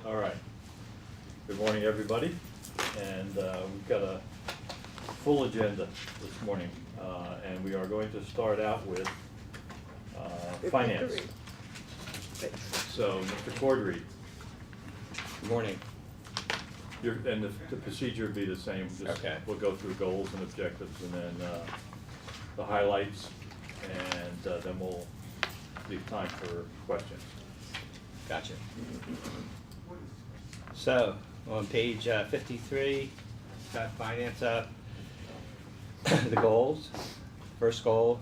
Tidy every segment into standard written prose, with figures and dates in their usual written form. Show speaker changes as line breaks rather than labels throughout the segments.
All right. Good morning, everybody. And we've got a full agenda this morning. And we are going to start out with finance. So, Mr. Cordry.
Good morning.
And the procedure would be the same. Just
Okay.
We'll go through goals and objectives and then the highlights. And then we'll leave time for questions.
Gotcha. So, on page 53, got finance up. The goals. First goal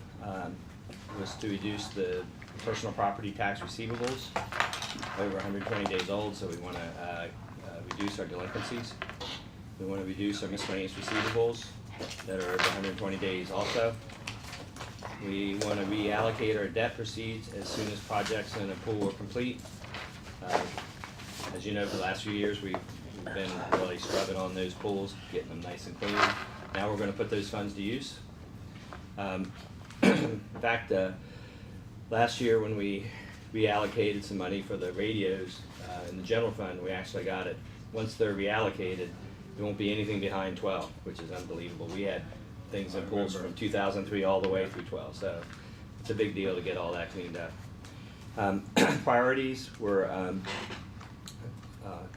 was to reduce the personal property tax receivables over 120 days old, so we want to reduce our delinquencies. We want to reduce our miscellaneous receivables that are over 120 days also. We want to reallocate our debt proceeds as soon as projects in a pool are complete. As you know, for the last few years, we've been really scrubbing on those pools, getting them nice and clean. Now we're going to put those funds to use. In fact, last year when we reallocated some money for the radios in the general fund, we actually got it. Once they're reallocated, there won't be anything behind 12, which is unbelievable. We had things in pools from 2003 all the way through 12, so it's a big deal to get all that cleaned up. Priorities were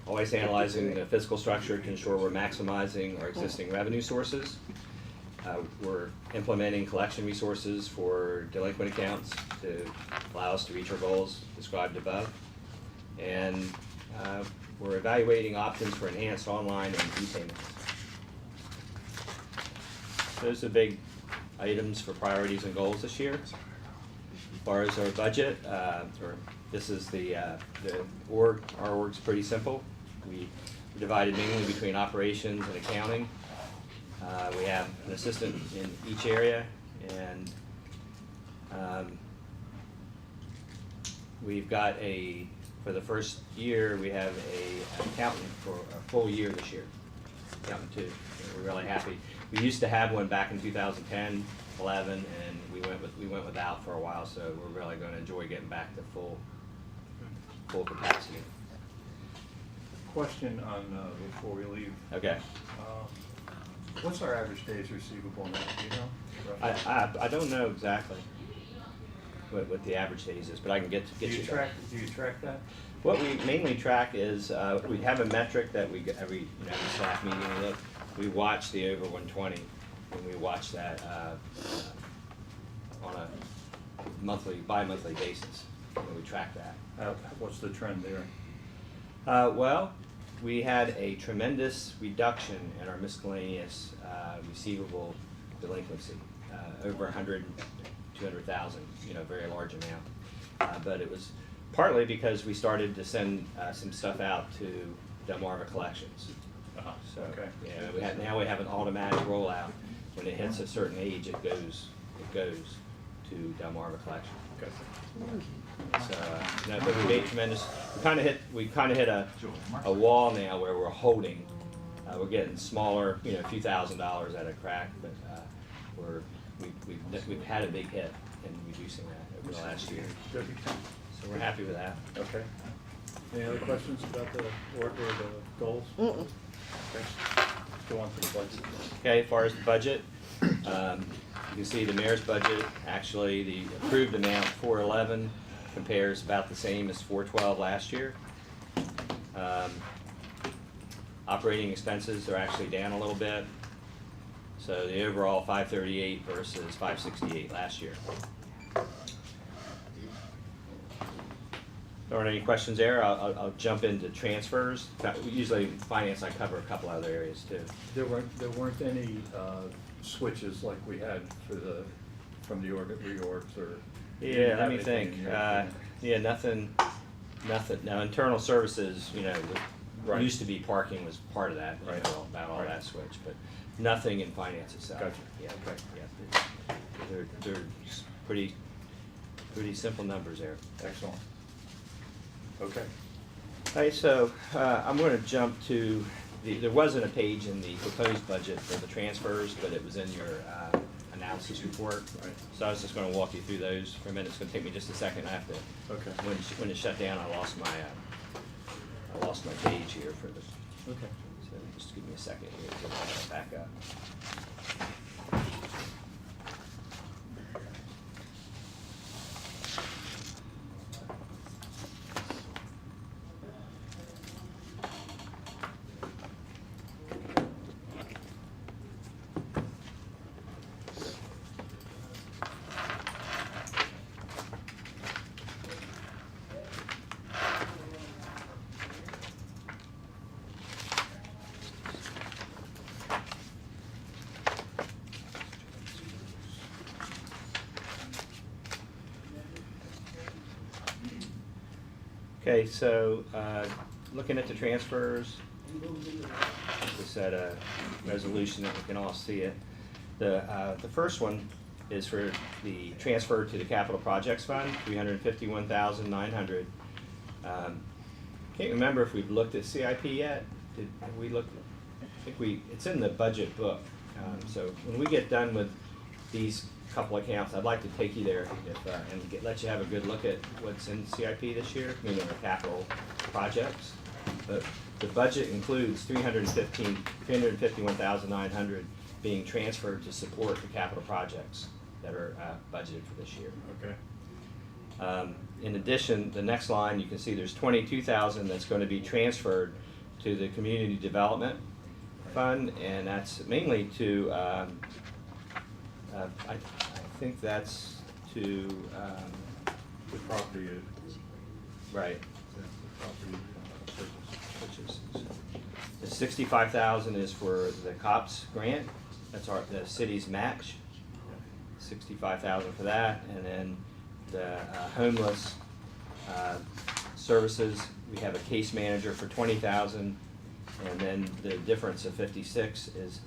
always analyzing the fiscal structure to ensure we're maximizing our existing revenue sources. We're implementing collection resources for delinquent accounts to allow us to reach our goals described above. And we're evaluating options for enhanced online and e-payments. Those are big items for priorities and goals this year. As far as our budget, this is our org's pretty simple. We're divided mainly between operations and accounting. We have an assistant in each area, and we've got for the first year, we have an accountant for a full year this year, accountant too. We're really happy. We used to have one back in 2010, 11, and we went without for a while, so we're really going to enjoy getting back to full capacity.
Question on, before we leave.
Okay.
What's our average days receivable now, do you know?
I don't know exactly what the average days is, but I can get you that.
Do you track that?
What we mainly track is we have a metric that we every staff meeting we watch the over 120, and we watch that on a bi-monthly basis, and we track that.
What's the trend there?
Well, we had a tremendous reduction in our miscellaneous receivable delinquency, over 100, 200,000, very large amount. But it was partly because we started to send some stuff out to Delmarva Collections. So
okay.
yeah, now we have an automatic rollout. When it hits a certain age, it goes to Delmarva Collection.
Okay.
So, but we made tremendous. We kind of hit a wall now where we're holding. We're getting smaller, a few $1,000s at a crack, but we've had a big hit in reducing that over the last year.
Good.
So we're happy with that.
Okay. Any other questions about the org or the goals? Okay. Let's go on to the budget.
Okay, as far as the budget, you can see the mayor's budget, actually the approved amount, 411, compares about the same as 412 last year. Operating expenses are actually down a little bit. So the overall 538 versus 568 last year. There aren't any questions there. I'll jump into transfers. Usually finance, I cover a couple other areas too.
There weren't any switches like we had from the reorgs or.
Yeah, let me think. Yeah, nothing. Now internal services,
Right.
used to be parking was part of that.
Right.
About all that switch, but nothing in finance itself.
Gotcha.
Yeah. Okay. Yeah. They're pretty simple numbers there.
Excellent. Okay.
Okay, so I'm going to jump to there wasn't a page in the proposed budget for the transfers, but it was in your analysis report.
Right.
So I was just going to walk you through those for a minute. It's going to take me just a second. I have to.
Okay.
When it shut down, I lost my I lost my page here for this.
Okay.
So just give me a second here to back up. Okay, so looking at the transfers, we set a resolution that we can all see it. The first one is for the transfer to the Capital Projects Fund, $351,900. Can't remember if we've looked at CIP yet. Have we looked? I think it's in the budget book. So when we get done with these couple accounts, I'd like to take you there and let you have a good look at what's in CIP this year, meaning the capital projects. But the budget includes $351,900 being transferred to support the capital projects that are budgeted for this year.
Okay.
In addition, the next line, you can see there's $22,000 that's going to be transferred to the Community Development Fund, and that's mainly to I think that's to
The property
right.
the property purchase.
The $65,000 is for the COPS grant. That's the city's match. $65,000 for that, and then the homeless services. We have a case manager for $20,000, and then the difference of $56,000 is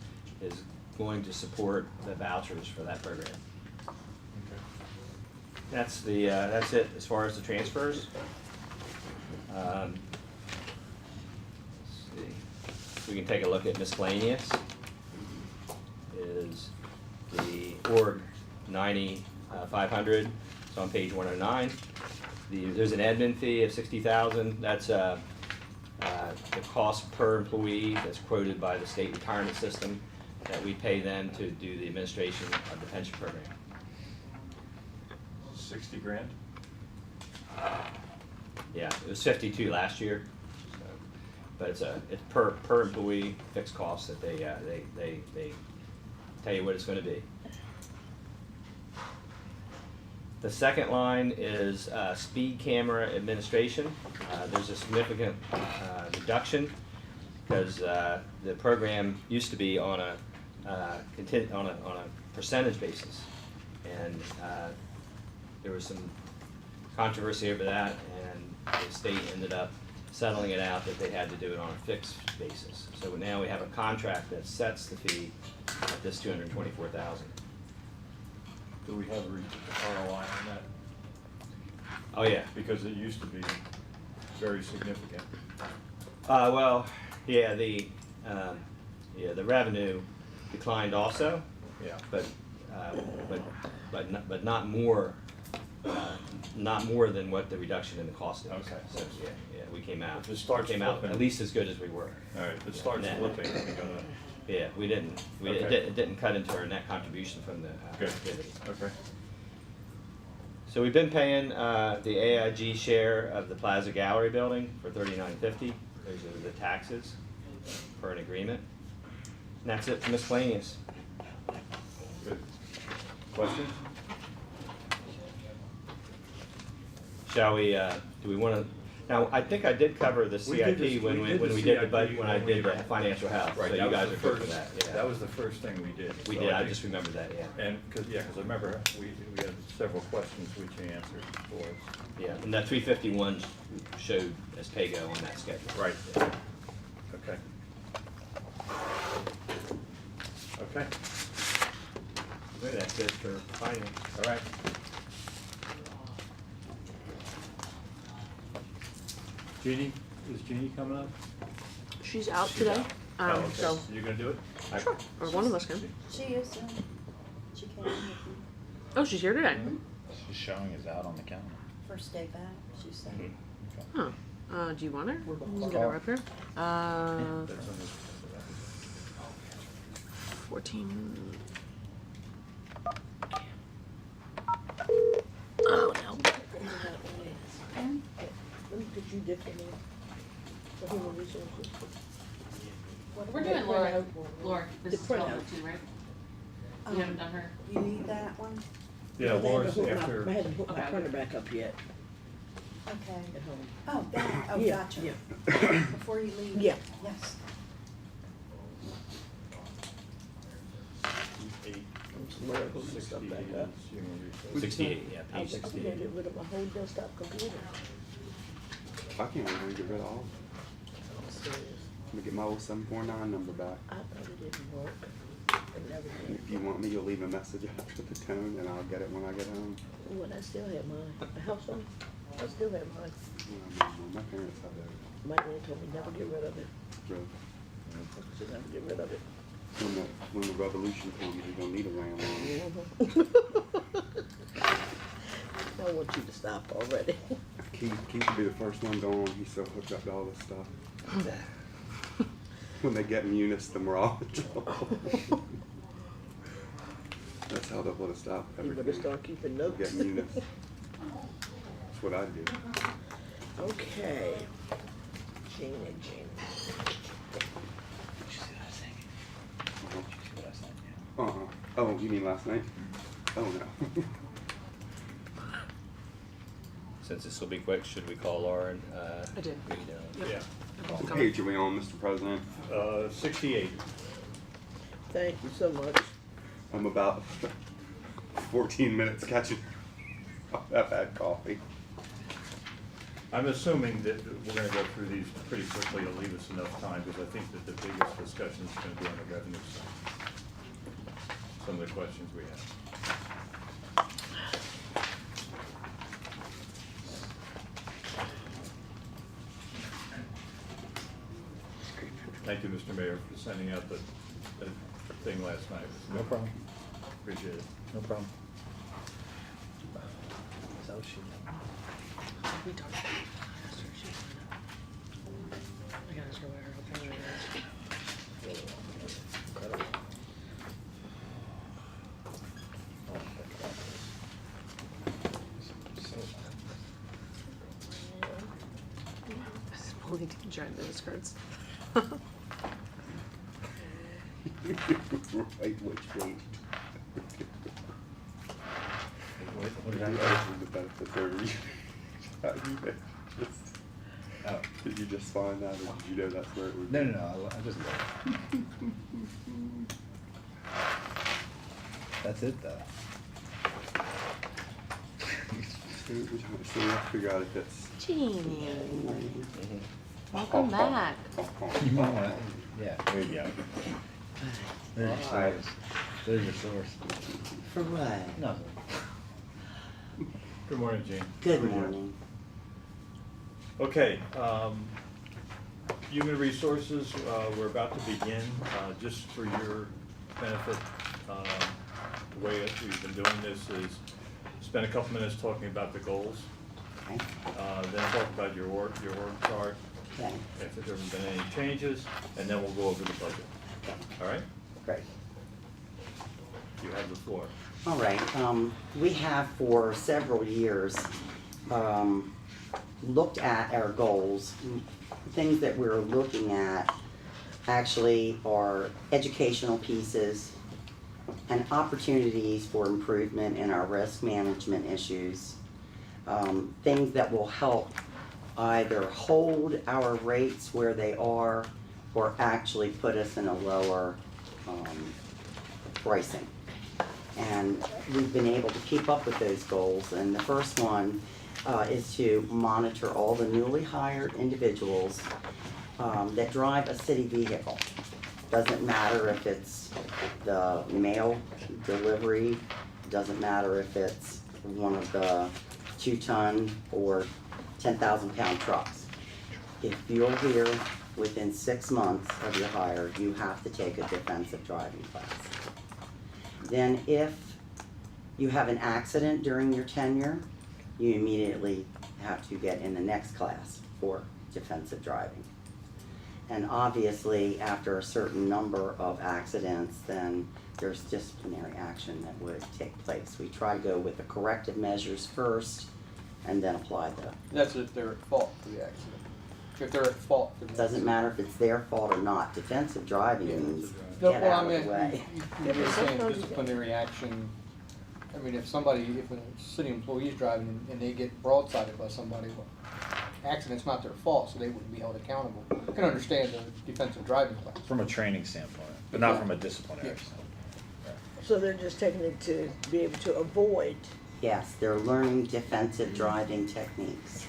going to support the vouchers for that program.
Okay.
That's it as far as the transfers. Let's see. We can take a look at miscellaneous. Is the org 90,500. It's on page 109. There's an admin fee of $60,000. That's the cost per employee that's quoted by the state retirement system that we pay them to do the administration of the pension program.
60 grand?
Yeah, it was 52 last year, so, but it's per employee fixed cost that they tell you what it's going to be. The second line is speed camera administration. There's a significant reduction because the program used to be on a percentage basis, and there was some controversy over that, and the state ended up settling it out that they had to do it on a fixed basis. So now we have a contract that sets the fee at this $224,000.
Do we have ROI on that?
Oh yeah.
Because it used to be very significant.
Well, yeah, the revenue declined also,
Yeah.
but not more. Not more than what the reduction in the cost is.
Okay.
So yeah, we came out.
If it starts flipping-
at least as good as we were.
All right, if it starts
Net.
flipping, we're gonna,
Yeah, we didn't.
Okay.
It didn't cut into our net contribution from the
good,
activity.
okay.
So we've been paying the AIG share of the Plaza Gallery building for $39.50. Those are the taxes per an agreement. And that's it for miscellaneous.
Good. Questions?
Shall we? Do we want to? Now, I think I did cover the
We did
CIP
this-
when
we
we
did the
did the
CIP
budget when I
when
did
we-
the financial health.
Right,
So
that
you
was
guys
the
are good for
first-
that. Yeah.
That was the first thing we did.
We
So
did. I
think-
just remember that. Yeah.
And, cause I remember we had several questions which you answered for us.
Yeah. And that 351 showed as pay-go on that schedule.
Right.
Yeah.
Okay. Okay,
Okay, that's it for finance.
all right. Jeannie, is Jeannie coming up?
She's out
She's
today,
out. Oh, okay.
so
You gonna do it?
sure, or one of us can.
She is, she came with me.
Oh, she's here today.
She's showing is out on the calendar.
First day back, she said.
Mhm.
Huh. Do you want her?
We're gonna
You
call
get her
her.
up here.
That's on this-
14. Oh no.
Let me put you differently. For human resources.
We're doing Laura. Laura,
The
this is
printout.
Laura too, right? You haven't done her.
You need that one?
Yeah, Laura's
I
after,
haven't put my
Okay.
printer back up yet
Okay.
at home.
Oh, that, oh,
Yeah,
gotcha.
yeah.
Before you leave?
Yeah.
Yes.
eight,
I'm just Laura hooking stuff back
68
up.
is human resources.
68, yeah,
I'm
page
gonna
68.
get rid of my whole desktop computer.
I can't really get rid of all.
I'm serious.
Let me get my old 749 number back.
I thought it didn't work. It never
And
did.
if you want me, you'll leave a message after the tone, and I'll get it when I get home.
When I still have mine. The house phone, I still have mine.
My parents have those.
My dad told me never get rid of it.
Really.
I said never get rid of it.
When the revolution comes, you're gonna need a landline.
I want you to stop already.
Keith will be the first one gone. He's so hooked up to all this stuff. When they get Munis, then we're all in trouble. That's how they'll put a stop to
You
everything.
better start keeping notes.
Get Munis. That's what I do.
Okay. Gina.
Oh, you mean last night? Oh, no.
Since this will be quick, should we call Laura and,
I did.
read,
Yep.
Yeah,
Everyone's
What
coming.
page are we on, Mr. President?
68.
Thank you so much.
I'm about 14 minutes catching. I've had coffee.
I'm assuming that we're gonna go through these pretty quickly to leave us enough time, because I think that the biggest discussion is gonna be on the revenue side. Some of the questions we have. Thank you, Mr. Mayor, for sending out the thing last night.
No problem.
Appreciate it.
No problem.
We talked about it. I gotta ask her where her printer is. Only giant business cards.
Right, which page?
What did I
These
write?
are the benefits over
Oh.
Did you just find that, or did you know that's where it would be?
No, I just That's it though.
So we have to figure out if it's.
Jeannie,
Mm-hmm.
welcome back.
You might wanna, yeah, there you go. There's your
Alright.
source. There's your source.
For what?
Nothing.
Good morning, Gene.
Good morning.
Okay, human resources, we're about to begin, just for your benefit. The way that we've been doing this is spend a couple minutes talking about the goals,
Okay.
then talk about your org chart,
Okay.
if there have been any changes, and then we'll go over the budget.
Okay.
All right?
Great.
You have the floor.
All right. We have for several years looked at our goals. Things that we're looking at actually are educational pieces and opportunities for improvement in our risk management issues. Things that will help either hold our rates where they are or actually put us in a lower pricing. And we've been able to keep up with those goals, and the first one is to monitor all the newly hired individuals that drive a city vehicle. Doesn't matter if it's the mail delivery, doesn't matter if it's one of the 2-ton or 10,000-pound trucks. If you're here within 6 months of your hire, you have to take a defensive driving class. Then if you have an accident during your tenure, you immediately have to get in the next class for defensive driving. And obviously, after a certain number of accidents, then there's disciplinary action that would take place. We try to go with the corrective measures first and then apply the,
That's if they're at fault for the accident. If they're at fault for the
doesn't matter if it's their fault or not. Defensive driving
Yeah.
means
No,
get
well,
out
I
of the
mean,
way.
you're saying
Sometimes you
disciplinary action. I mean, if a city employee is driving and they get broadsided by somebody, well, accident's not their fault, so they wouldn't be held accountable. I can understand the defensive driving class.
From a training standpoint, but not from a disciplinary
Yeah.
standpoint.
So they're just taking it to be able to avoid.
Yes, they're learning defensive driving techniques.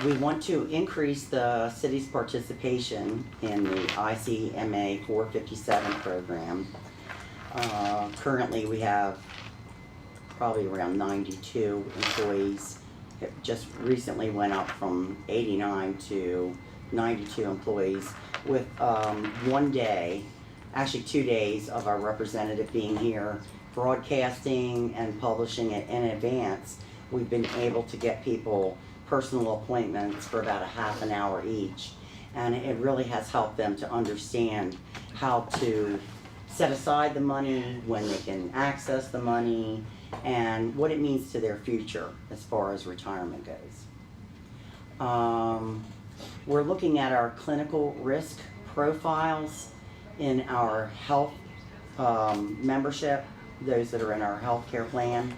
We want to increase the city's participation in the ICMA 457 program. Currently, we have probably around 92 employees. It just recently went up from 89 to 92 employees with 1 day, actually 2 days of our representative being here, broadcasting and publishing it in advance. We've been able to get people personal appointments for about a half an hour each. And it really has helped them to understand how to set aside the money, when they can access the money, and what it means to their future as far as retirement goes. We're looking at our clinical risk profiles in our health membership, those that are in our health care plan,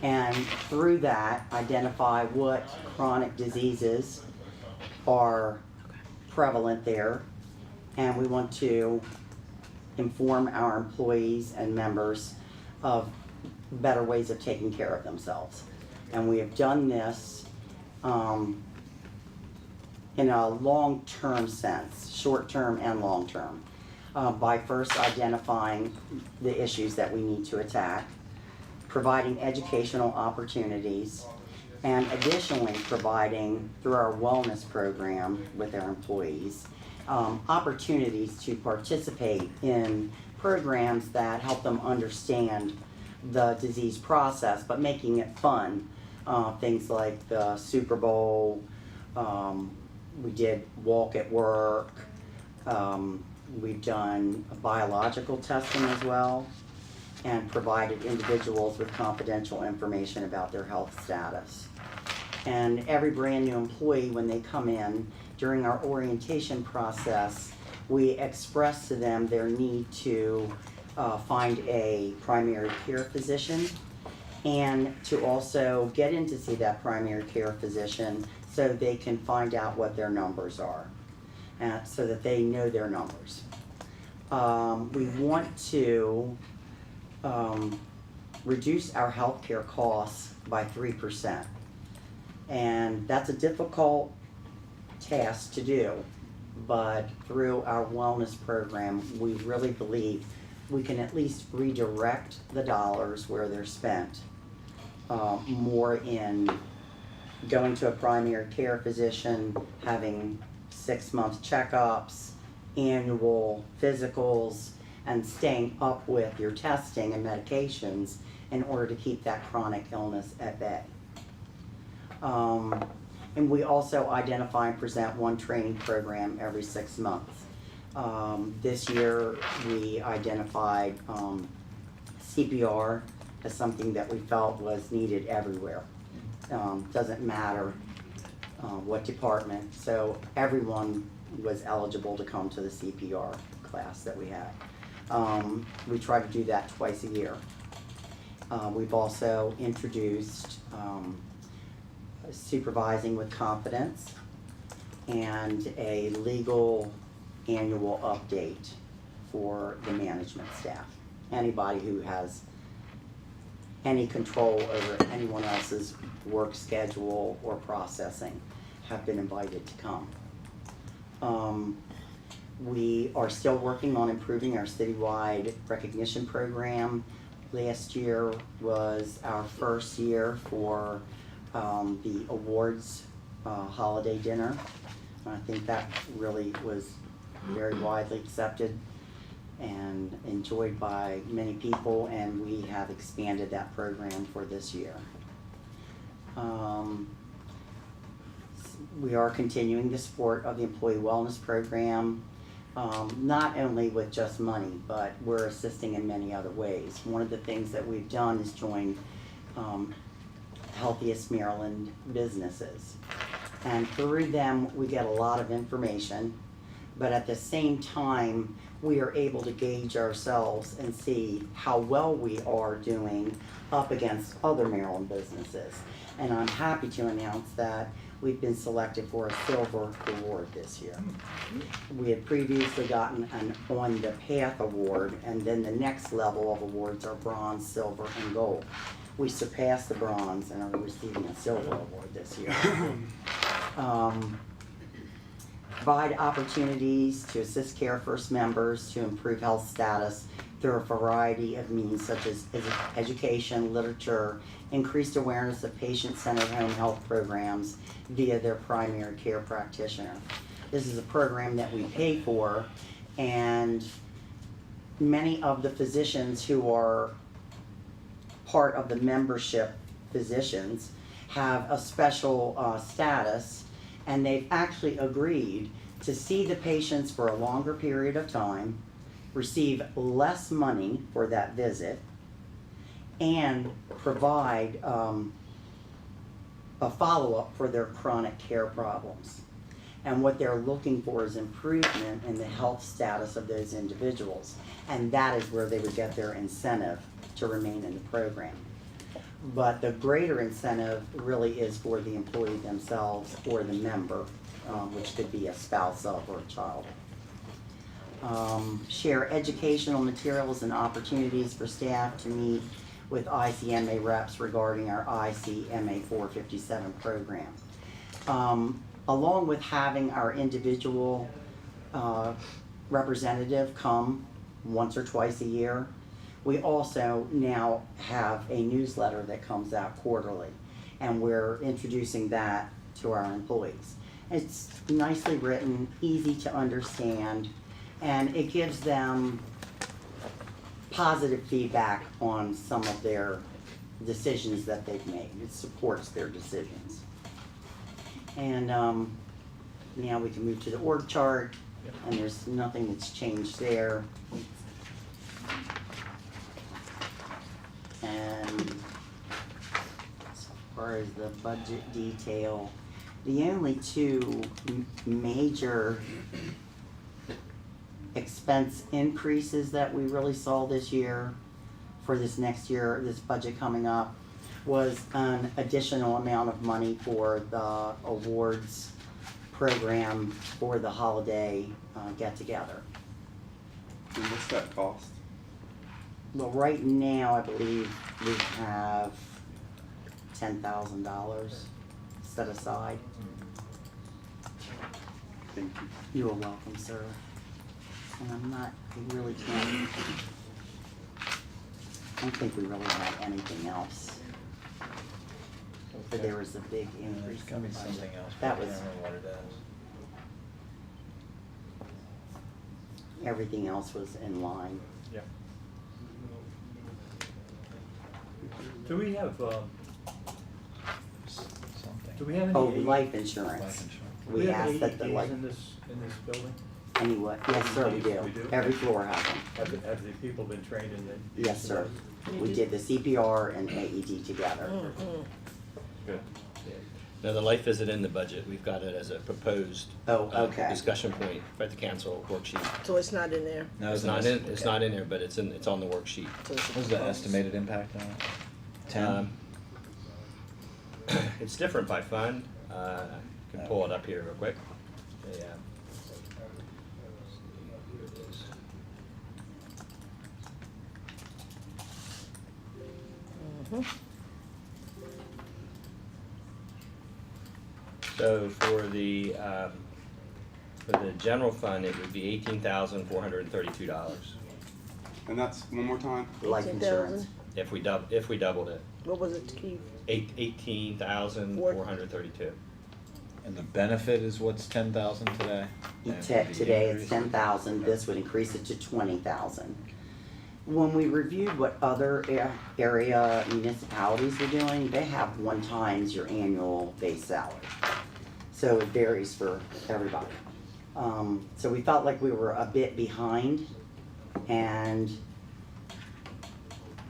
and through that identify what chronic diseases are prevalent there, and we want to inform our employees and members of better ways of taking care of themselves. And we have done this in a long-term sense, short-term and long-term, by first identifying the issues that we need to attack, providing educational opportunities, and additionally providing, through our wellness program with our employees, opportunities to participate in programs that help them understand the disease process, but making it fun. Things like the Super Bowl, we did walk at work, we've done biological testing as well, and provided individuals with confidential information about their health status. And every brand new employee, when they come in, during our orientation process, we express to them their need to find a primary care physician and to also get in to see that primary care physician so they can find out what their numbers are, so that they know their numbers. We want to reduce our healthcare costs by 3%. And that's a difficult task to do, but through our wellness program, we really believe we can at least redirect the dollars where they're spent more in going to a primary care physician, having 6-month checkups, annual physicals, and staying up with your testing and medications in order to keep that chronic illness at bay. And we also identify and present one training program every 6 months. This year we identified CPR as something that we felt was needed everywhere. Doesn't matter what department, so everyone was eligible to come to the CPR class that we had. We try to do that twice a year. We've also introduced supervising with confidence and a legal annual update for the management staff. Anybody who has any control over anyone else's work schedule or processing have been invited to come. We are still working on improving our citywide recognition program. Last year was our first year for the awards holiday dinner. I think that really was very widely accepted and enjoyed by many people, and we have expanded that program for this year. we are continuing the support of the employee wellness program, not only with just money, but we're assisting in many other ways. One of the things that we've done is join Healthiest Maryland Businesses. And through them, we get a lot of information, but at the same time, we are able to gauge ourselves and see how well we are doing up against other Maryland businesses. And I'm happy to announce that we've been selected for a silver award this year. We had previously gotten an On the Path award, and then the next level of awards are bronze, silver, and gold. We surpassed the bronze and are receiving a silver award this year. Provide opportunities to assist Care First members to improve health status through a variety of means such as education, literature, increased awareness of patient-centered home health programs via their primary care practitioner. This is a program that we pay for, and many of the physicians who are part of the membership physicians have a special status, and they've actually agreed to see the patients for a longer period of time, receive less money for that visit, and provide a follow-up for their chronic care problems. And what they're looking for is improvement in the health status of those individuals, and that is where they would get their incentive to remain in the program. But the greater incentive really is for the employee themselves or the member, which could be a spouse of or a child. Share educational materials and opportunities for staff to meet with ICMA reps regarding our ICMA 457 program. Along with having our individual representative come once or twice a year, we also now have a newsletter that comes out quarterly, and we're introducing that to our employees. It's nicely written, easy to understand, and it gives them positive feedback on some of their decisions that they've made. It supports their decisions. And now we can move to the org chart, and there's nothing that's changed there. And as far as the budget detail, the only two major expense increases that we really saw this year for this next year, this budget coming up, was an additional amount of money for the awards program for the holiday get-together.
And what's that cost?
Well, right now, I believe we have $10,000 set aside.
Thank you.
You are welcome, sir. And I'm not, we really can't, I don't think we really have anything else. But there was a big increase.
There's gotta be
in budget.
something else, but
That
I
was,
can't remember what it is.
everything else was in line.
Yeah. Do we have,
Something.
do we have any?
Oh,
AEDs?
life insurance.
Life insurance.
Do
We
have
asked that the
AEDs
life,
in this building?
anyway, yes, sir, we do.
We do?
Every floor has them.
Have the people been trained in the?
Yes, sir. We did the CPR and AED together.
Good.
Now, the life visit in the budget, we've got it as a proposed
Oh, okay.
discussion point at the council worksheet.
So it's not in there?
No,
It's not in, it's not in there, but it's on the worksheet.
So it's
What's the estimated impact on it? 10?
It's different by fund. I can pull it up here real quick. Yeah. Here it is. So for the general fund, it would be $18,432
And that's one more time?
Life insurance.
18,000?
if we doubled it.
What was it, Keith?
18,432.
And the benefit is what's 10,000 today? And the
Today it's
increase?
10,000, this would increase it to 20,000. When we reviewed what other area municipalities were doing, they have 1 times your annual base salary. So it varies for everybody. So we felt like we were a bit behind, and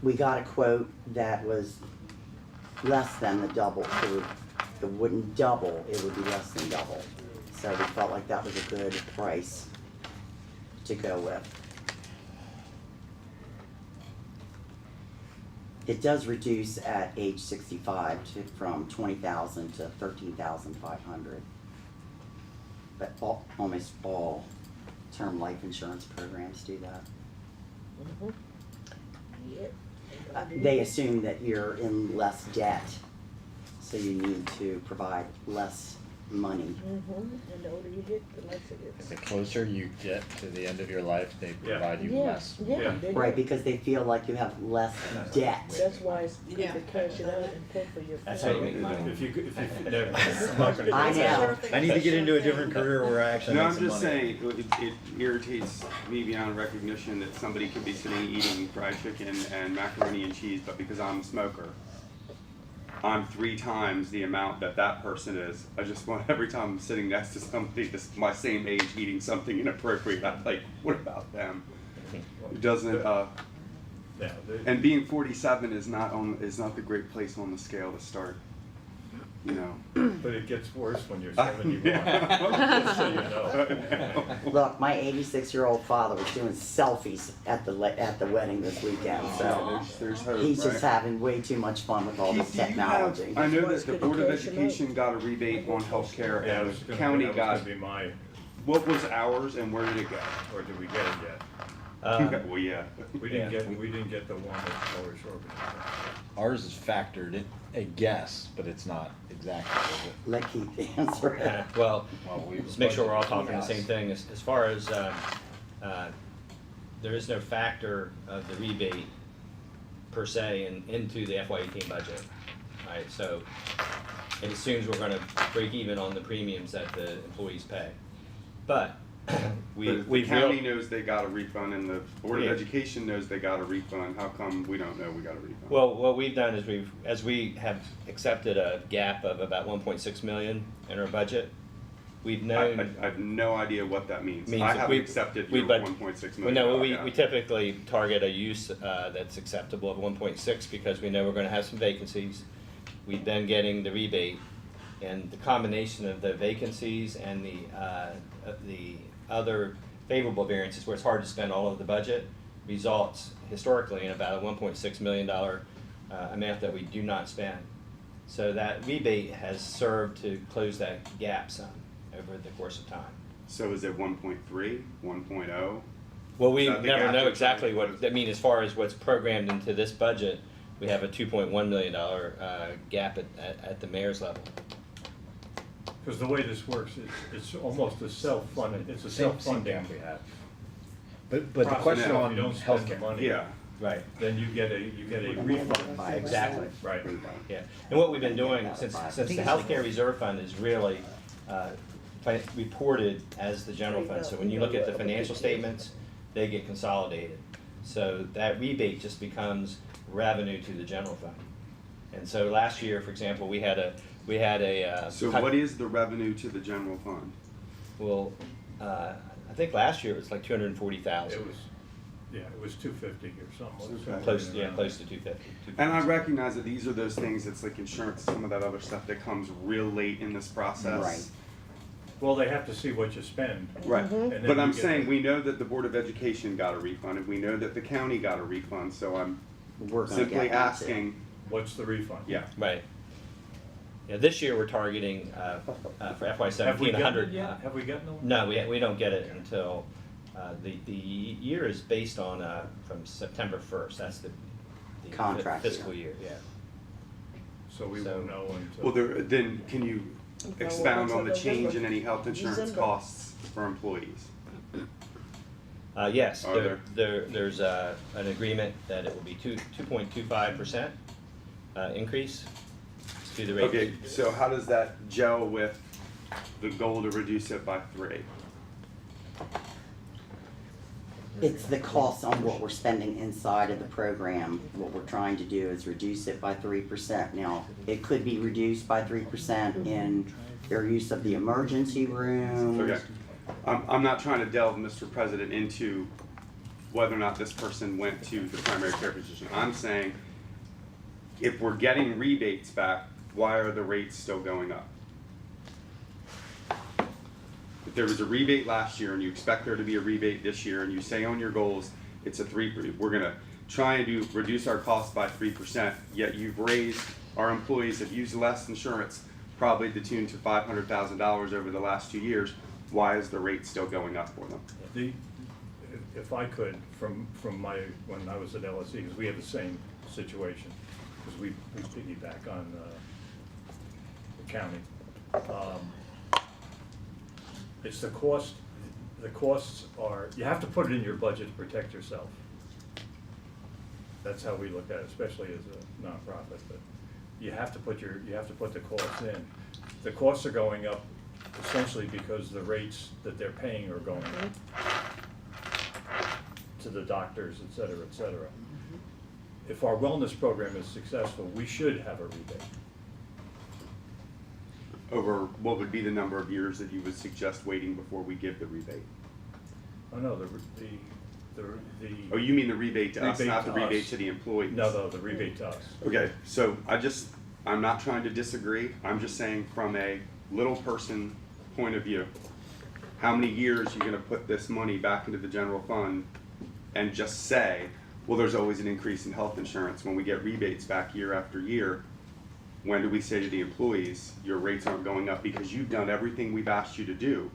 we got a quote that was less than the double. So it wouldn't double, it would be less than double. So we felt like that was a good price to go with. It does reduce at age 65 from 20,000 to 13,500. But almost all term life insurance programs do that.
Mhm. Yep.
They assume that you're in less debt, so you need to provide less money.
And the older you get, the less it is.
The closer you get to the end of your life, they
Yeah.
provide you
Yeah,
less.
yeah, they
Right,
do.
because they feel like you have less debt.
That's why it's good
Yeah.
to cash it out and pay for your.
That's how you make money.
If you, no, I'm not gonna.
I know.
I need to get into a different career where I actually
No,
make
I'm
some
just
money.
saying, it irritates me beyond recognition that somebody could be sitting eating fried chicken and macaroni and cheese, but because I'm a smoker, I'm 3 times the amount that that person is. I just want, every time I'm sitting next to somebody that's my same age eating something inappropriate, I'm like, what about them? It doesn't,
Yeah,
and being 47 is not the great place on the scale to start, you know.
but it gets worse when you're 71.
Yeah.
Just so you know.
Look, my 86-year-old father was doing selfies at the wedding this weekend, so
There's hope,
he's just
right?
having way too much fun with all this
Keith, do you
technology.
have- I know
That's
that the
why it's
Board of
good to cash 'em out.
Education got a rebate on healthcare
Yeah,
and
that
the county
was
got,
gonna be my,
what was ours and where did it go?
or did we get it yet?
Well, yeah.
We didn't get the one that's lower short.
Ours is factored, a guess, but it's not exactly, is it?
Let Keith answer it.
Well,
Well, we
let's make sure we're all
budgeted
talking the
yes.
same thing. As far as, there is no factor of the rebate per se into the FY18 budget. Right, so it assumes we're gonna break even on the premiums that the employees pay. But
But
we,
if the
we
county knows they got a refund and the Board of
Yeah.
Education knows they got a refund, how come we don't know we got a refund?
Well, what we've done is as we have accepted a gap of about 1.6 million in our budget, we've known.
I have no idea what that means.
Means
I
that
haven't
we-
accepted
we
your
bud-
1.6
Well,
million.
no, we
gap.
typically target a use that's acceptable of 1.6 because we know we're gonna have some vacancies. We've been getting the rebate, and the combination of the vacancies and the other favorable variances where it's hard to spend all of the budget results historically in about a $1.6 million amount that we do not spend. So that rebate has served to close that gap some over the course of time.
So is it 1.3, 1.0?
Well, we
Is that the
never
gap
know
you're
exactly
trying to
what,
close?
I mean, as far as what's programmed into this budget, we have a $2.1 million gap at the mayor's level.
Because the way this works, it's almost a self-funding, it's a
Same
self-funding.
gap we have. But the
process.
question
If
on
you don't spend the
healthcare.
money,
Yeah.
Right.
then you get a refund.
Exactly.
Right.
Yeah, and what we've been doing since the healthcare reserve fund is really reported as the general fund. So when you look at the financial statements, they get consolidated. So that rebate just becomes revenue to the general fund. And so last year, for example, we had a
So what is the revenue to the general fund?
well, I think last year it was like 240,000.
It was 250 or something.
Okay.
Close to 250.
And I recognize that these are those things, it's like insurance, some of that other stuff that comes real late in this process.
Right.
Well, they have to see what you spend.
Right,
And then
but
you
I'm
get
saying,
the-
we know that the Board of Education got a refund, and we know that the county got a refund, so I'm
We're gonna
simply
get that too.
asking,
What's the refund?
yeah.
Right. Yeah, this year we're targeting for FY17
Have we gotten
100.
it yet? Have we gotten the one?
No, we don't get it until the year is based on from September 1st. That's the
Contract
fiscal year. Yeah.
So we
So-
won't know until.
Well, then, can you expound on the change in any health insurance
December.
costs for employees?
Yes,
Are
there's an agreement that it will be 2.25% increase to the rate.
Okay, so how does that gel with the goal to reduce it by 3?
It's the cost on what we're spending inside of the program. What we're trying to do is reduce it by 3%. Now, it could be reduced by 3% in their use of the emergency room.
Okay. I'm not trying to delve, Mr. President, into whether or not this person went to the primary care physician. I'm saying, if we're getting rebates back, why are the rates still going up? If there was a rebate last year and you expect there to be a rebate this year, and you say on your goals, it's a we're gonna try and reduce our costs by 3%, yet you've raised, our employees have used less insurance, probably to tune to $500,000 over the last 2 years, why is the rate still going up for them?
If I could, from when I was at LSE, because we have the same situation, because we piggyback on the county. It's the cost, the costs are, you have to put it in your budget to protect yourself. That's how we look at it, especially as a nonprofit, but you have to put the costs in. The costs are going up essentially because the rates that they're paying are going up to the doctors, et cetera, et cetera. If our wellness program is successful, we should have a rebate.
Over what would be the number of years that you would suggest waiting before we give the rebate?
Oh, no, the
Oh, you mean the rebate to us,
Rebate
not the
to
rebate
us.
to the employees?
No, the rebate to us.
Okay, so I'm not trying to disagree, I'm just saying from a little person point of view, how many years are you gonna put this money back into the general fund and just say, well, there's always an increase in health insurance when we get rebates back year after year? When do we say to the employees, your rates aren't going up because you've done everything we've asked you to do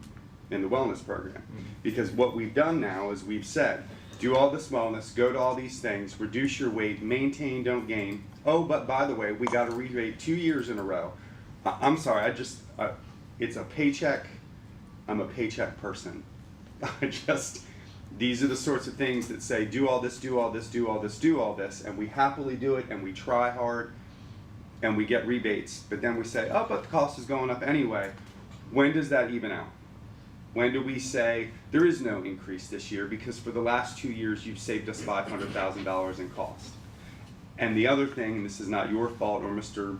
in the wellness program? Because what we've done now is we've said, do all this wellness, go to all these things, reduce your weight, maintain, don't gain. Oh, but by the way, we got a rebate 2 years in a row. I'm sorry, it's a paycheck, I'm a paycheck person. These are the sorts of things that say, do all this, do all this, do all this, do all this, and we happily do it, and we try hard, and we get rebates, but then we say, oh, but the cost is going up anyway. When does that even out? When do we say, there is no increase this year because for the last 2 years you've saved us $500,000 in cost? And the other thing, and this is not your fault or Mr.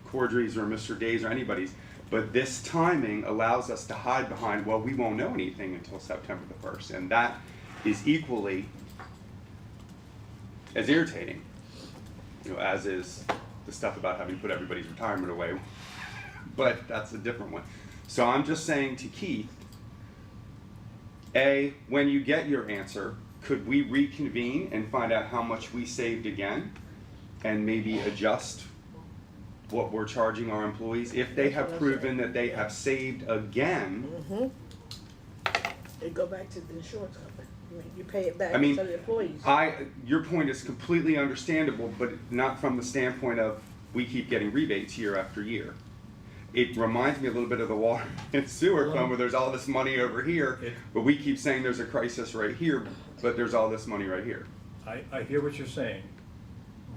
Cordry's or Mr. Day's or anybody's, but this timing allows us to hide behind, well, we won't know anything until September the 1st, and that is equally as irritating, as is the stuff about having to put everybody's retirement away, but that's a different one. So I'm just saying to Keith, A, when you get your answer, could we reconvene and find out how much we saved again and maybe adjust what we're charging our employees if they have proven that they have saved again?
They go back to the insurance company. I mean, you pay it back
I mean,
to the employees.
your point is completely understandable, but not from the standpoint of we keep getting rebates year after year. It reminds me a little bit of the water and sewer fund where there's all this money over here, but we keep saying there's a crisis right here, but there's all this money right here.
I hear what you're saying,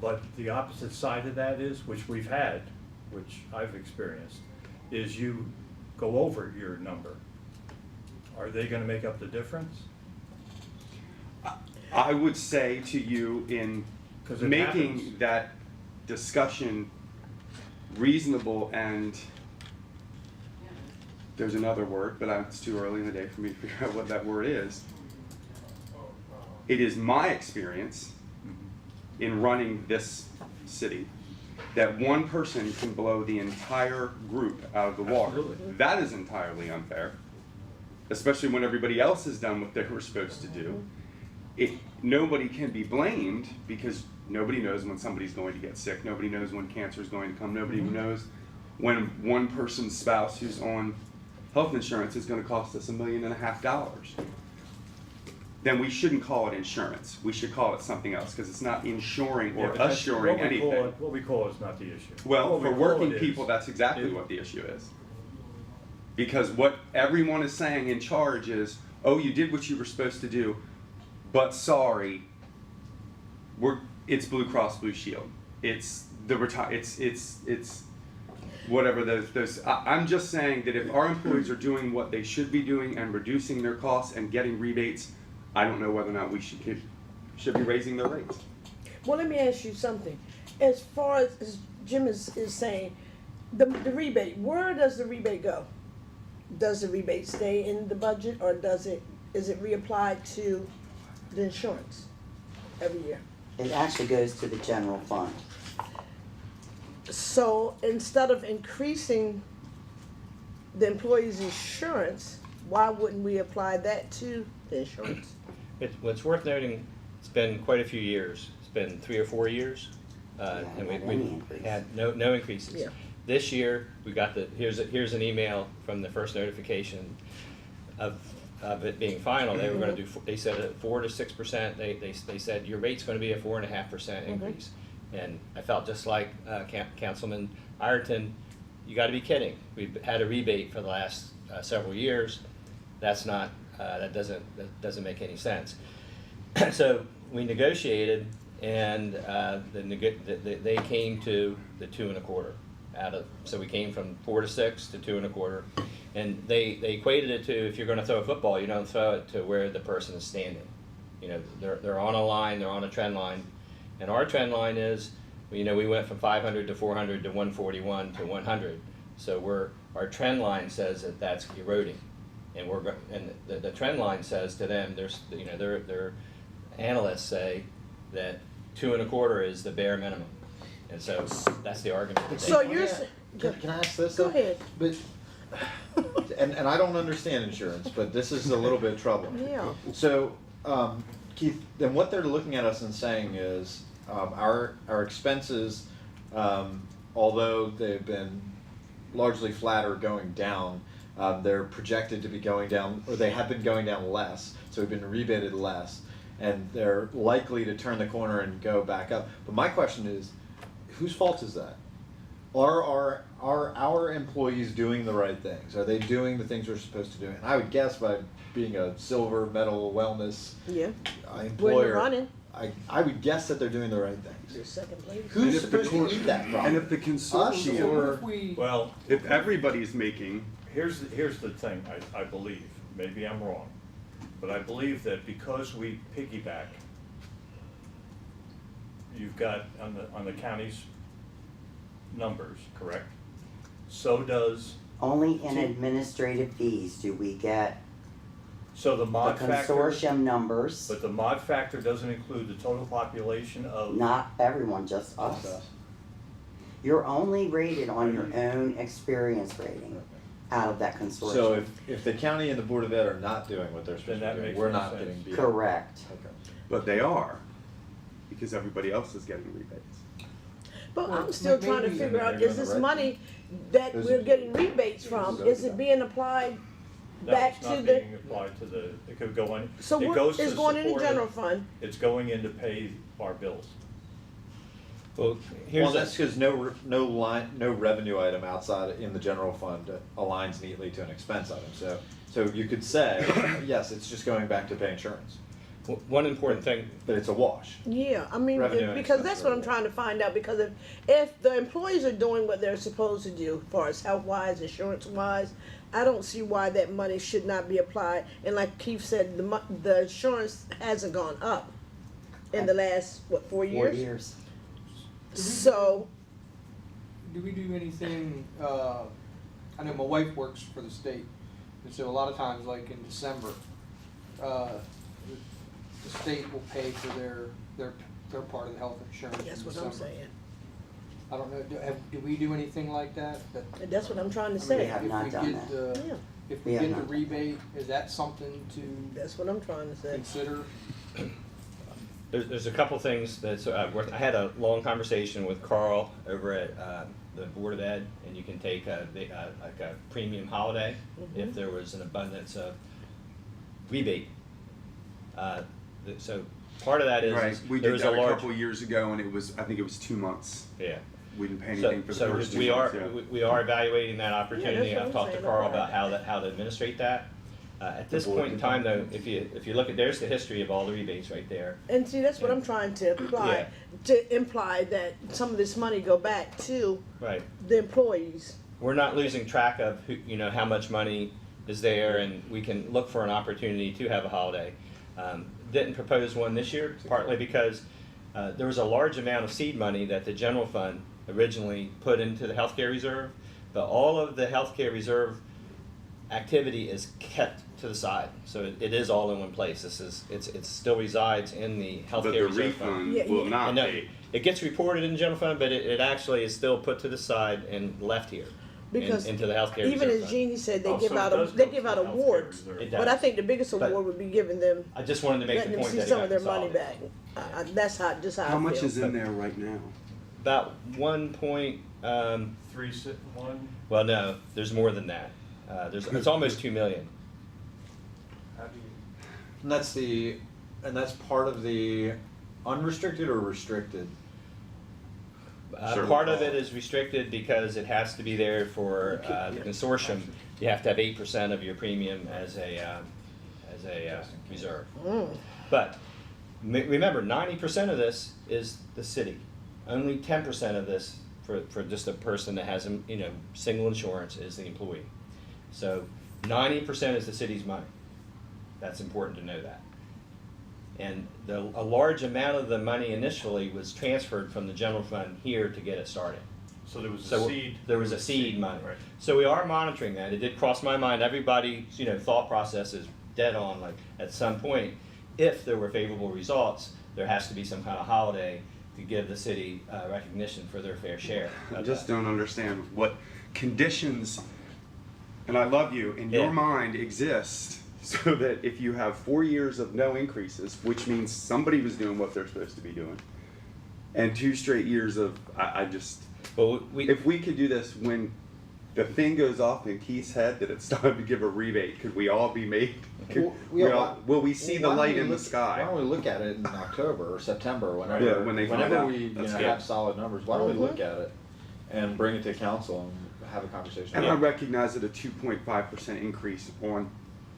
but the opposite side of that is, which we've had, which I've experienced, is you go over your number. Are they gonna make up the difference?
I would say to you in
'Cause it
making
happens.
that discussion reasonable, and there's another word, but it's too early in the day for me to figure out what that word is. It is my experience in running this city that one person can blow the entire group out of the water.
Absolutely.
That is entirely unfair, especially when everybody else has done what they were supposed to do. Nobody can be blamed because nobody knows when somebody's going to get sick. Nobody knows when cancer is going to come. Nobody knows when one person's spouse who's on health insurance is going to cost us $1.5 million. Then we shouldn't call it insurance. We should call it something else because it's not insuring or assuring anything.
What we call it is not the issue.
Well,
What we
for
call
working
it
people,
is-
that's exactly what the issue is. Because what everyone is saying in charge is, oh, you did what you were supposed to do, but sorry, it's Blue Cross Blue Shield. It's the it's whatever those. I'm just saying that if our employees are doing what they should be doing and reducing their costs and getting rebates, I don't know whether or not we should be raising their rates.
Well, let me ask you something. As far as Jim is saying, the rebate, where does the rebate go? Does the rebate stay in the budget, or is it reapplied to the insurance every year?
It actually goes to the general fund.
So instead of increasing the employee's insurance, why wouldn't we apply that to the insurance?
What's worth noting, it's been quite a few years. It's been 3 or 4 years. And
Not
we
any increase.
had no increases.
Yeah.
This year, we got here's an email from the first notification of it being final. They were gonna do, they said 4 to 6%. They said your rate's gonna be a 4.5% increase. And I felt just like Councilman Ireton, you gotta be kidding. We've had a rebate for the last several years. That's not, that doesn't make any sense. So we negotiated, and they came to the 2.25 so we came from 4 to 6 to 2.25, and they equated it to, if you're going to throw a football, you don't throw it to where the person is standing. You know, they're on a line, they're on a trend line, and our trend line is, you know, we went from 500 to 400 to 141 to 100. So our trend line says that that's eroding, and the trend line says to them, their analysts say that 2.25 is the bare minimum, and so that's the argument. that they
So
make.
you're,
Can I ask this?
Go
though?
ahead.
But, and I don't understand insurance, but this is a little bit troubling.
Yeah.
So, Keith, then what they're looking at us and saying is, our expenses, although they've been largely flat or going down, they're projected to be going down, or they have been going down less, so we've been rebated less, and they're likely to turn the corner and go back up. But my question is, whose fault is that? Are our employees doing the right things? Are they doing the things we're supposed to do? And I would guess by being a silver medal wellness
yeah,
employer,
when you're running,
I would guess that they're doing the right things.
you're second place.
Who's
And if the
supposed to
court-
eat that from?
And if the consortium,
or-
Well,
if everybody's making,
here's the thing, I believe, maybe I'm wrong, but I believe that because we piggyback, you've got on the county's numbers, correct? So does,
Only in administrative fees do we get
so the
the
mod factor,
consortium numbers,
but the mod factor doesn't include the total population of.
not everyone, just us. You're only rated on your own experience rating out of that consortium.
So if the county and the Board of Ed are not doing what they're supposed
Then that
to be doing,
makes
we're
no
not
sense.
getting beat.
Correct.
Okay.
but they are, because everybody else is getting rebates.
But
Well,
I'm still trying to
maybe-
figure out,
They're
is
doing the
this
right
money that
Those
we're
are-
getting rebates from, is it being applied
No,
back
it's
to
not
the?
being applied to the, it could go on,
So
it
what
goes to
is going in the
support-
general fund?
It's going in to pay our bills.
Well, here's
Well, that's because no revenue item outside in the general fund aligns neatly to an expense item. So you could say, yes, it's just going back to pay insurance,
one important thing.
but it's a wash.
Yeah, I mean,
Revenue and
because
expense
that's what I'm
revenue.
trying to find out, because if the employees are doing what they're supposed to do, as far as health-wise, insurance-wise, I don't see why that money should not be applied, and like Keith said, the insurance hasn't gone up in the last, 4
4
years?
years.
So,
Do we do anything, I know my wife works for the state, and so a lot of times, like in December, the state will pay for their part of the health insurance in
that's
December.
what I'm saying,
I don't know, do we do anything like that?
and that's what I'm trying to
I mean,
say.
have
if
not
we
done
get
that.
the-
Yeah,
If
We
we
have
get the
not.
rebate, is that something to
that's what I'm trying to say.
consider?
There's a couple things that's worth. I had a long conversation with Carl over at the Board of Ed, and you can take like a premium holiday if there was an abundance of rebate. So part of that is
Right, we
there
did
was
that
a
a
large
couple years ago, and I think it was 2 months.
yeah.
We didn't pay
So,
anything for the first 2
we
months,
are
yeah.
we are evaluating that opportunity.
Yeah, that's what
I've
I'm
talked to
saying,
Carl
okay.
about how to administrate that. At this
board
point in
can-
time, though, if you look at, there's the history of all the rebates right there.
And see, that's what I'm trying to apply, to imply that some of this money go back to
Right.
the employees.
We're not losing track of how much money is there, and we can look for an opportunity to have a holiday. Didn't propose one this year, partly because there was a large amount of seed money that the general fund originally put into the healthcare reserve, but all of the healthcare reserve activity is kept to the side, so it is all in one place. It still resides in the
But the
healthcare reserve fund.
refund
Yeah,
will
yeah.
not
And no,
be.
it gets reported in the general fund, but it actually is still put to the side and left here
Because
into the healthcare
even
reserve
as
fund.
Jeannie said, they
Oh,
give
so it
out,
does
they
go
give
to
out
the healthcare
awards.
reserve.
It
But I
does.
think the biggest
But-
award would be giving them,
I just wanted to make
letting
the
them
point
see
that it
some
got
of their money
consolidated.
back. That's just how I feel.
How much is in there right now?
About 1
1.
well, no, there's more than that. It's almost 2 million.
And that's part of the unrestricted or restricted?
Sure.
Part of it is restricted because it has to be there for the consortium. You have to have 8% of your premium as a reserve. But remember, 90% of this is the city. Only 10% of this for just a person that has single insurance is the employee. So 90% is the city's money. That's important to know that. And a large amount of the money initially was transferred from the general fund here to get it started.
So there was a
So
seed.
there was a seed money.
Right.
So we are monitoring that. It did cross my mind. Everybody's thought process is dead on. Like at some point, if there were favorable results, there has to be some kind of holiday to give the city recognition for their fair share.
I
of
just
that.
don't understand what conditions, and I love you, in your
Yeah.
mind exist so that if you have 4 years of no increases, which means somebody was doing what they're supposed to be doing, and 2 straight years of, I just,
Well,
if we could do this when the thing goes off in Keith's head that it's time to give a rebate, could we all be made? Will we see the
Why don't
light
we
in the
look- Why
sky?
don't we look at it in October or September, whenever,
Yeah, when they find
whenever
out.
we
That's good.
have solid numbers, why don't we look at it and bring it to council and have a conversation?
And I recognize that a 2.5% increase on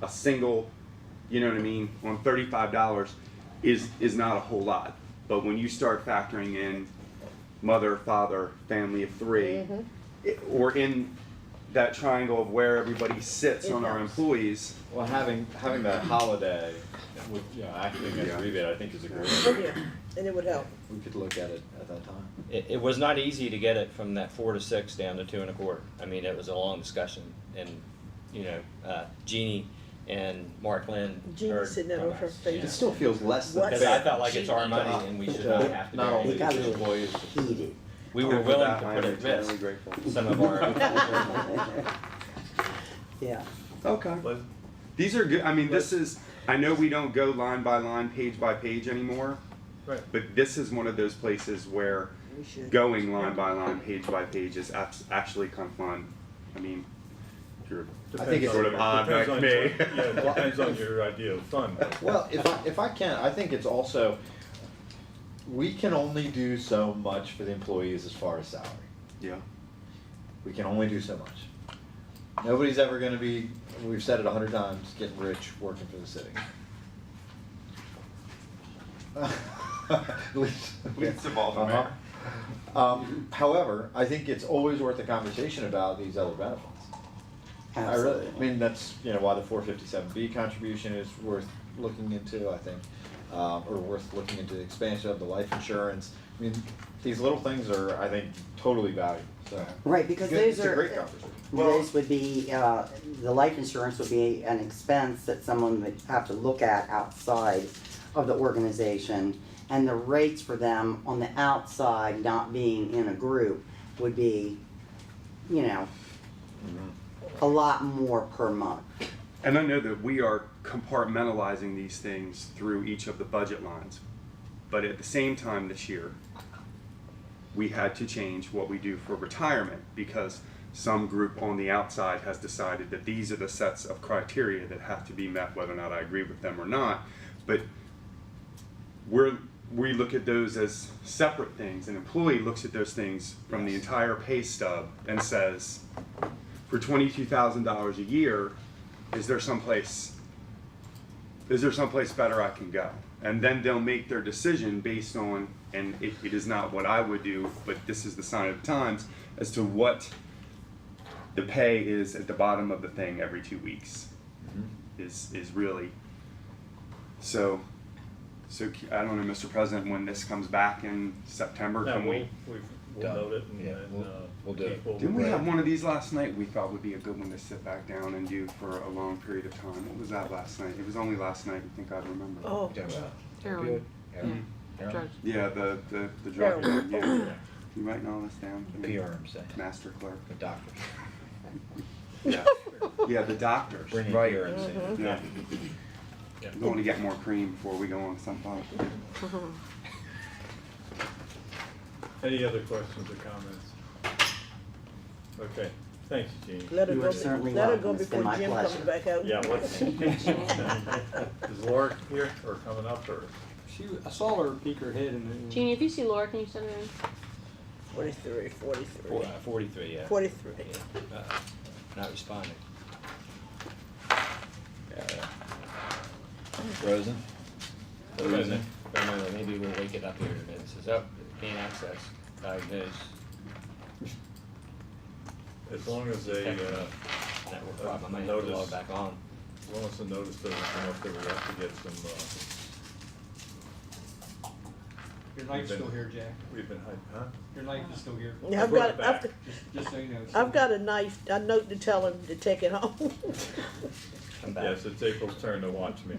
a single, you know what I mean, on $35 is not a whole lot. But when you start factoring in mother, father, family of 3, or in that triangle of where everybody sits on our employees,
Well, having that holiday, with, acting as
Yeah.
a rebate, I think is a great
Yeah,
idea.
and it would help.
We could look at it at that time.
It was not easy to get it from that 4 to 6 down to 2 1/4. I mean, it was a long discussion, and Jeannie and Mark Lynn
Jeannie's
heard
sitting there
from
with her
us,
face.
It still feels less than
What?
Because I
fair.
felt like it's our money and we should not have to
Not
do
only
it.
It got
the
really
employees, but
heated.
We were
over
willing
that,
to
I
put
am
at
eternally
risk
grateful.
some of our.
Yeah.
Okay.
But
These are good. I mean, this is, I know we don't go line by line, page by page anymore,
Right.
but this is one of those places where
We should.
going line by line, page by page is actually kind of fun. I mean, if you're
I think it's
sort of odd
depends
like
on
me.
your- Yeah, it depends on your idea of fun.
Well, if I can, I think it's also, we can only do so much for the employees as far as salary.
Yeah.
We can only do so much. Nobody's ever gonna be, we've said it 100 times, getting rich working for the city. At least
involve the
Uh-huh. However, I think it's always worth a conversation about these other benefits.
Absolutely.
I mean, that's, why the 457B contribution is worth looking into, I think, or worth looking into the expansion of the life insurance. I mean, these little things are, I think, totally valuable, so.
Right, because
It's
those
a
are,
great conversation.
those would be, the life insurance would be an expense that someone would have to look at outside of the organization. And the rates for them on the outside, not being in a group, would be, a lot more per month.
And I know that we are compartmentalizing these things through each of the budget lines. But at the same time this year, we had to change what we do for retirement because some group on the outside has decided that these are the sets of criteria that have to be met, whether or not I agree with them or not. But we look at those as separate things. An employee looks at those things from the entire pay stub and says, for $22,000 a year, is there someplace better I can go? And then they'll make their decision based on, and it is not what I would do, but this is the sign of the times, as to what the pay is at the bottom of the thing every 2 weeks. Is really So, I don't know, Mr. President, when this comes back in September,
Now,
can we?
we'll note it and,
Yeah, we'll do it.
Keith will-
Didn't we have one of these last night we thought would be a good one to sit back down and do for a long period of time? What was that last night? It was only last night, I think I remember.
Oh,
Heroin. Drugs.
Yeah, the drug,
Heroin.
yeah. You writing all this down?
PRM say,
Master clerk.
the doctor.
Yeah, yeah, the doctors.
Bring it
Right.
here and say.
Yeah.
Yeah.
We want to get more cream before we go on something.
Any other questions or comments? Okay, thanks, Jeannie.
let her
You
go,
are certainly
let her go
welcome. It's been
before
my
Jim comes
pleasure.
back out.
Yeah, what's, is Laura here or coming up or?
I saw her peek her head in the.
Jeannie, if you see Laura, can you send her in?
43, 43.
43, yeah.
43.
Yeah. Not responding.
Frozen?
Frozen. No, maybe we'll wake it up here in a minute. It says, oh, can't access, diagnosed.
As long as they,
Network problem, I might have to log back on.
as long as the notice doesn't come up, that we have to get some,
Your knife's still here, Jack.
we've been, huh?
Your knife is still here.
Yeah, I've
brought
got,
it back.
Just so you know.
I've got a knife, a note to tell him to take it home.
Come back.
Yes, it's April's turn to watch me.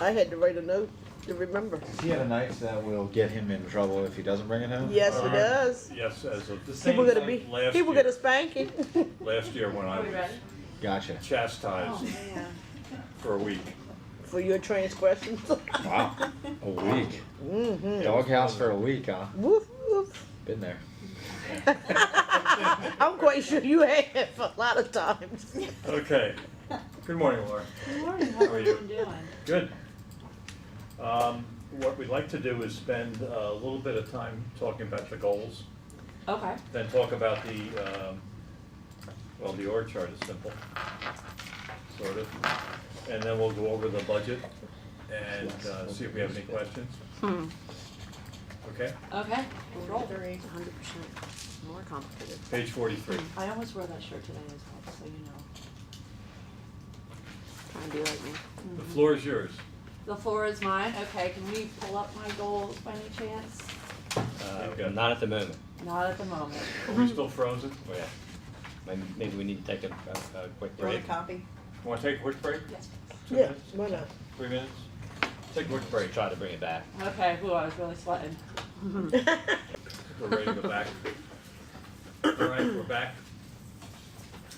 I had to write a note to remember.
Does he have a knife that will get him in trouble if he doesn't bring it home?
Yes, he does.
Yes, as of
People gonna be,
last
people
year.
gonna spank him.
Last year when I
Are we
was
ready?
Gotcha.
Oh,
chastised
man.
for a week.
For your transgressions.
Wow, a week.
Mm-hmm.
Doghouse for a week, huh?
Woof, woof.
Been there.
I'm quite sure you have a lot of times.
Okay. Good morning, Laura.
Good morning,
How are you?
doing?
Good. What we'd like to do is spend a little bit of time talking about the goals,
Okay.
then talk about the, well, the org chart is simple, sort of. And then we'll go over the budget and see if we have any questions. Okay?
Okay. Roll.
100% more complicated.
Page 43.
I almost wore that shirt today as well, just so you know.
Try and be like me.
The floor is yours.
The floor is mine. Okay, can we pull up my goals by any chance?
Okay.
Not at the moment.
Not at the moment.
Are we still frozen?
Oh, yeah. Maybe we need to take a quick
You want a
break.
copy?
Want to take a quick break?
Yes.
2
Yeah,
minutes?
why not?
3 minutes? Take a quick break.
Try to bring it back.
Okay, ooh, I was really sweating.
We're ready to go back. All right, we're back.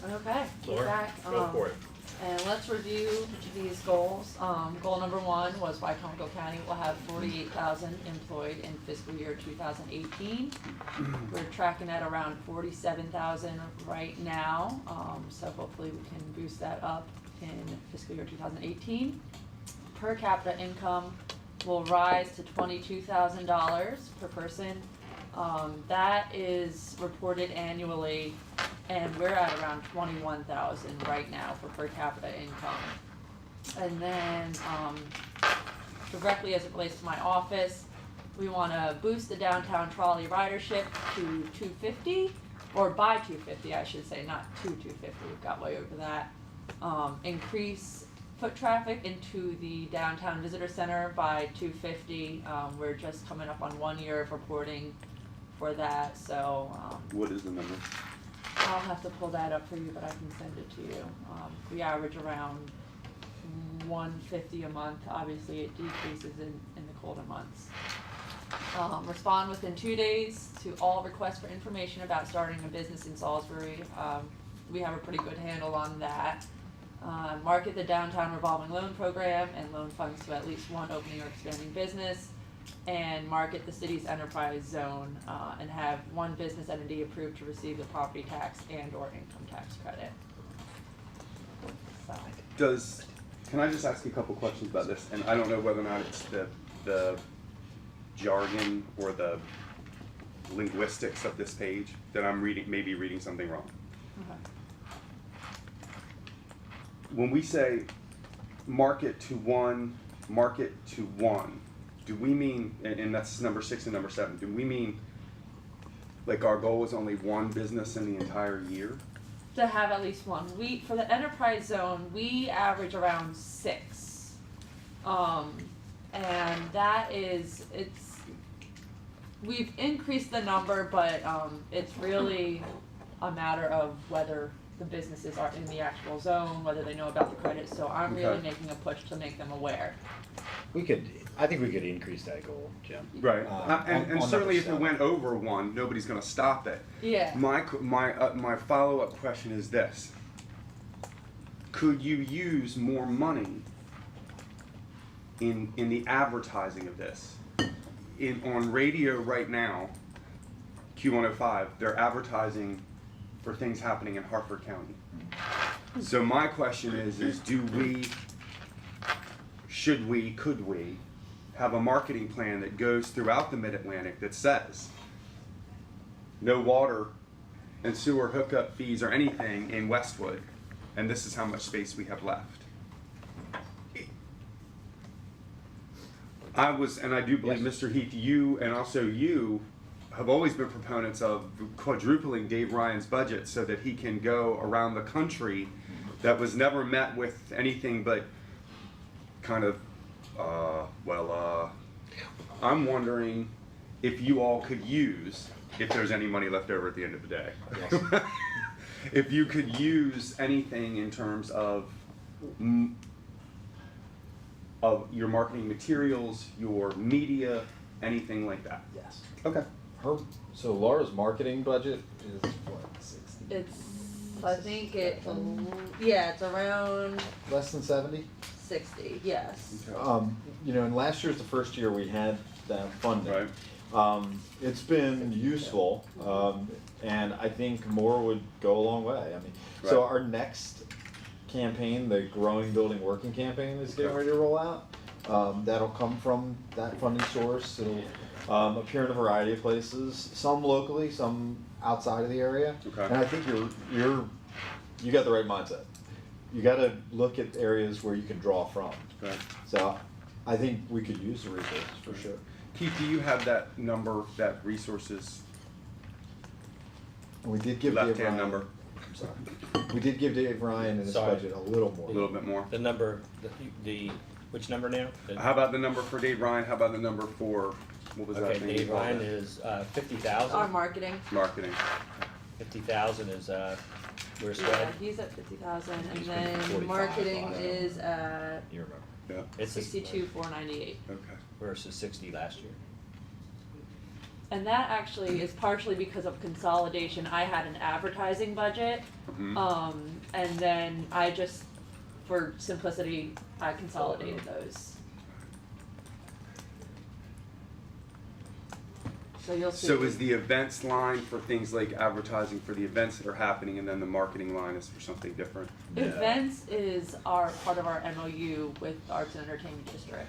Okay, we're
Laura,
back.
go for it.
And let's review these goals. Goal number 1 was Wycomico County will have 48,000 employed in fiscal year 2018. We're tracking at around 47,000 right now, so hopefully we can boost that up in fiscal year 2018. Per capita income will rise to $22,000 per person. That is reported annually, and we're at around 21,000 right now for per capita income. And then, directly as it relates to my office, we wanna boost the downtown trolley ridership to 250, or by 250, I should say, not to 250, we've got way over that. Increase foot traffic into the downtown visitor center by 250. We're just coming up on 1 year of reporting for that, so,
What is the number?
I'll have to pull that up for you, but I can send it to you. We average around 150 a month. Obviously, it decreases in the colder months. Respond within 2 days to all requests for information about starting a business in Salisbury. We have a pretty good handle on that. Market the downtown revolving loan program and loan funds to at least one opening or expanding business. And market the city's enterprise zone, and have one business entity approved to receive the property tax and or income tax credit. So,
Can I just ask you a couple questions about this? And I don't know whether or not it's the jargon or the linguistics of this page that I'm maybe reading something wrong.
okay.
When we say market to one, do we mean, and that's number 6 and number 7, do we mean like our goal is only one business in the entire year?
To have at least one. For the enterprise zone, we average around 6 And that is, we've increased the number, but, it's really a matter of whether the businesses are in the actual zone, whether they know about the credit, so I'm really
Okay.
making a push to make them aware.
I think we could increase that goal, Jim.
Right,
on
and certainly if it
number
went over one, nobody's gonna stop it.
Yeah.
My follow-up question is this. Could you use more money in the advertising of this? On radio right now, Q105, they're advertising for things happening in Hartford County. So my question is could we have a marketing plan that goes throughout the Mid-Atlantic that says no water and sewer hookup fees or anything in Westwood, and this is how much space we have left? And I do believe,
Yes.
Mr. Heath, you and also you have always been proponents of quadrupling Dave Ryan's budget so that he can go around the country. That was never met with anything but kind of, I'm wondering if you all could use, if there's any money left over at the end of the day.
Yes.
If you could use anything in terms of your marketing materials, your media, anything like that.
Yes.
Okay.
So Laura's marketing budget is what, 60?
I think it's around
Less than 70?
60, yes.
You know, and last year's the first year we had that funding.
Right.
It's been useful, and I think more would go a long way. I mean, so
Right.
our next campaign, the Growing Building Working campaign, is getting
Okay.
ready to roll out. That'll come from that funding source. It'll appear in a variety of places, some locally, some outside of the area.
Okay.
And I think you got the right mindset. You got to look at areas where you can draw from.
Right.
So I think we could use the resources for sure.
Keith, do you have that number, that resources
We did give Dave
left-hand
Ryan,
number?
I'm sorry. We did give Dave Ryan in his
Sorry.
budget a little
A
more.
little bit more.
The number, which number now?
How about the number for Dave Ryan? How about the number for, what was that
Okay,
thing?
Dave
called?
Ryan is
Our
50,000.
marketing,
Marketing.
50,000 is, where's
yeah,
Fred?
he's at 50,000, and
He's been
then
45
marketing
on it.
is at
You remember?
Yeah.
It's
62,498.
Okay.
versus 60 last year.
And that actually is partially because of consolidation. I had an advertising budget,
Mhm.
and then I just, for simplicity, I consolidated those. So you'll see.
So is the events line for things like advertising for the events that are happening, and then the marketing line is for something different?
Events is part of our MOU with the Arts and Entertainment District.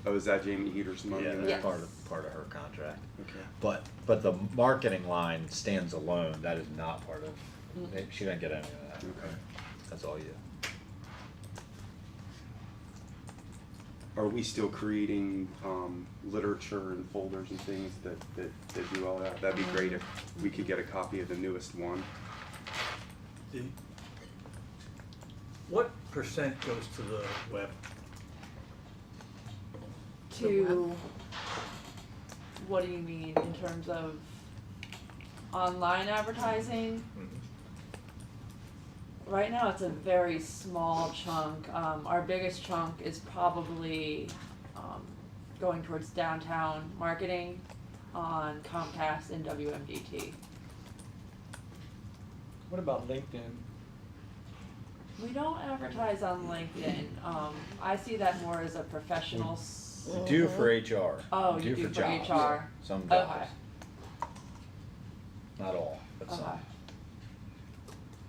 Oh, is that Jamie Heater's money in there?
Yes.
part of her contract.
Okay.
But the marketing line stands alone, that is not part of, she doesn't get any of that.
Okay.
That's all you.
Are we still creating literature and folders and things that do all that? That'd be great if we could get a copy of the newest one.
What percent goes to the web?
To, what do you mean in terms of online advertising? Right now, it's a very small chunk. Our biggest chunk is probably going towards downtown marketing on Comcast and WMDT.
What about LinkedIn?
We don't advertise on LinkedIn. I see that more as a professional.
We do for HR.
Oh,
We
you do for
jobs.
HR.
Some
Okay.
jobs, not all, but some,
Okay.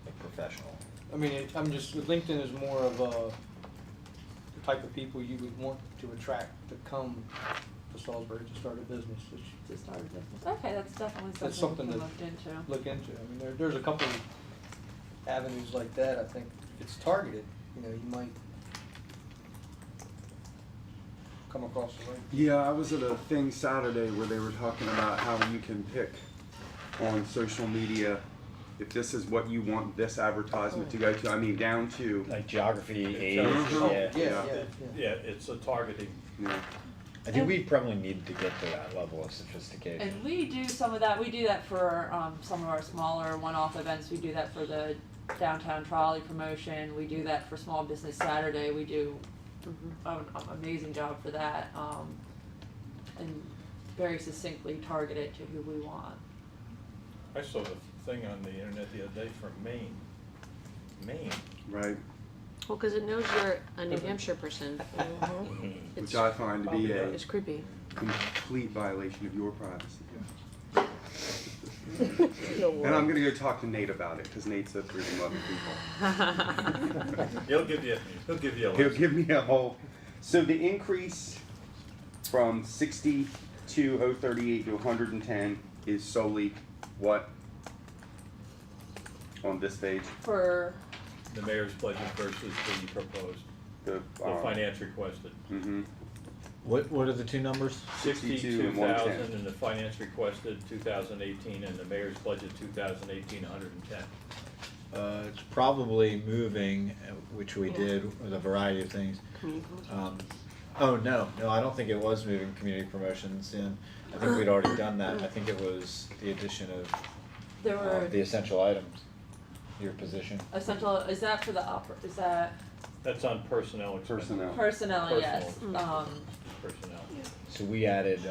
like professional.
I mean, LinkedIn is more of the type of people you would want to attract to come to Salisbury to start a business, which
To start a business. Okay, that's definitely
That's
something we
something
can look into.
look into. I mean, there's a couple of avenues like that. I think if it's targeted, you might come across the right.
Yeah, I was at a thing Saturday where they were talking about how you can pick on social media if this is what you want this advertisement to go to, I mean, down to,
Like geography, age,
Mhm.
yeah.
Yeah.
Yeah, it's a targeting.
you know,
I think we probably need to get to that level of sophistication.
And we do some of that, we do that for, some of our smaller one-off events, we do that for the downtown trolley promotion, we do that for Small Business Saturday, we do an amazing job for that, and very succinctly target it to who we want.
I saw the thing on the internet the other day from Maine. Maine.
right?
Well, because it knows you're a New Hampshire person.
Which I find to be a
It's creepy.
complete violation of your privacy.
No
And I'm gonna go talk to Nate about it, cause Nate's a freaking loving people.
He'll give you a
He'll
list.
give me a whole, so the increase from 62,038 to 110 is solely what? On this page,
For,
The mayor's budget versus the proposed,
the.
the finance requested.
Mm-hmm,
What are the two numbers?
62 and 110.
62,000 and the finance requested 2018 and the mayor's budget 2018, 110.
It's probably moving, which we did with a variety of things. Oh, no, I don't think it was moving community promotions in. I think we'd already done that. I think it was the addition of
there were
the essential items, your position.
essential, is that for the is that
That's on personnel expenses.
personnel.
personnel, yes,
Personnel. Personnel.
So we added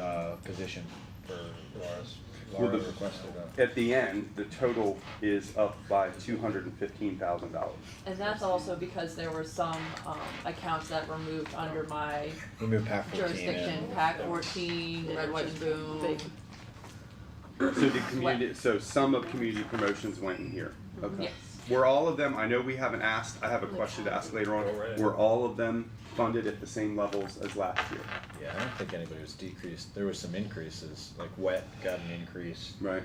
position for Laura's.
Well,
Laura
the-
requested
At the end, the total is up by $215,000.
and that's also because there were some, accounts that were moved under my
we moved PAC 14
jurisdiction,
in.
PAC 14, Red, White, and Boom.
Big.
So the community, so some of community promotions went in here. Okay.
Yes.
Were all of them, I know we haven't asked, I have a question to ask later on,
Go right ahead.
were all of them funded at the same levels as last year?
Yeah, I don't think anybody was decreased. There was some increases, like WET got an increase.
Right.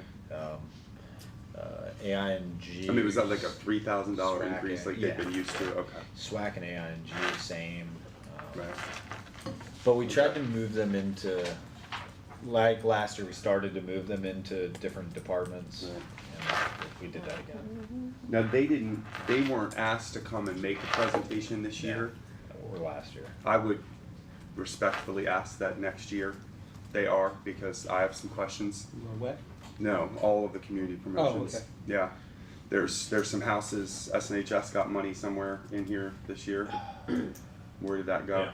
AING.
I mean, was that like a $3,000
SWAC,
increase like
yeah.
they've been used to? Okay.
SWAC and AING, same.
Right.
But we tried to move them into, like last year, we started to move them into different departments.
Right.
And we did that again.
Now, they weren't asked to come and make a presentation this year.
Or last year.
I would respectfully ask that next year they are, because I have some questions.
What?
No, all of the community promotions.
okay.
Yeah, there's some houses, SNHS got money somewhere in here this year. Where did that go?
Yeah.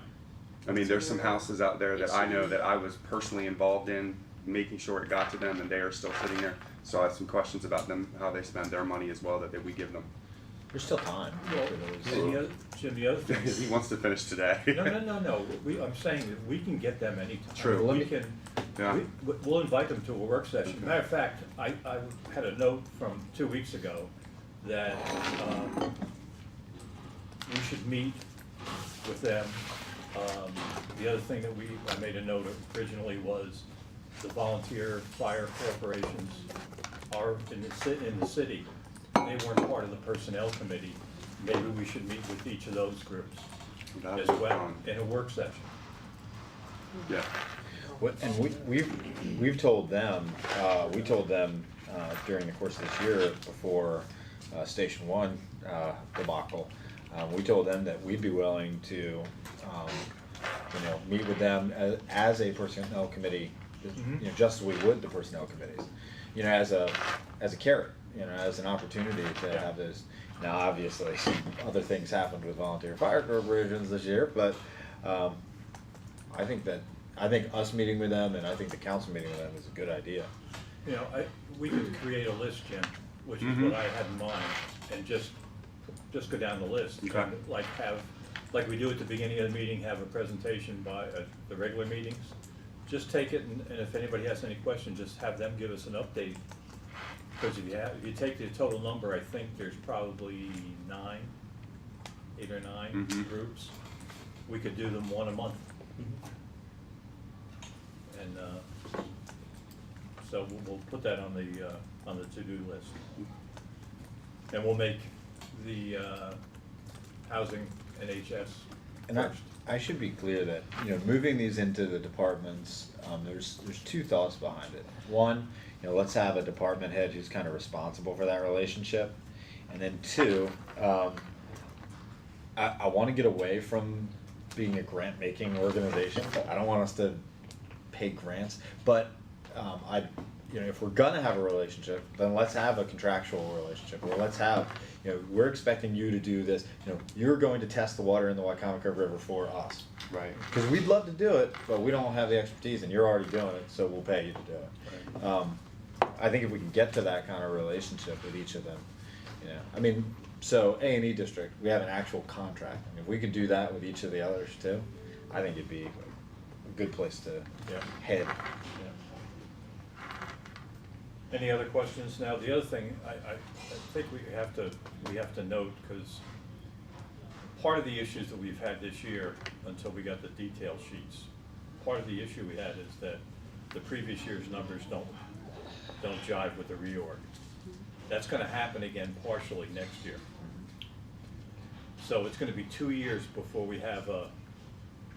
I mean, there's some houses out there that I know that I was personally involved in making sure it got to them, and they are still sitting there. So I have some questions about them, how they spend their money as well, that we give them.
There's still time.
Well,
for those.
Jim, the other thing
He wants to finish today.
No, I'm saying that we can get them anytime.
True. Let
We
me-
can,
Yeah.
we'll invite them to a work session. Matter of fact, I had a note from 2 weeks ago that, we should meet with them. The other thing that I made a note of originally was the volunteer fire corporations are in the city. They weren't part of the personnel committee. Maybe we should meet with each of those groups
That's
as well
fun.
in a work session.
Yeah.
And we've told them, during the course of this year, before Station 1 debacle, we told them that we'd be willing to, meet with them as a personnel committee, just as we would the personnel committees, as a carrot, as an opportunity to have those. Now, obviously, other things happened with volunteer fire corporations this year, but I think us meeting with them and I think the council meeting with them is a good idea.
We could create a list, Jim, which is what I had in mind, and just go down the list.
Okay.
Like we do at the beginning of the meeting, have a presentation by the regular meetings. Just take it, and if anybody has any questions, just have them give us an update. Because if you take the total number, I think there's probably 8 or 9 groups. We could do them one a month. And so we'll put that on the to-do list. And we'll make the housing NHS
And
first.
I should be clear that, moving these into the departments, there's two thoughts behind it. One, let's have a department head who's kind of responsible for that relationship. And then two, I want to get away from being a grant-making organization. I don't want us to pay grants, but if we're gonna have a relationship, then let's have a contractual relationship, or let's have, we're expecting you to do this, you're going to test the water in the Wycomico River for us.
Right.
Because we'd love to do it, but we don't have the expertise, and you're already doing it, so we'll pay you to do it. I think if we can get to that kind of relationship with each of them, so A&E district, we have an actual contract. If we could do that with each of the others too, I think it'd be a good place to head.
Yeah. Any other questions? Now, the other thing, I think we have to note, because part of the issues that we've had this year, until we got the detail sheets, part of the issue we had is that the previous year's numbers don't jive with the reorg. That's gonna happen again partially next year. So it's gonna be 2 years before we have a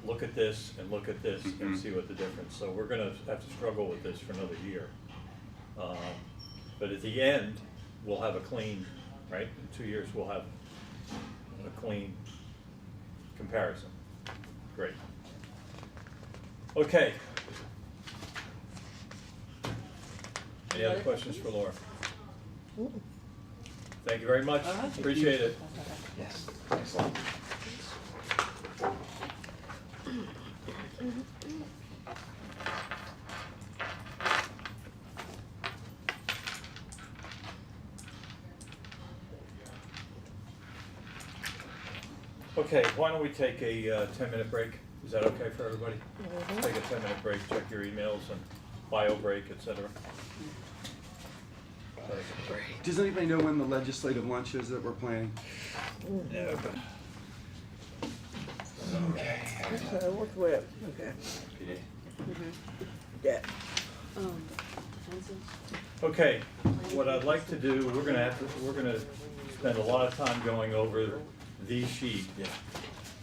look at this and look at this and see what the difference. So we're gonna have to struggle with this for another year. But at the end, we'll have a clean, right? In 2 years, we'll have a clean comparison. Great. Okay. Any other questions for Laura? Thank you very much. Appreciate it.
Yes, thanks a lot.
Okay, why don't we take a 10-minute break? Is that okay for everybody? Take a 10-minute break, check your emails and bio break, etc.
Does anybody know when the legislative lunch is that we're planning?
No, but.
Okay.
So what's where, okay, yeah.
Okay, what I'd like to do, we're gonna spend a lot of time going over the sheet,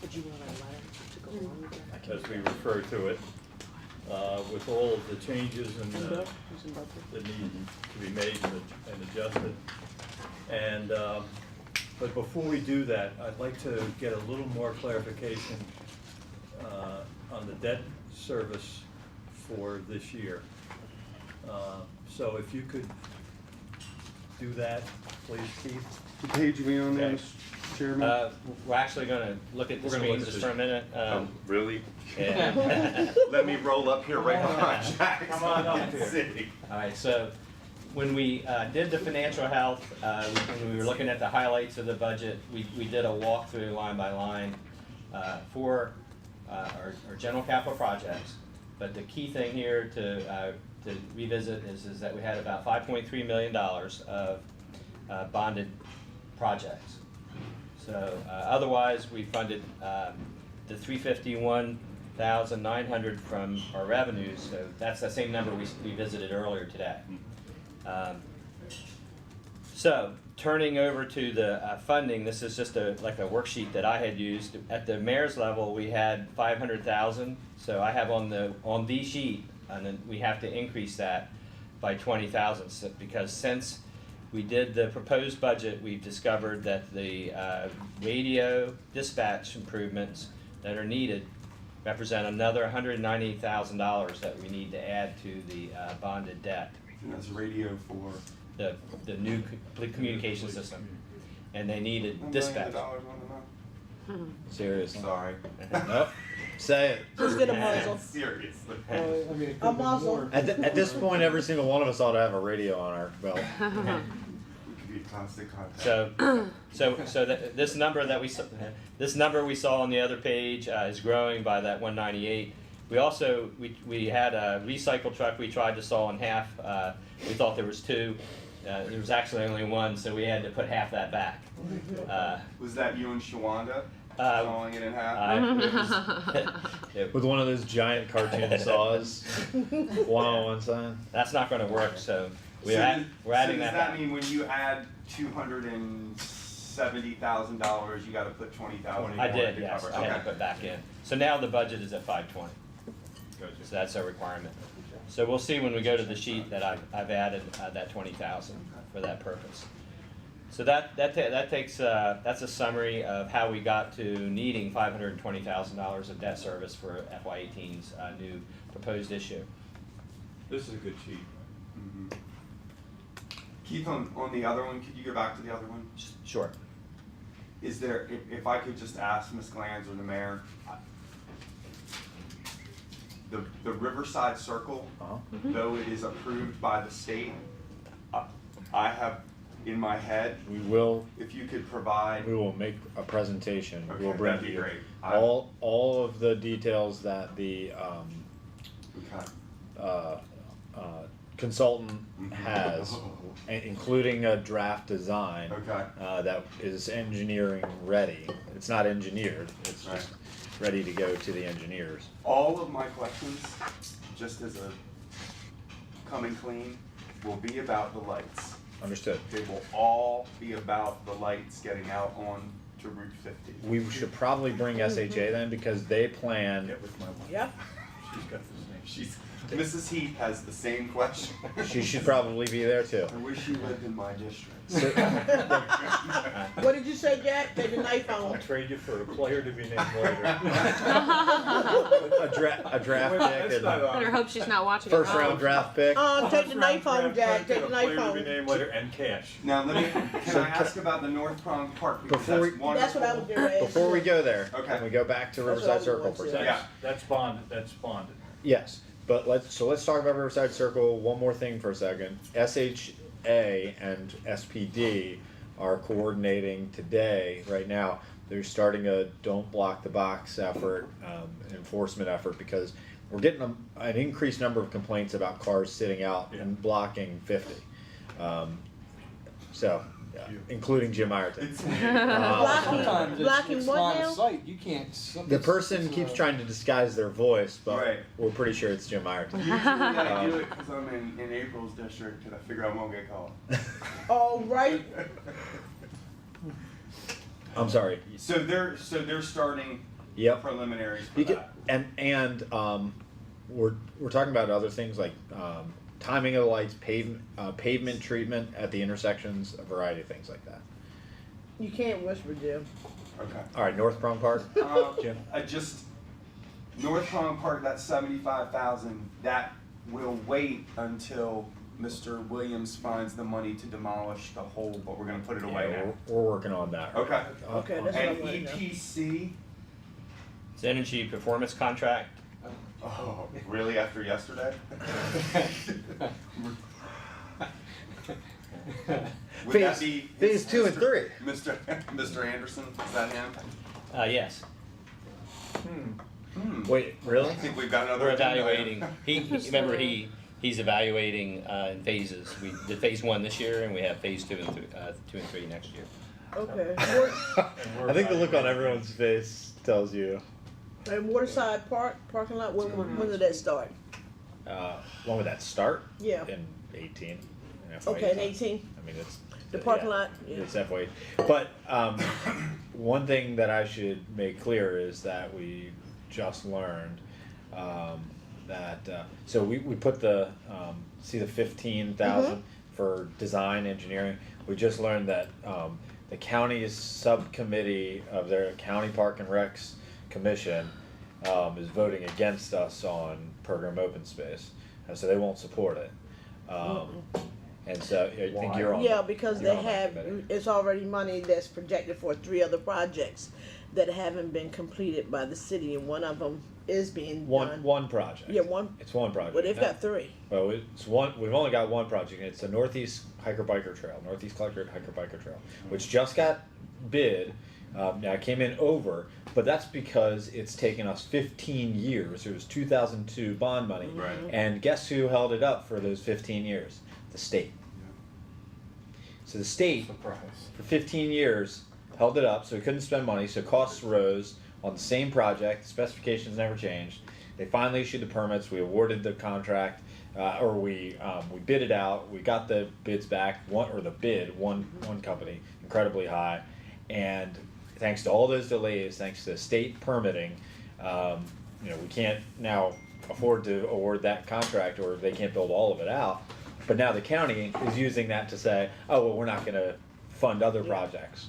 Would you want a letter to go along with that?
as we refer to it, with all of the changes and that need to be made and adjusted. And but before we do that, I'd like to get a little more clarification on the debt service for this year. So if you could do that, please, Keith.
What page are we on there,
Okay.
Mr. Chairman?
We're actually gonna look at the
We're gonna look
screen
at
just
this.
for a minute.
Really?
Yeah.
Let me roll up here right behind Jack.
Come on up here.
All right, so when we did the financial health, when we were looking at the highlights of the budget, we did a walkthrough line by line for our general capital projects. But the key thing here to revisit is that we had about $5.3 million of bonded projects. So otherwise, we funded the $351,900 from our revenues. So that's the same number we visited earlier today. So turning over to the funding, this is just like a worksheet that I had used. At the mayor's level, we had 500,000. So I have on the sheet, and then we have to increase that by 20,000 because since we did the proposed budget, we've discovered that the radio dispatch improvements that are needed represent another $198,000 that we need to add to the bonded debt.
And that's radio for.
The new communication system, and they needed dispatch.
Seriously.
Sorry.
Nope. Say it.
Just get a muzzle.
Seriously.
I mean, it could
A
have been
muzzle.
more.
At this point, every single one of us ought to have a radio on our belt.
We could be constant contact.
So this number that we saw on the other page is growing by that 198. We also we had a recycle truck we tried to saw in half. We thought there was two. There was actually only one, so we had to put half that back.
Was that you and Shawanda sawing it in half?
With one of those giant cartoon saws, one on one side.
That's not going to work. So we're
So
adding
does
that.
that mean when you add 260 $70,000, you gotta put 20,000.
I did,
to
yes,
cover.
I had to
Okay.
put back in. So now the budget is at 520, so that's our requirement. So we'll see when we go to the sheet that I've added that 20,000 for that purpose. So that takes, that's a summary of how we got to needing $520,000 of debt service for FY18's new proposed issue.
This is a good sheet.
Mhm. Keith, on the other one, could you go back to the other one?
Sure.
Is there, if I could just ask Ms. Glanz or the mayor, the Riverside Circle, though it is approved by the state, I have in my head,
We will
if you could provide.
We will make a presentation.
Okay,
We'll bring
that'd be
you
great.
all of the details that the
Okay.
consultant
Mhm.
has, including a draft design
Okay.
that is engineering ready. It's not engineered. It's
Right.
just ready to go to the engineers.
All of my questions, just as a coming clean, will be about the lights.
Understood.
They will all be about the lights getting out on to Route 50.
We should probably bring SHA then because they plan.
Get with my wife.
Yep.
She's got this name.
Mrs. Heath has the same question.
She should probably be there too.
I wish you lived in my district.
What did you say, Jack? Take the knife
I'll
on.
trade you for a player to be named later.
a draft
That's
pick
not
and
on.
Better hope she's not watching.
first
at home.
round draft pick.
Take the knife on, Jack. Take the knife
A player to be
on.
named later and cash.
Now, can
So
I ask about the North Prong Park? Because
Before
that's
we-
wonderful.
That's what I was getting ready.
Before we go there,
Okay.
can we go back to
That's what I
Riverside
was
Circle
going
for a
to.
second?
Yeah.
That's bonded.
Yes, but let's talk about Riverside Circle. One more thing for a second. SHA and SPD are coordinating today. Right now, they're starting a "Don't Block the Box" effort, enforcement effort, because we're getting an increased number of complaints about cars sitting out and blocking 50. Including Jim Ireton.
Sometimes
Blocking
it's
what
line
now?
of sight, you can't.
The person keeps trying to disguise their voice, but
Right.
we're pretty sure it's Jim Ireton.
Usually I do it because I'm in April's district and I figure I won't get called.
All right.
I'm sorry.
So they're starting
Yep.
preliminaries for
You can,
that.
and we're talking about other things like timing of the lights, pavement treatment at the intersections, a variety of things like that.
You can't whisper, Jim.
Okay.
All right, North Prong Park. Jim?
I just North Prong Park, that 75,000. That will wait until Mr. Williams finds the money to demolish the whole, but we're gonna put it away
Yeah,
now.
we're working on that. right
Okay.
now.
Okay, that's what I
And
wanted to know.
EPC.
It's energy performance contract.
Oh, really? After yesterday? Would that be
phase 2 and 3.
Mr. Anderson? Is that him?
Yes,
Wait, really?
I think we've got another.
we're
agenda
evaluating.
item.
Remember he's evaluating in phases. We did phase 1 this year, and we have phase 2 and 3 next year.
Okay.
I think the look on everyone's face tells you.
And Waterside Park parking lot. When did that start?
When would that start?
Yeah.
In 18.
Okay, in 18.
I mean, it's
The parking lot. Yeah.
It's FY. But one thing that I should make clear is that we just learned that so we put the see the 15,000 for design engineering. We just learned that the county's subcommittee of their county park and recs commission is voting against us on program open space, and so they won't support it. And so I think you're on.
Yeah, because
you're
they
on that
have,
committee.
it's already money that's projected for 3 other projects that haven't been completed by the city, and one of them is being done.
One project.
Yeah, one.
It's one project.
Well, they've got 3.
Well, it's one. We've only got one project. And it's the Northeast Hiker Biker Trail, Northeast Collector Hiker Biker Trail, which just got bid. Now it came in over, but that's because it's taken us 15 years. It was 2002 bond money,
Right.
and guess who held it up for those 15 years? The state. So the state, for 15 years, held it up, so we couldn't spend money, so costs rose on the same project, specifications never changed. They finally issued the permits, we awarded the contract, we bid it out, we got the bids back, one company, incredibly high, And thanks to all those delays, thanks to state permitting, we can't now afford to award that contract, or they can't build all of it out. But now the county is using that to say, oh, well, we're not gonna fund other projects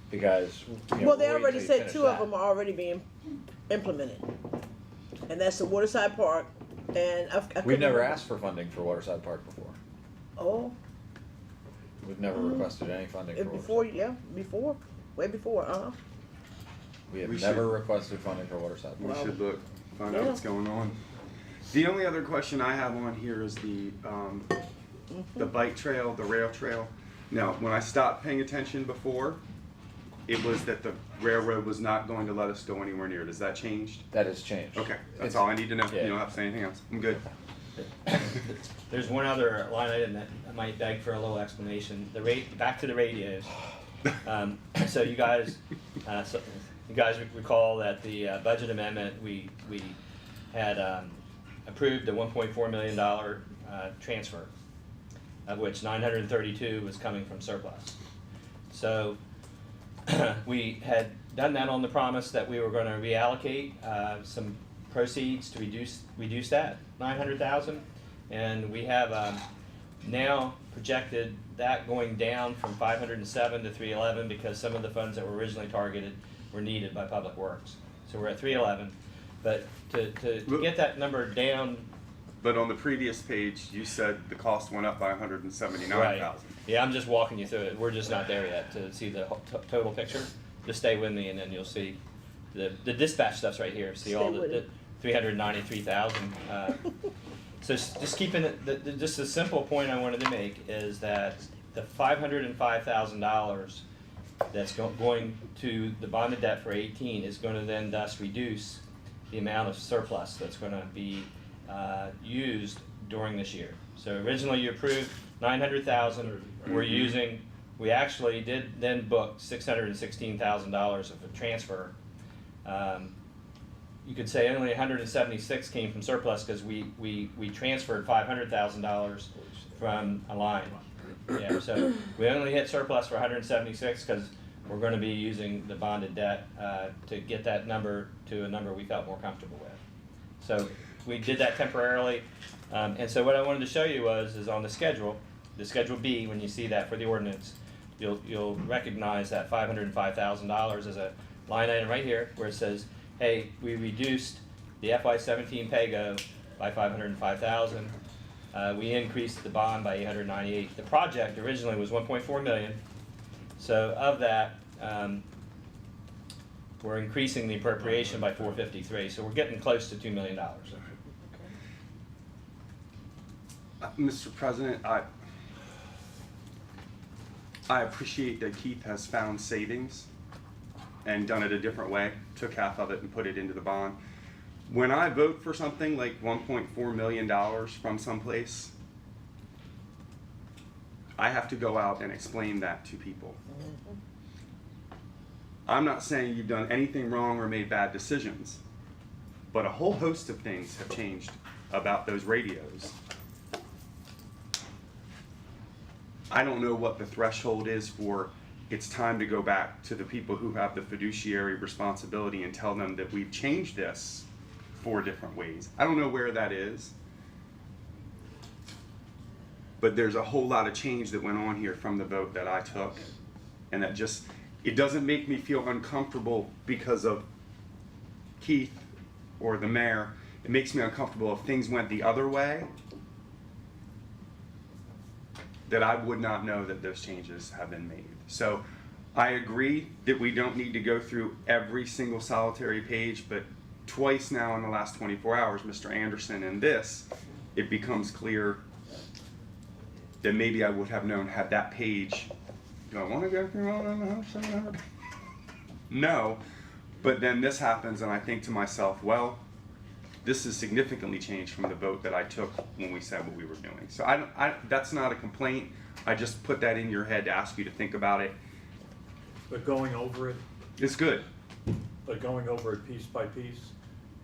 because,
Well, they
we'll wait
already
till you
said
finish
two of
that.
them are already being implemented. And that's the Waterside Park and I
We've
couldn't
never
remember-
asked for funding for Waterside Park before.
Oh,
We've never requested any funding for
before,
Waterside.
yeah, before, way before,
We have
We
never
should-
requested funding for Waterside
We
Park.
should look, find out
Yeah.
what's going on. The only other question I have on here is the bike trail, the rail trail. Now, when I stopped paying attention before, it was that the railroad was not going to let us go anywhere near it. Has that changed?
That has changed.
Okay, that's
It's-
all I need to know.
yeah.
You don't have to say anything else. I'm good.
There's one other line item that might beg for a little explanation. Back to the radios. So you guys recall that the budget amendment, we had approved a $1.4 million transfer, of which 932 was coming from surplus. So we had done that on the promise that we were going to reallocate some proceeds to reduce that 900,000, and we have now projected that going down from 507 to 311 because some of the funds that were originally targeted were needed by Public Works. So we're at 311, but to get that number down.
But on the previous page, you said the cost went up by 179,000.
Yeah, I'm just walking you through it. We're just not there yet to see the total picture. Just stay with me, and then you'll see the dispatch stuff's right here. See all
Stay with
the 393,000. So just keeping it. Just a simple point I wanted to make is that the $505,000 that's going to the bonded debt for 18 is going to then thus reduce the amount of surplus that's going to be used during this year. So originally you approved 900,000. We actually did then book $616,000 of a transfer. You could say only 176 came from surplus because we transferred $500,000 from a line. Yeah, so we only hit surplus for 176 because we're going to be using the bonded debt to get that number to a number we felt more comfortable with. So we did that temporarily, and so what I wanted to show you is on the Schedule B, when you see that for the ordinance, you'll recognize that $505,000 as a line item right here where it says, hey, we reduced the FY17 pay-go by $505,000. We increased the bond by $898,000. The project originally was $1.4 million. So of that, we're increasing the appropriation by $453,000. So we're getting close to $2 million.
Mr. President, I appreciate that Keith has found savings and done it a different way, took half of it and put it into the bond. When I vote for something like $1.4 million from someplace, I have to go out and explain that to people. I'm not saying you've done anything wrong or made bad decisions, but a whole host of things have changed about those radios. I don't know what the threshold is for it's time to go back to the people who have the fiduciary responsibility and tell them that we've changed this 4 different ways. I don't know where that is, but there's a whole lot of change that went on here from the vote that I took, and that just, it doesn't make me feel uncomfortable because of Keith or the mayor. It makes me uncomfortable if things went the other way, that I would not know that those changes have been made. So I agree that we don't need to go through every single solitary page, but twice now in the last 24 hours, Mr. Anderson and this, it becomes clear that maybe I would have known had that page, do I want to go through all of them? No, but then this happens and I think to myself, well, this is significantly changed from the vote that I took when we said what we were doing. So that's not a complaint. I just put that in your head to ask you to think about it.
But going over it,
It's good.
but going over it piece by piece,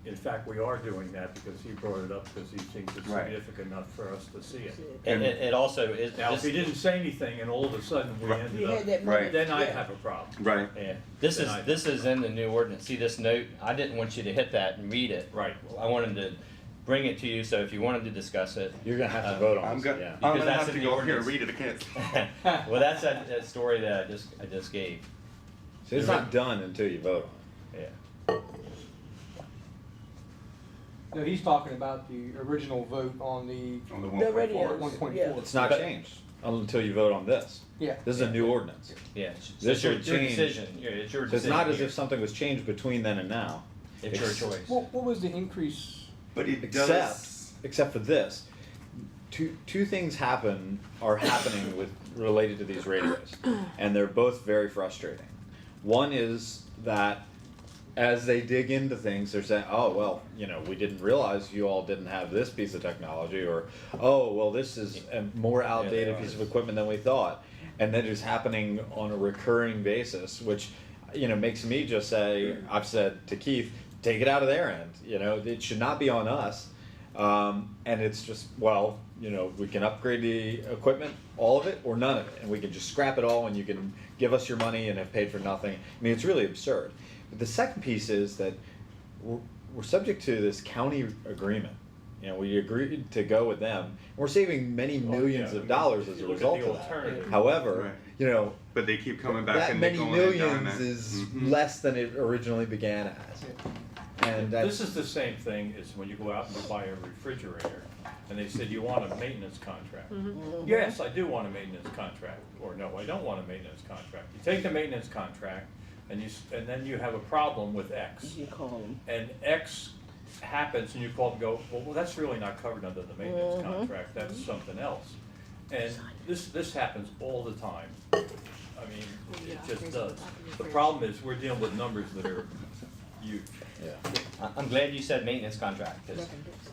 in fact, we are doing that because he brought it up because he thinks it's
Right.
significant enough for us to see it.
And it also is,
Now, if
this,
he didn't say anything and all of a sudden we
Right.
ended
You had
up,
that money.
Right.
then I'd
Yeah.
have a problem.
Right.
yeah, this is,
Then I-
this is in the new ordinance. See this note? I didn't want you to hit that and read it.
Right.
I wanted to bring it to you, so if you wanted to discuss it.
You're gonna have to vote on
I'm
this,
gonna,
yeah.
I'm
Because
gonna
that's
have to
in the
go up here and
ordinance.
read it, I can't.
Well, that's that story that I just gave.
So it's not done until you vote on
Yeah.
No, he's talking about the original vote on the,
On the
The
1.4.
radio.
1.4.
Yeah.
it. It's not
But-
changed until you vote on this.
yeah.
This is a new ordinance.
Yeah.
This
It's your
would change.
decision. Yeah, it's your
So it's
decision.
not as
here.
if something was changed between then and now.
It's your
Ex-
choice.
What was the increase?
But it
Except,
does,
except for this. Two things are happening with, related to these radios, and they're both very frustrating. One is that as they dig into things, they're saying, oh, well, you know, we didn't realize you all didn't have this piece of technology, or, oh, well, this is a more outdated
are.
piece of equipment than we thought. And that is happening on a recurring basis, which, you know, makes me just say, I've said to Keith, take it out of their end, you know, it should not be on us. And it's just, well, you know, we can upgrade the equipment, all of it, or none of it, and we can just scrap it all, and you can give us your money and have paid for nothing. I mean, it's really absurd. But the second piece is that we're subject to this county agreement. You know, we agreed to go with them. We're saving many millions of dollars as a
Look at
result
the
of that.
alternative.
However,
Right.
you know,
but they keep coming back
that
and
many
nickel and diming
millions
it.
is
Mhm.
less than it originally began as. And
This
that's,
is the same thing as when you go out and you buy a refrigerator, and they said, you want a maintenance contract? Yes, I do want a maintenance contract, or no, I don't want a maintenance contract. You take the maintenance contract, and and then you have a problem with X.
You call them.
And X happens, and you call and go, well, that's really not covered under the maintenance contract, that's something else. And this happens all the time. I mean, it just does. The problem is, we're dealing with numbers that are huge.
yeah.
I'm glad you said maintenance contract, because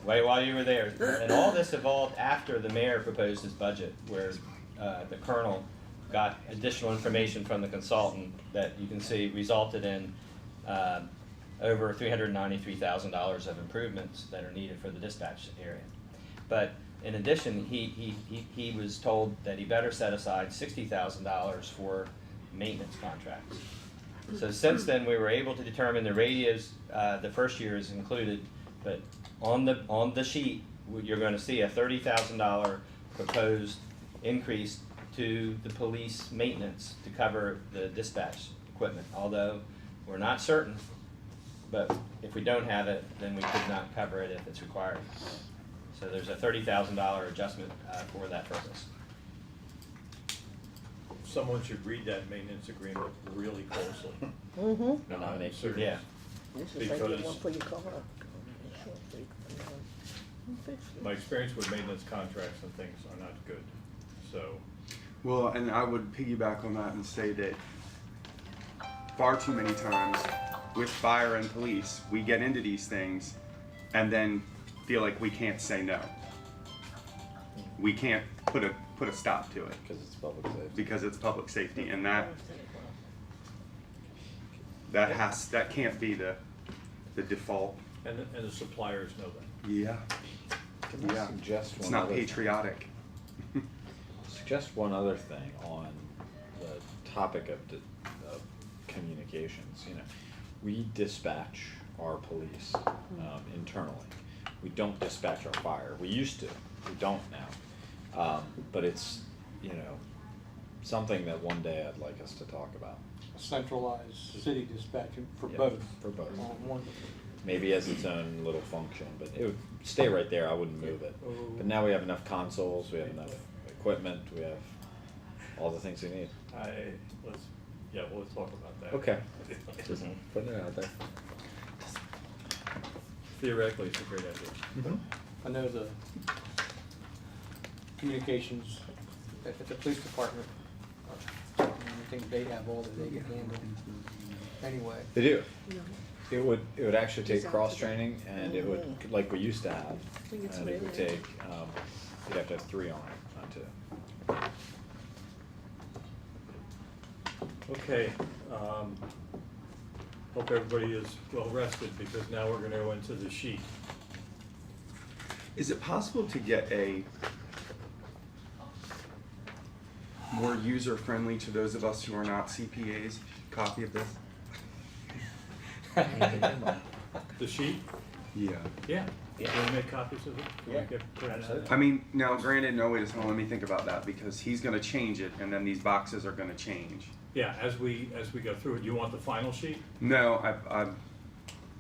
right while you were there, and all this evolved after the mayor proposed his budget, where the colonel got additional information from the consultant that you can see resulted in over $393,000 of improvements that are needed for the dispatch area. But in addition, he was told that he better set aside $60,000 for maintenance contracts. So since then, we were able to determine the radios, the first year is included, but on the sheet, you're gonna see a $30,000 proposed increase to the police maintenance to cover the dispatch equipment, although we're not certain, but if we don't have it, then we could not cover it if it's required. So there's a $30,000 adjustment for that purpose.
Someone should read that maintenance agreement really closely.
Mm-hmm.
And I'm serious.
Yeah.
This is like the
Because-
one for your car.
My experience with maintenance contracts and things are not good, so.
Well, and I would piggyback on that and say that far too many times with fire and police, we get into these things and then feel like we can't say no. We can't put a stop to it
Because it's public safety.
because it's public safety, and that can't be the default.
And the suppliers know that.
Yeah.
Can I
Yeah.
suggest
It's
one
not
other thing?
patriotic.
Suggest one other thing on the topic of communications. You know, we dispatch our police internally. We don't dispatch our fire. We used to. We don't now. But it's, you know, something that one day I'd like us to talk about.
Centralized city dispatching for
Yeah,
both.
for both.
On one.
Maybe as its own little function, but it would stay right there. I wouldn't move it. But now we have enough consoles. We have enough equipment. We have all the things we need.
We'll talk about that.
Okay. Just putting it out there.
Theoretically, it's a great idea.
I know the communications at the police department, I think they have all that they can handle anyway.
They do. It would actually take cross training, and it would, like we used to have,
think it's
and it would
really-
take, you'd have to have 3 on it, not 2.
Okay, Hope everybody is well rested, because now we're gonna go into the sheet.
Is it possible to get a more user-friendly to those of us who are not CPAs copy of this?
The sheet?
Yeah.
Yeah.
Yeah.
Can we make copies of it? Can we
Yeah.
get printed out?
Absolutely.
I mean, now granted, no, wait a second, let me think about that, because he's gonna change it, and then these boxes are gonna change.
Yeah, as we go through it, you want the final sheet?
No, I'm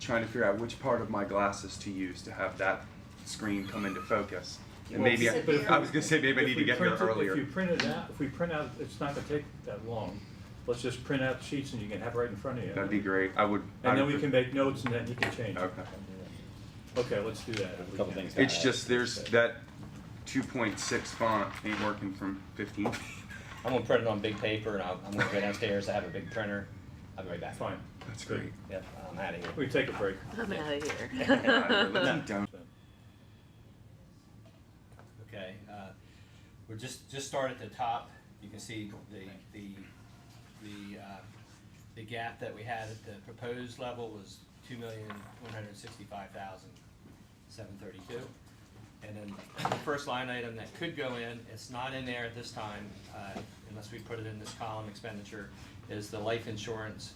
trying to figure out which part of my glasses to use to have that screen come into focus. And
Well,
maybe,
sit there.
I was gonna say, maybe I
If
need
we
to get here
print it-
earlier.
If you print it out, if we print out, it's not gonna take that long. Let's just print out sheets and you can have it right in front of you.
That'd be great, I would.
And then we can make notes and then you can change it.
Okay.
Okay, let's do that.
A couple things.
It's just, there's that 2.6 font ain't working from 15.
I'm gonna print it on big paper, and I'm gonna go downstairs, I have a big printer, I'll be right back.
Fine.
That's great.
Yep, I'm outta here.
We take a break.
I'm out of here.
Don't.
Okay, we'll just start at the top. You can see the gap that we had at the proposed level was $2,165,732. And then the first line item that could go in, it's not in there at this time, unless we put it in this column expenditure, is the life insurance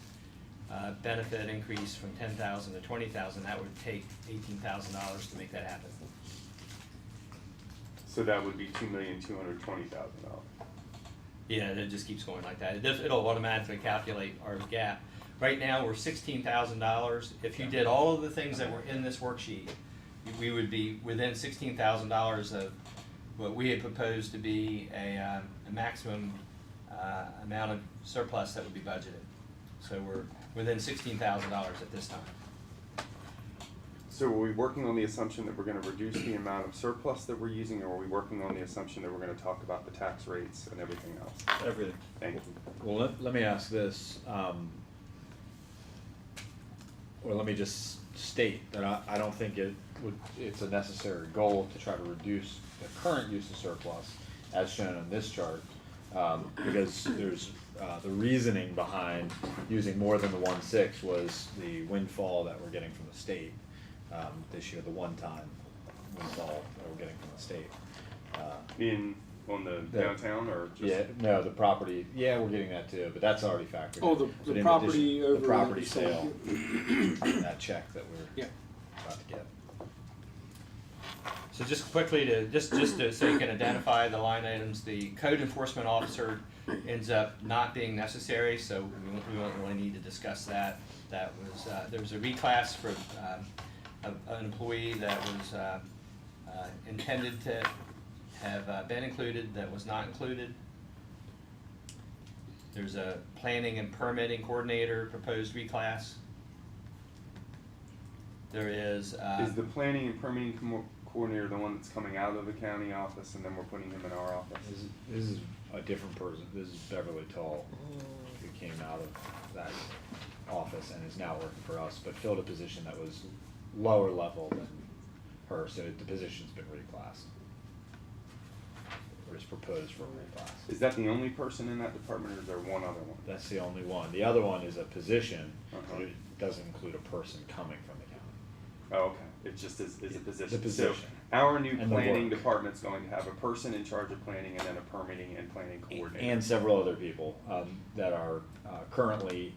benefit increase from $10,000 to $20,000. That would take $18,000 to make that happen.
So that would be $2,220,000.
Yeah, it just keeps going like that. It'll automatically calculate our gap. Right now, we're $16,000. If you did all of the things that were in this worksheet, we would be within $16,000 of what we had proposed to be a maximum amount of surplus that would be budgeted. So we're within $16,000 at this time.
So are we working on the assumption that we're gonna reduce the amount of surplus that we're using, or are we working on the assumption that we're gonna talk about the tax rates and everything else?
Everything.
Thank you.
Well, let me ask this, or let me just state that I don't think it's a necessary goal to try to reduce the current use of surplus as shown on this chart, because there's, the reasoning behind using more than the 1.6 was the windfall that we're getting from the state, this year, the one-time windfall that we're getting from the state.
On the
The-
downtown, or just?
Yeah, no, the property, yeah, we're getting that too, but that's already factored in.
Oh, the
But in
property
addition,
over
the property
the
sale, that check that we're
Yeah.
about to get.
So just quickly so you can identify the line items, the code enforcement officer ends up not being necessary, so we won't really need to discuss that. That was, there was a reclass for an employee that was intended to have been included that was not included. There's a planning and permitting coordinator proposed reclass. There is.
Is the planning and permitting coordinator the one that's coming out of the county office, and then we're putting him in our office?
This is a different person, this is Beverly Tall, who came out of that office and is now working for us, but filled a position that was lower level than her, so the position's been reclassed. Or is proposed for a reclass.
Is that the only person in that department, or is there one other one?
That's the only one. The other one is a position, but
Uh-huh.
it doesn't include a person coming from the county.
Oh, okay, it just is a position.
The position.
So our new
And the
planning
work.
department's going to have a person in charge of planning, and then a permitting and planning coordinator.
And several other people that are currently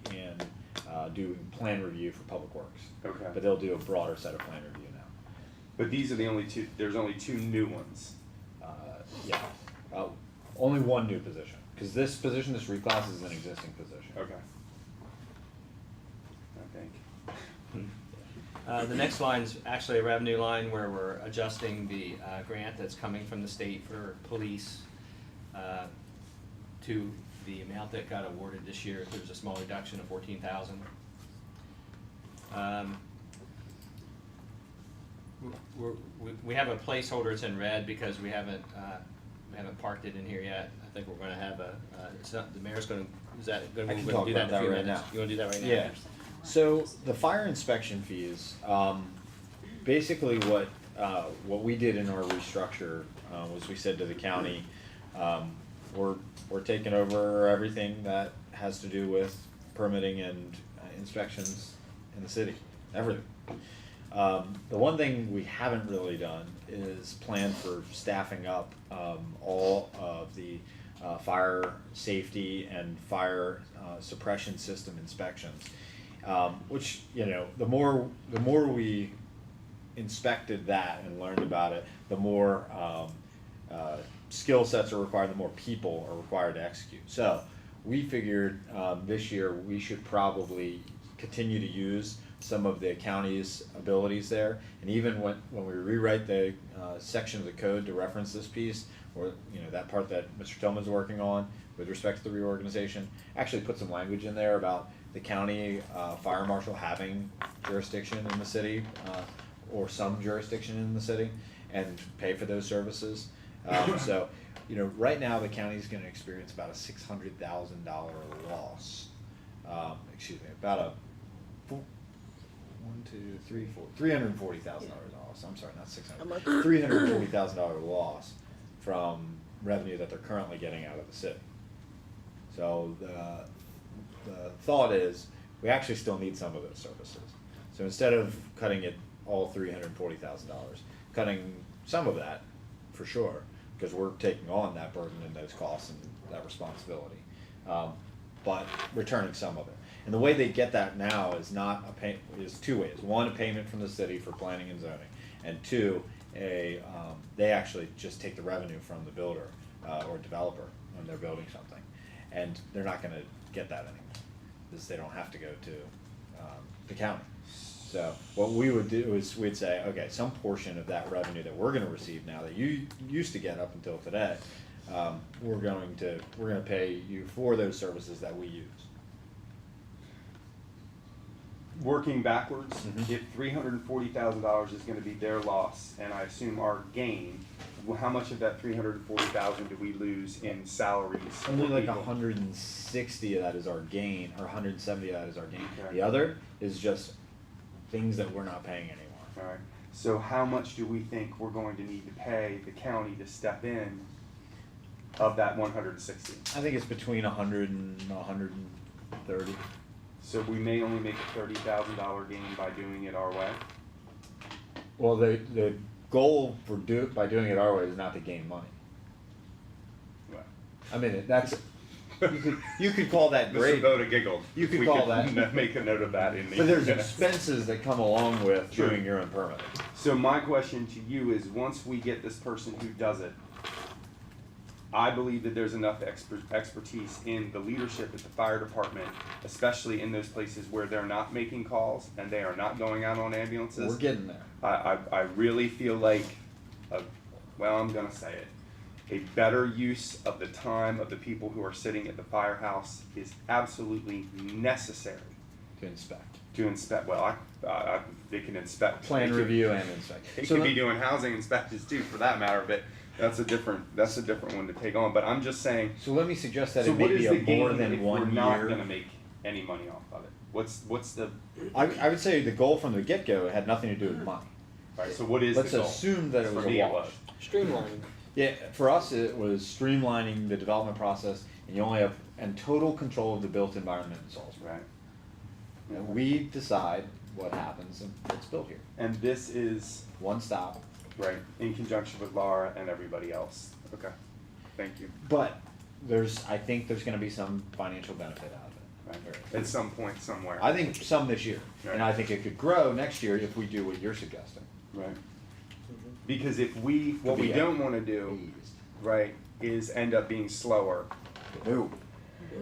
doing plan review for Public Works.
Okay.
But they'll do a broader set of plan review now.
But these are the only two, there's only two new ones.
Yeah, only one new position, because this position, this reclass is an existing position.
Okay. I think.
The next line's actually a revenue line where we're adjusting the grant that's coming from the state for police to the amount that got awarded this year. There's a small reduction of $14,000. We have a placeholder, it's in red because we haven't parked it in here yet. I think we're gonna have the mayor's gonna, is that,
I
we're
can
gonna
talk
do that
about
in a few
that right
minutes.
now.
You wanna do that right now?
Yeah, so the fire inspection fees, basically what we did in our restructure was we said to the county, we're taking over everything that has to do with permitting and inspections in the city, everything. The one thing we haven't really done is plan for staffing up all of the fire safety and fire suppression system inspections, which, you know, the more we inspected that and learned about it, the more skill sets are required, the more people are required to execute. So we figured this year we should probably continue to use some of the county's abilities there, and even when we rewrite the section of the code to reference this piece, or, you know, that part that Mr. Tillman's working on with respect to the reorganization, actually put some language in there about the county fire marshal having jurisdiction in the city, or some jurisdiction in the city, and pay for those services. So, you know, right now the county's gonna experience about a $600,000 loss. About a $340,000 loss. I'm sorry, not
How much?
$340,000 loss from revenue that they're currently getting out of the city. So the thought is, we actually still need some of those services. So instead of cutting it all $340,000, cutting some of that for sure, because we're taking on that burden and those costs and that responsibility, but returning some of it. And the way they get that now is not is two ways. One, a payment from the city for planning and zoning, and two, they actually just take the revenue from the builder or developer when they're building something, and they're not going to get that anymore, because they don't have to go to the county. So what we would do is we'd say, okay, some portion of that revenue that we're going to receive now that you used to get up until today, we're going to pay you for those services that we use.
Working backwards,
Mhm.
if $340,000 is gonna be their loss, and I assume our gain, well, how much of that $340,000 do we lose in salaries?
Only
for
like
people?
160 of that is our gain, or 170 of that is our gain.
Okay.
The other is just things that we're not paying anymore.
Alright, so how much do we think we're going to need to pay the county to step in of that 160?
I think it's between 100 and 130.
So we may only make a $30,000 gain by doing it our way?
Well, the goal for by doing it our way is not to gain money.
Right.
I mean, that's you could call that
Mr.
great.
Boda giggled.
You could
We
call that.
make a note of that in the
But there's
minutes.
expenses that come along with
Sure.
doing your own permitting.
So my question to you is, once we get this person who does it, I believe that there's enough expertise in the leadership at the fire department, especially in those places where they're not making calls and they are not going out on ambulances.
We're getting there.
I really feel like, well, I'm gonna say it, a better use of the time of the people who are sitting at the firehouse is absolutely necessary
To inspect.
to inspect. Well, they can inspect.
Plan
They can-
review and inspect.
They
So
could
let-
be doing housing inspections too, for that matter, but that's a different one to take on. But I'm just saying,
So let me suggest that
so
it may
what is
be
the
a more
gain
than
if we're
one
not
year.
gonna make any money off of it? What's the,
I would say the goal from the get-go had nothing to do with money.
right, so what is the
Let's
goal?
assume that it
For
was
me,
a
it
wash.
was.
Streamlining.
Yeah, for us, it was streamlining the development process, and you only have total control of the built environment in Salisbury.
Right.
And we decide what happens and it's built here.
And this is,
One stop.
right, in conjunction with Laura and everybody else. Okay, thank you.
But I think there's gonna be some financial benefit out of it.
Right. At some point, somewhere.
I think some this year,
Right.
and I think it could grow next year if we do what you're suggesting.
Right. Because what we
be
don't wanna do,
Eased.
right, is end up being slower.
No.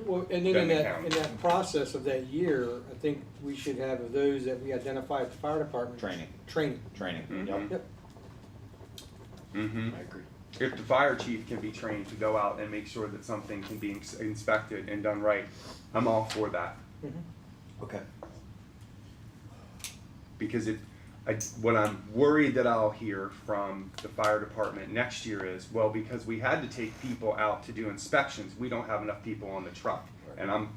Well, and then
Then
in
the
that,
county.
in that process of that year, I think we should have of those that we identify at the fire department.
Training.
Training.
Mhm.
Yep.
Yep.
Mm-hmm.
I agree.
If the fire chief can be trained to go out and make sure that something can be inspected and done right, I'm all for that.
Okay.
Because what I'm worried that I'll hear from the fire department next year is, well, because we had to take people out to do inspections, we don't have enough people on the truck. And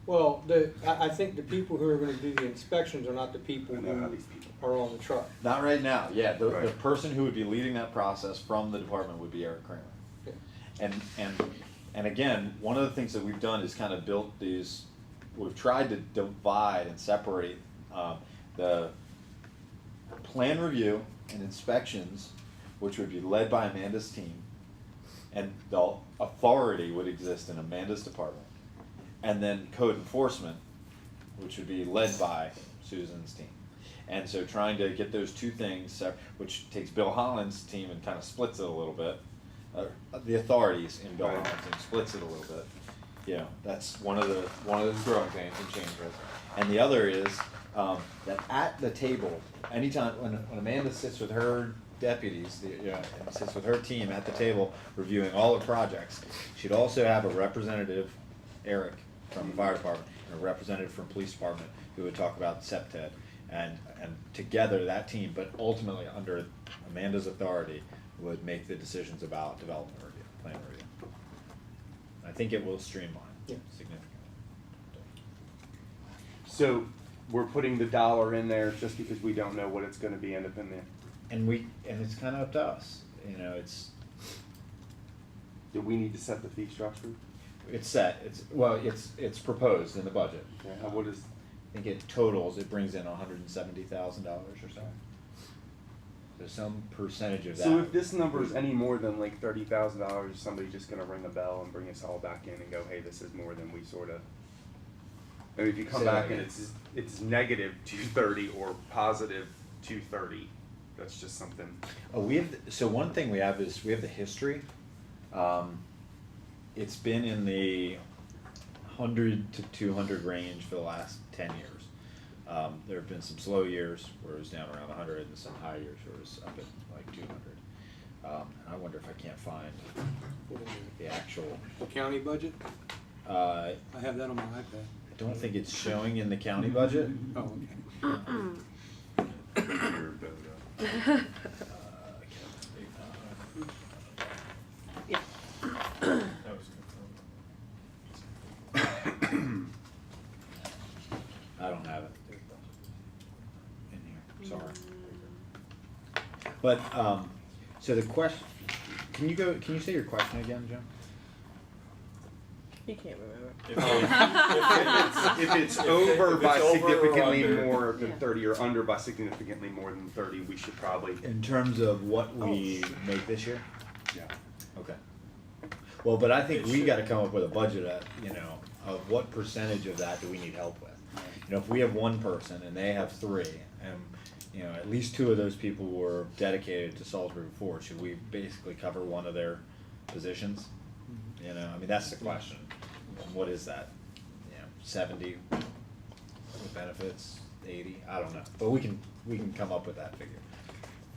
Well, I think the people who are gonna do the inspections are not the people
I know how
who
these people.
are on the truck.
Not right now, yeah, the
Right.
person who would be leading that process from the department would be Eric Kramer.
Yeah.
And again, one of the things that we've done is kind of built these
we've tried to divide and separate, the plan review and inspections, which would be led by Amanda's team, and the authority would exist in Amanda's department, and then code enforcement, which would be led by Susan's team. And so trying to get those two things, which takes Bill Holland's team and kind of splits it a little bit, the authorities in Bill Holland's team splits it a little bit. You know, that's one of the growing pains and changes. And the other is, that at the table, anytime, when Amanda sits with her deputies, and sits with her team at the table reviewing all the projects, she'd also have a representative, Eric, from the fire department, and a representative from police department, who would talk about SEPTED, and together that team, but ultimately under Amanda's authority, would make the decisions about development review, plan review. I think it will streamline significantly.
So we're putting the dollar in there just because we don't know what it's gonna be independent.
And it's kind of up to us, you know,
Do we need to set the fee structure?
it's set, it's proposed in the budget.
Yeah, what is,
I think it totals, it brings in $170,000 or so. So some percentage of that.
so if this number is any more than like $30,000, is somebody just gonna ring a bell and bring us all back in and go, hey, this is more than we sorta. I mean, if you come
Say that
back and
again.
it's negative 230 or positive 230, that's just something.
Oh, so one thing we have is, we have the history. It's been in the 100 to 200 range for the last 10 years. There have been some slow years where it was down around 100, and some high years where it was up at like 200. I wonder if I can't find the actual.
The county budget?
I
I have that on my iPad.
don't think it's showing in the county budget.
Oh, okay.
I don't have it in here, sorry. But, so the question, can you say your question again, Jim?
He can't remember.
If it's over by
over or
significantly
under.
more than
Yeah.
30 or under by significantly more than 30, we should probably,
In terms of what we make this year?
yeah.
Okay. Well, but I think we gotta come up with a budget of what percentage of that do we need help with? You know, if we have one person and they have three, and, you know, at least two of those people were dedicated to Salisbury before, should we basically cover one of their positions? You know, I mean, that's the question. What is that? You know, 70 with benefits, 80, I don't know, but we can come up with that figure.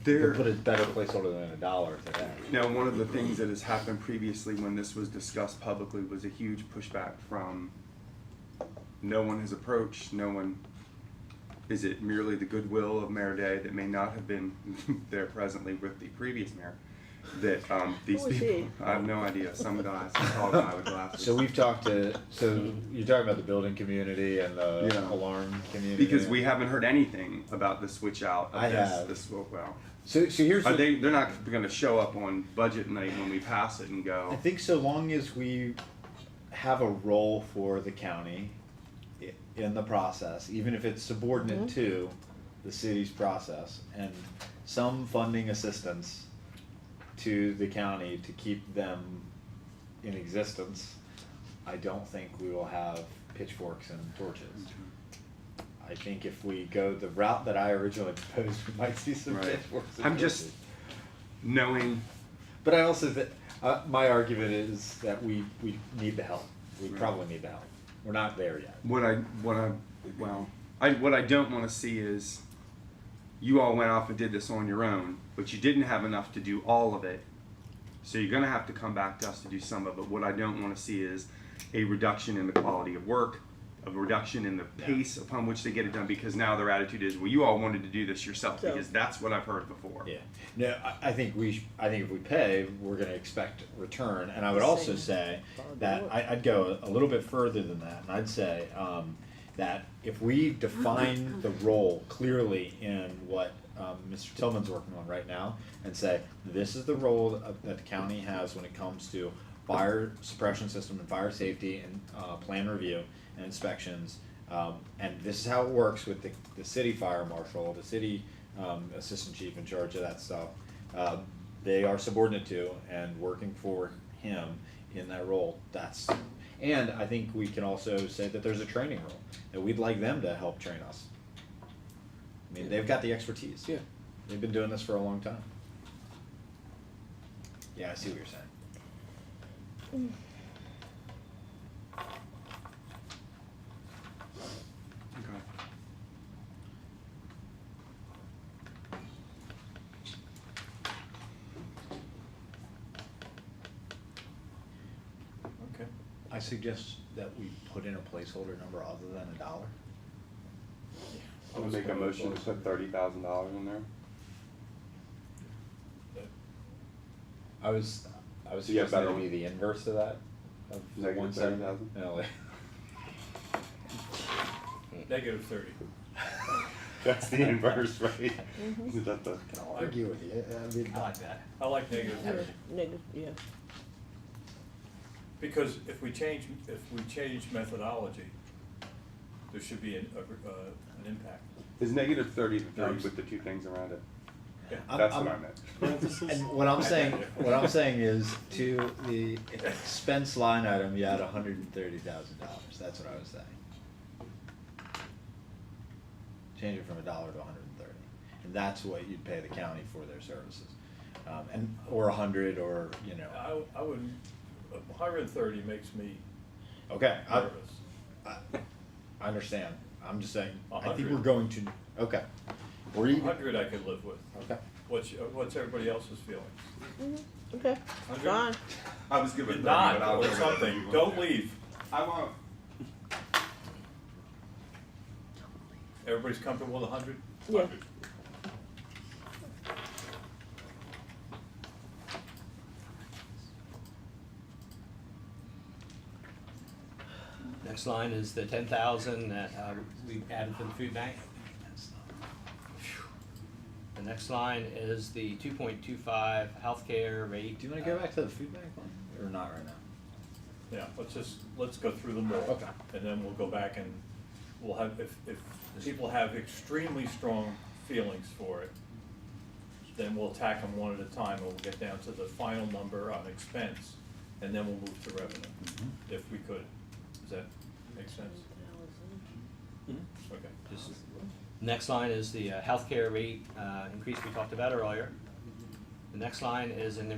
We'll put a better placeholder than $1 today.
Now, one of the things that has happened previously when this was discussed publicly was a huge pushback from no one has approached, no one, is it merely the goodwill of Mayor Day that may not have been there presently with the previous mayor? That these
Who is
people,
he?
I have no idea, some guy, some tall guy with glasses.
So we've talked to, so you're talking about the building community and the
Yeah.
alarm community?
Because we haven't heard anything about the switch out of
I have.
well.
So here's
Are
what,
they're not gonna show up on budget night when we pass it and
I
go,
think so long as we have a role for the county in the process, even if it's subordinate to the city's process, and some funding assistance to the county to keep them in existence, I don't think we will have pitchforks and torches. I think if we go the route that I originally proposed, we might see some
Right.
pitchforks and
I'm just
torches.
knowing,
But I also think, my argument is that we need the help. We
Right.
probably need the help. We're not there yet.
what I don't wanna see is you all went off and did this on your own, but you didn't have enough to do all of it. So you're gonna have to come back to us to do some of it. What I don't wanna see is a reduction in the quality of work, a reduction in the pace upon which they get it done, because now their attitude is, well, you all wanted to do this yourself,
So-
because that's what I've heard before.
Yeah. No, I think I think if we pay, we're gonna expect return, and I would also say that I'd go a little bit further than that, and I'd say, that if we define the role clearly in what, Mr. Tillman's working on right now, and say, this is the role that the county has when it comes to
fire suppression system and fire safety and plan review and inspections. And this is how it works with the city fire marshal, the city assistant chief in charge of that stuff. They are subordinate to and working for him in that role. And I think we can also say that there's a training role, that we'd like them to help train us. I mean, they've got the expertise.
Yeah.
They've been doing this for a long time. Yeah, I see what you're saying.
Okay.
I suggest that we put in a placeholder number other than $1.
I'm gonna make a motion to put $30,000 in there.
I was
Yeah,
suggesting
better
it'd
one.
be the inverse of that. Of the
Negative
170.
30,000?
No, like,
Negative 30.
That's the inverse, right? Is that the?
I'll argue with you. I mean,
I like that.
I like negative 30.
Negative, yeah.
Because if we change methodology, there should be an impact.
Is negative 30 the 30
No,
with the two things around it?
Yeah.
That's what I meant.
And what I'm saying is to the expense line item, you add $130,000. That's what I was saying. Change it from $1 to 130, and that's what you'd pay the county for their services, or 100, or you know.
I wouldn't, 130 makes me
Okay,
nervous.
I understand. I'm just saying. I think
100.
we're going to. Okay. We're even.
100 I could live with.
Okay.
What's everybody else's feelings?
Okay,
100?
fine.
I was good with 30,
Not,
but I'll
or
go with
something,
30.
don't leave.
I won't.
Everybody's comfortable with 100?
Yeah.
100.
Next line is the 10,000 that we added for the food bank. The next line is the 2.25 healthcare rate.
Do you want to go back to the food bank one, or not right now?
Yeah, let's go through them all.
Okay.
And then we'll go back and we'll have, if people have extremely strong feelings for it, then we'll attack them one at a time and we'll get down to the final number on expense, and then we'll move to revenue, if we could. Does that make sense? Okay.
Just- Next line is the healthcare rate increase we talked about earlier. The next line is in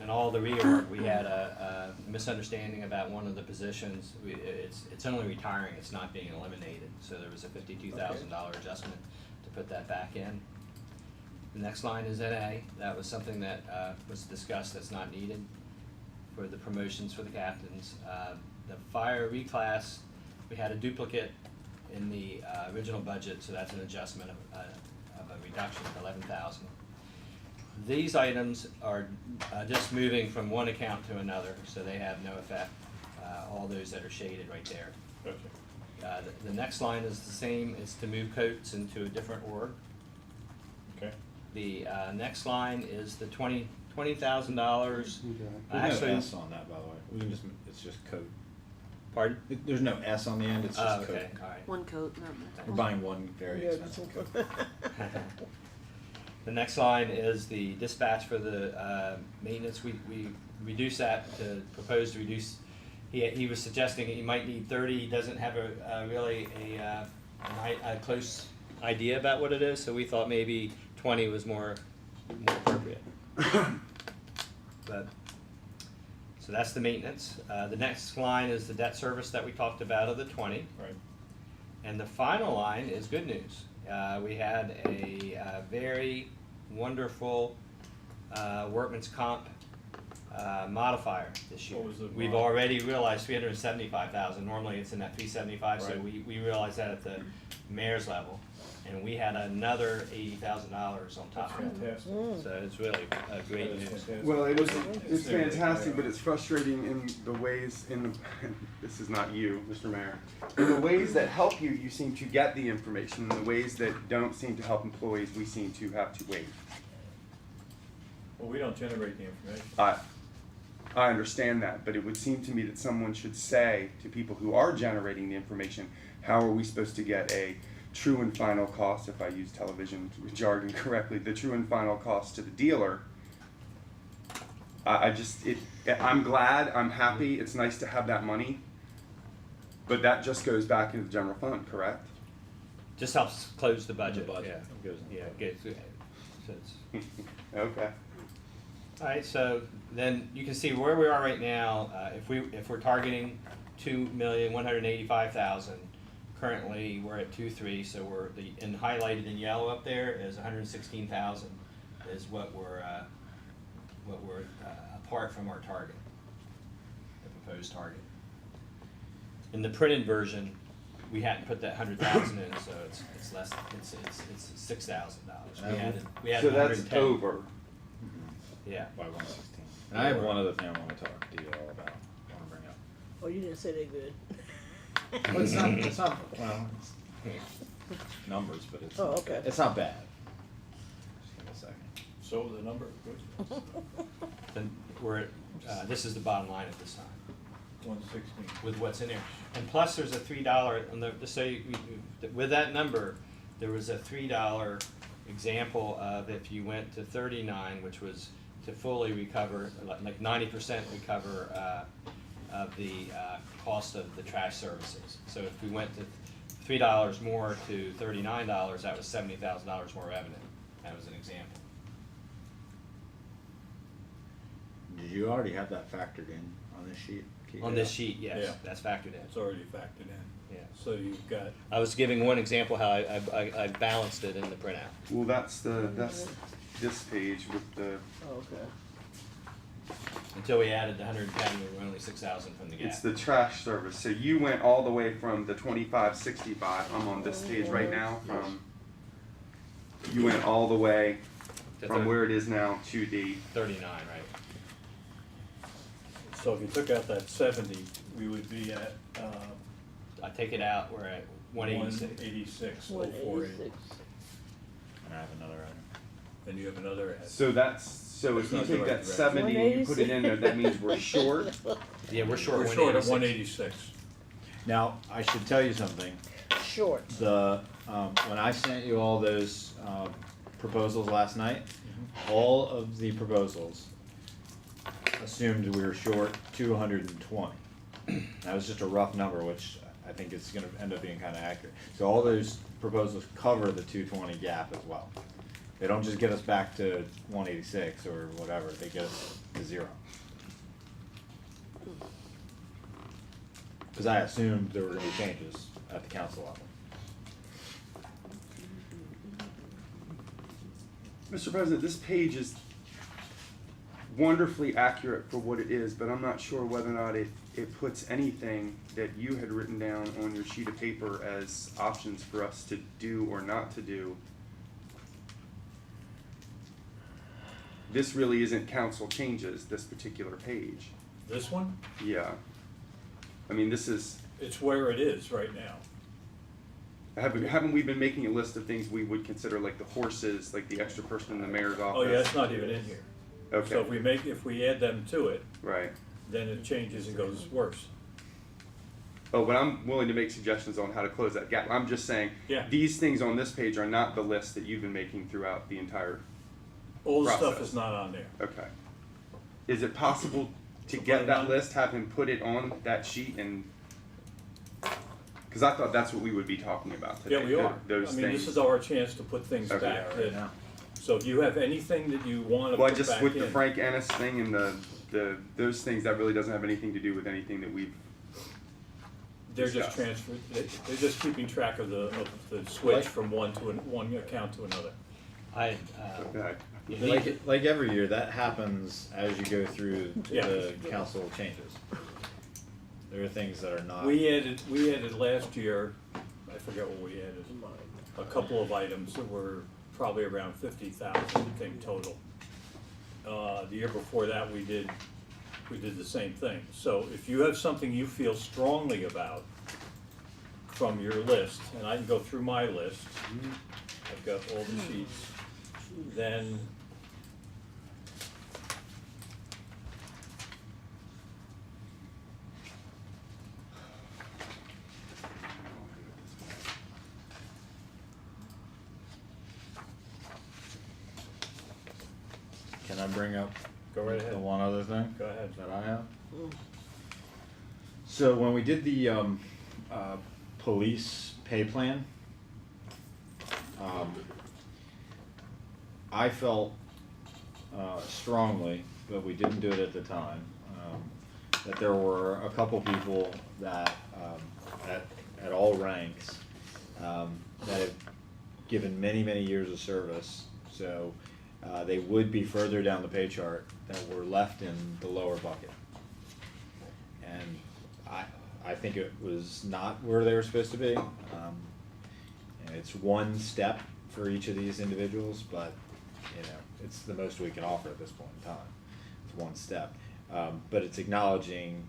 all the reorg, we had a misunderstanding about one of the positions. It's only retiring, it's not being eliminated, so there was a $52,000 adjustment to put that back in. The next line is NA, that was something that was discussed that's not needed for the promotions for the captains. The fire reclass, we had a duplicate in the original budget, so that's an adjustment of a reduction of 11,000. These items are just moving from one account to another, so they have no effect, all those that are shaded right there.
Gotcha.
The next line is the same, it's to move coats into a different org.
Okay.
The next line is the $20,000.
There's no
Actually,
S on that, by the way. We can it's just code.
pardon?
There's no S on the end. It's just code.
Okay, all right.
One coat, not
We're buying one very
Yeah,
expensive code.
The next line is the dispatch for the maintenance. We reduced that to propose to reduce. He was suggesting he might need 30. He doesn't have really a close idea about what it is, so we thought maybe 20 was more appropriate. But so that's the maintenance. The next line is the debt service that we talked about of the 20.
Right.
And the final line is good news. We had a very wonderful workman's comp modifier this year.
What was the
We've
mod?
already realized 375,000. Normally it's in that 375, so
Right.
we realized that at the mayor's level, and we had another $80,000 on top of it.
Fantastic.
So it's really great
That is
news.
fantastic.
Well, it's
It's
fantastic, but it's frustrating in the ways, this is not you, Mr. Mayor. In the ways that help you, you seem to get the information. In the ways that don't seem to help employees, we seem to have to wait.
Well, we don't generate the information.
I understand that, but it would seem to me that someone should say to people who are generating the information, how are we supposed to get a true and final cost, if I use television jargon correctly, the true and final cost to the dealer. I'm glad, I'm happy, it's nice to have that money, but that just goes back into the general fund, correct?
Just helps close the budget,
The budget.
yeah. Yeah, it gets, so it's.
Okay.
Alright, so then you can see where we are right now, if we're targeting 2,185,000, currently we're at 2.3, so and highlighted in yellow up there is 116,000 is what we're apart from our target, the proposed target. In the printed version, we hadn't put that 100,000 in, so it's less, it's $6,000. We added
So that's
110.
over.
Yeah.
By 116. And I have one other thing I want to talk to you all about, I want to bring up.
Oh, you didn't say they're good.
Well, it's not, well, it's numbers, but it's,
Oh, okay.
it's not bad. Just give me a second.
So the number, good,
Then this is the bottom line at this time.
116.
With what's in there. And plus there's a $3 on with that number, there was a $3 example of if you went to 39, which was to fully recover, like 90% recover of the cost of the trash services. So if we went to $3 more to $39, that was $70,000 more revenue. That was an example.
Did you already have that factored in on this sheet? Keith?
On this sheet, yes,
Yeah.
that's factored in.
It's already factored in.
Yeah.
So you've got,
I was giving one example how I balanced it in the printout.
Well, that's this page with the,
Oh, okay.
Until we added the 110, we were only 6,000 from the gap.
it's the trash service. So you went all the way from the 2565, I'm on this page right now, you went all the way from where it is now to the,
39, right?
so if you took out that 70, we would be at,
I take it out, we're at 186.
186,048.
186.
And I have another item.
And you have another ad.
so if you
not
take
the
that
right
70 and you put it in there, that means we're short.
Yeah, we're short
We're short at
186.
186.
Now, I should tell you something.
Short.
When I sent you all those proposals last night, all of the proposals assumed we were short 220. That was just a rough number, which I think is gonna end up being kinda accurate. So all those proposals cover the 220 gap as well. They don't just get us back to 186 or whatever, they get us to 0. Cause I assumed there were gonna be changes at the council level.
Mr. President, this page is wonderfully accurate for what it is, but I'm not sure whether or not it puts anything that you had written down on your sheet of paper as options for us to do or not to do. This really isn't council changes, this particular page.
This one,
Yeah. I mean, this is,
it's where it is right now.
haven't we been making a list of things we would consider like the horses, like the extra person in the mayor's office?
Oh yeah, it's not even in here.
Okay,
So if we add them to it,
right.
then it changes and goes worse.
Oh, but I'm willing to make suggestions on how to close that gap. I'm just saying,
Yeah.
these things on this page are not the list that you've been making throughout the entire,
All the stuff
Process.
is not on there.
okay. Is it possible to get that list, have him put it on that sheet and, cause I thought that's what we would be talking about today.
Yeah, we are.
Those
I
things.
mean, this is our chance to put things
Okay.
back.
Right
that-
now.
So if you have anything that you wanna
Well,
put
just
back
with the
in,
Frank Ennis thing and those things, that really doesn't have anything to do with anything that we've,
they're just
discuss.
transferred, they're just keeping track of the switch from one account to another.
okay.
Like every year, that happens as you go through
Yeah.
the council changes. There are things that are not.
We added last year, I forget what we added, a couple of items that were probably around 50,000, I think, total. The year before that, we did the same thing. So if you have something you feel strongly about from your list, and I can go through my list, I've got all the sheets, then
bring up
Go right
the
ahead.
one other thing
Go ahead.
that I have? So when we did the police pay plan, I felt strongly, but we didn't do it at the time, that there were a couple people that at all ranks that have given many years of service, so they would be further down the pay chart that were left in the lower bucket. And I think it was not where they were supposed to be. And it's one step for each of these individuals, but it's the most we can offer at this point in time. It's one step, but it's acknowledging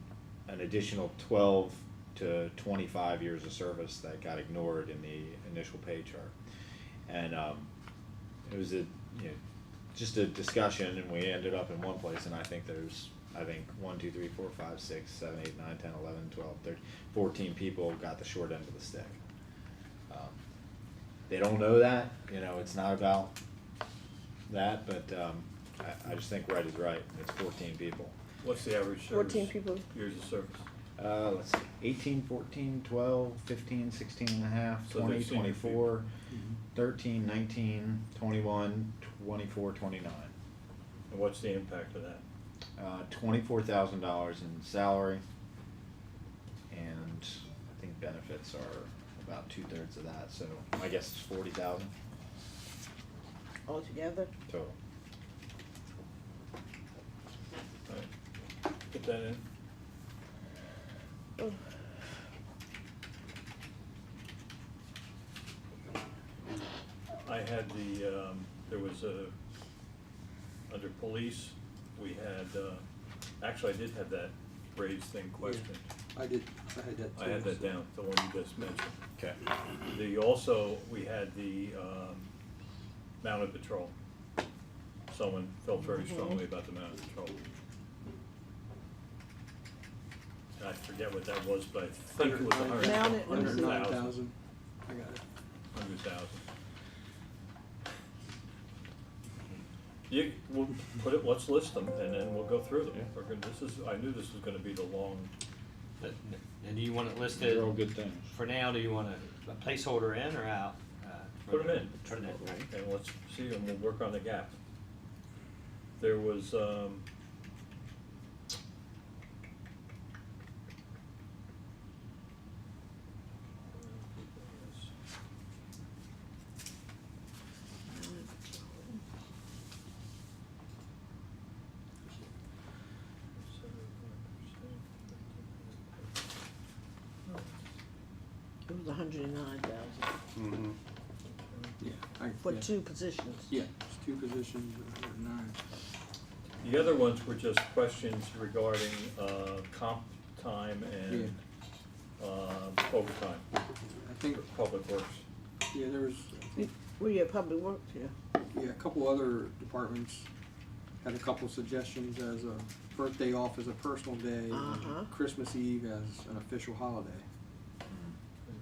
an additional 12 to 25 years of service that got ignored in the initial pay chart. And it was just a discussion, and we ended up in one place, and I think there's 1, 2, 3, 4, 5, 6, 7, 8, 9, 10, 11, 12, 13, 14 people got the short end of the stick. They don't know that, it's not about that, but I just think right is right. It's 14 people.
What's the average service?
14 people.
Years of service.
Let's see, 18, 14, 12, 15, 16 and a half,
So
20,
they've seen
24, 13, 19, 21, 24, 29.
And what's the impact of that?
$24,000 in salary, and I think benefits are about 2/3 of that, so I guess it's 40,000
Altogether?
total.
All right. Put that in.
Oh.
I had there was under police, we had, actually I did have that raise thing questioned.
I had that too.
I had that down, the one you just mentioned.
Okay.
We had the mounted patrol. Someone felt very strongly about the mounted patrol. And I forget what that was, but I think it was
Mounted, let me see.
100,000.
I got it.
100,000. We'll put it, let's list them, and then we'll go through them. I knew this was gonna be the long,
And do you want it listed?
They're all good things.
For now, do you want a placeholder in or out?
put them in.
Put them in, right?
And let's see, and we'll work on the gap. There was,
It was 109,000
Mm-hmm.
Yeah.
for 2 positions.
Yeah, it's 2 positions, 109.
the other ones were just questions regarding, comp time and, overtime,
I think,
for public works.
yeah, there was,
Were you at Public Works, yeah?
yeah, a couple other departments had a couple suggestions as a birthday off as a personal day,
Uh-huh.
and Christmas Eve as an official holiday.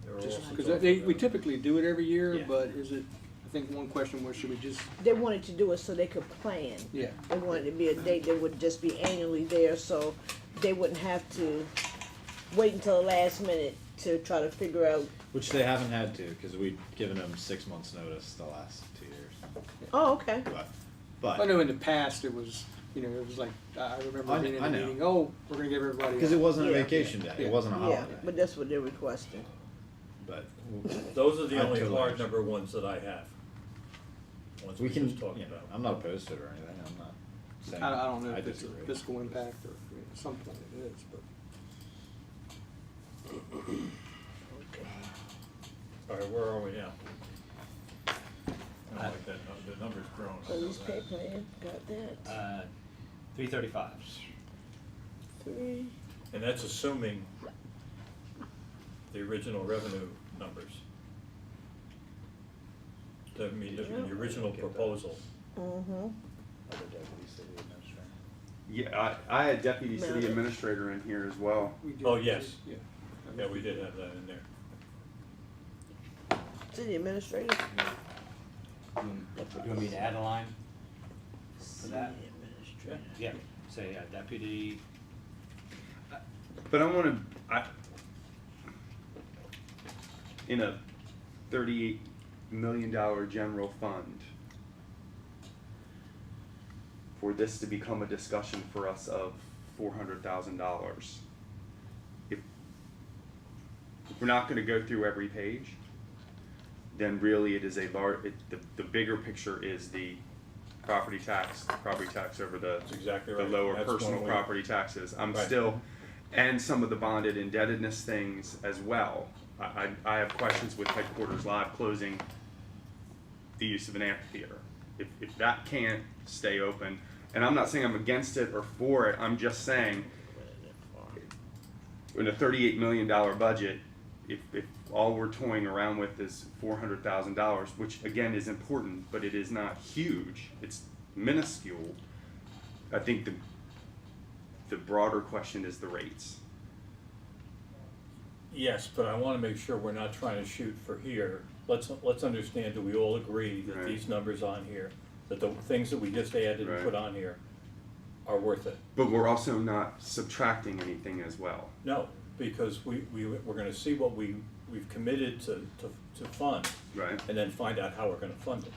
There were
Just
also
because
talking
we
about-
typically do it every year,
Yeah.
but is it, I think one question was, should we just,
They wanted to do it so they could plan.
yeah,
They wanted it to be a date that would just be annually there, so they wouldn't have to wait until the last minute to try to figure out,
Which they haven't had to, because we've given them 6 months' notice the last 2 years.
oh, okay.
But
I know in the past it was, it was like, I remember
I
being in
know.
a meeting, oh, we're gonna give everybody.
because it wasn't a
Yeah.
vacation day,
Yeah.
it wasn't a
Yeah,
holiday.
but that's what they're requesting.
But
Those are the
I
only
totally
hard
understand.
number ones that I have. Ones
we can,
just talked about.
I'm not opposed to it or anything, I'm not saying.
I don't know if it's a
disagree.
fiscal impact or, at some point it is, but.
All right, where are we now? I like that, the number's grown. I know
Police pay
that.
plan, got that.
335.
3,
And that's assuming the original revenue numbers. I mean, the original proposal.
mm-hmm.
Other deputy city administrator.
Yeah, I had deputy city
Mounted.
administrator in here as well.
We did-
Oh, yes.
Yeah.
Yeah, we did have that in there.
City administrator.
You want me to add a line for that?
City
Yeah, say deputy,
But in a $38 million general fund, for this to become a discussion for us of $400,000, if we're not gonna go through every page, then really it is the bigger picture is the property tax over the
That's exactly
the
right.
lower
That's
personal
one way-
property taxes. I'm
Right.
still, and some of the bonded indebtedness things as well. I have questions with Headquarters Live closing the use of an amphitheater. If that can't stay open, and I'm not saying I'm against it or for it, I'm just saying in a $38 million budget, if all we're toying around with is $400,000, which again is important, but it is not huge, it's minuscule. I think the broader question is the rates.
Yes, but I wanna make sure we're not trying to shoot for here. Let's understand, do we all agree that
Right.
these numbers on here, that the things that we just added
Right.
and put on here are worth it?
But we're also not subtracting anything as well.
No, because we're gonna see what we've committed to fund,
Right.
and then find out how we're gonna fund it.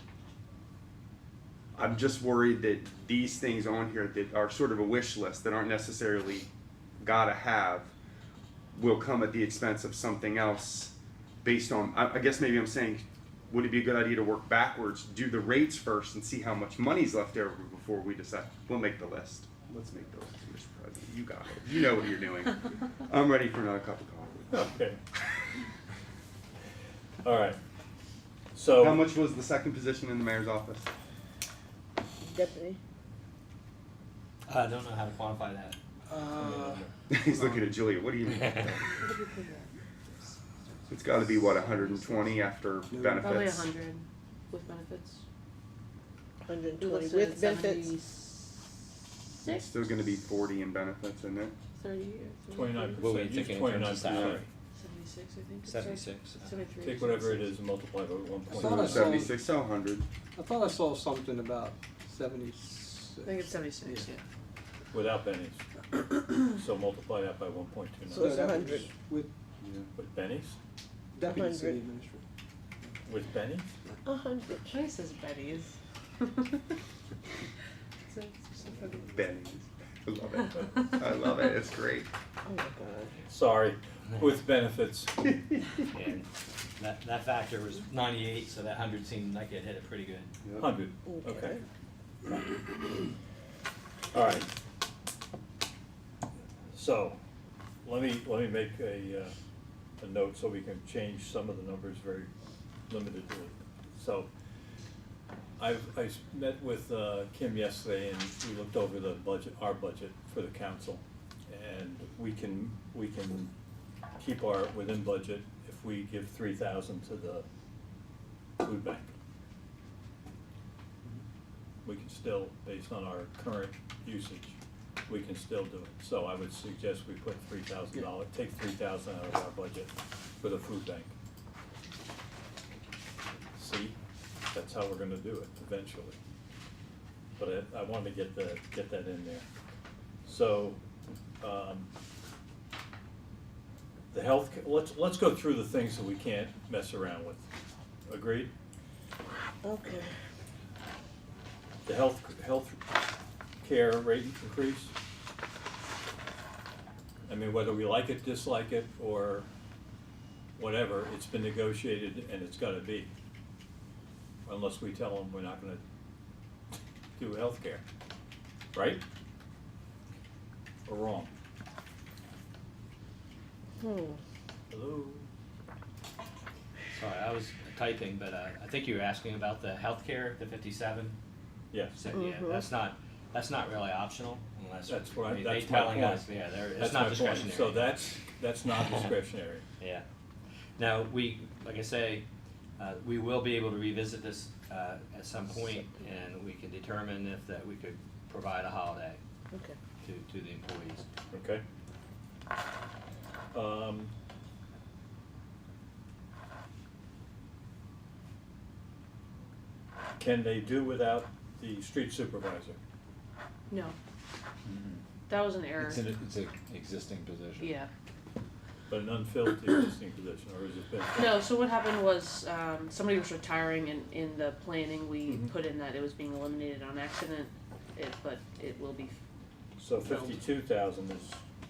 I'm just worried that these things on here that are sort of a wish list that aren't necessarily gotta have will come at the expense of something else based on, I guess maybe I'm saying, would it be a good idea to work backwards, do the rates first and see how much money's left over before we decide, we'll make the list. Let's make the list, Mr. President, you got it, you know what you're doing. I'm ready for another cup of coffee.
Okay. All right, so.
How much was the second position in the mayor's office?
Deputy.
I don't know how to quantify that.
He's looking at Julia, what do you mean? It's gotta be what, 120 after benefits?
Probably 100 with benefits.
120
Listed
with
at
benefits.
It's
76,
still gonna be 40 in benefits, isn't it?
30 or
29%.
What were you
Use
thinking in terms of
29%.
salary?
76, I think.
76.
73.
Take whatever it is and multiply by
I
1.2.
thought I saw-
76, so 100.
I thought I saw something about 76.
I think it's 76, yeah.
Without bennies. So multiply that by 1.29.
So it's
that was
100.
With
With bennies?
deputy city
100.
administrator.
With bennies?
100.
Trace says Betty's.
Bennies. I love it. I love it. It's great.
Oh my God.
Sorry, with benefits.
And that factor was 98, so that 100 seemed like it hit it pretty good.
100, okay. All right. So, let me make a note so we can change some of the numbers very limitedly. So, I met with Kim yesterday and we looked over the budget, our budget for the council. And we can keep our within budget if we give 3,000 to the food bank. We can still, based on our current usage, we can still do it. So I would suggest we put $3,000, take 3,000 out of our budget for the food bank. See, that's how we're gonna do it eventually. But I wanted to get that in there. So, the health, let's go through the things that we can't mess around with. Agreed?
Okay.
The health care rate increase. I mean, whether we like it, dislike it, or whatever, it's been negotiated and it's gotta be. Unless we tell them we're not gonna do health care, right? Or wrong? Hello?
Sorry, I was typing, but I think you were asking about the healthcare, the 57.
Yes.
So, yeah, that's not really optional unless
That's what I-
they
that's my
telling
point.
us, yeah, it's
That's
not
my point.
discretionary.
So that's not discretionary.
Yeah. Now, like I say, we will be able to revisit this at some point, and we can determine if that we could provide a holiday
Okay.
to the employees.
Okay. Can they do without the street supervisor?
No. That was an error.
It's an existing position.
Yeah.
But an unfilled existing position, or has it been?
No, so what happened was, somebody was retiring and in the planning, we
Mhm.
put in that it was being eliminated on accident, but it will be.
So 52,000 has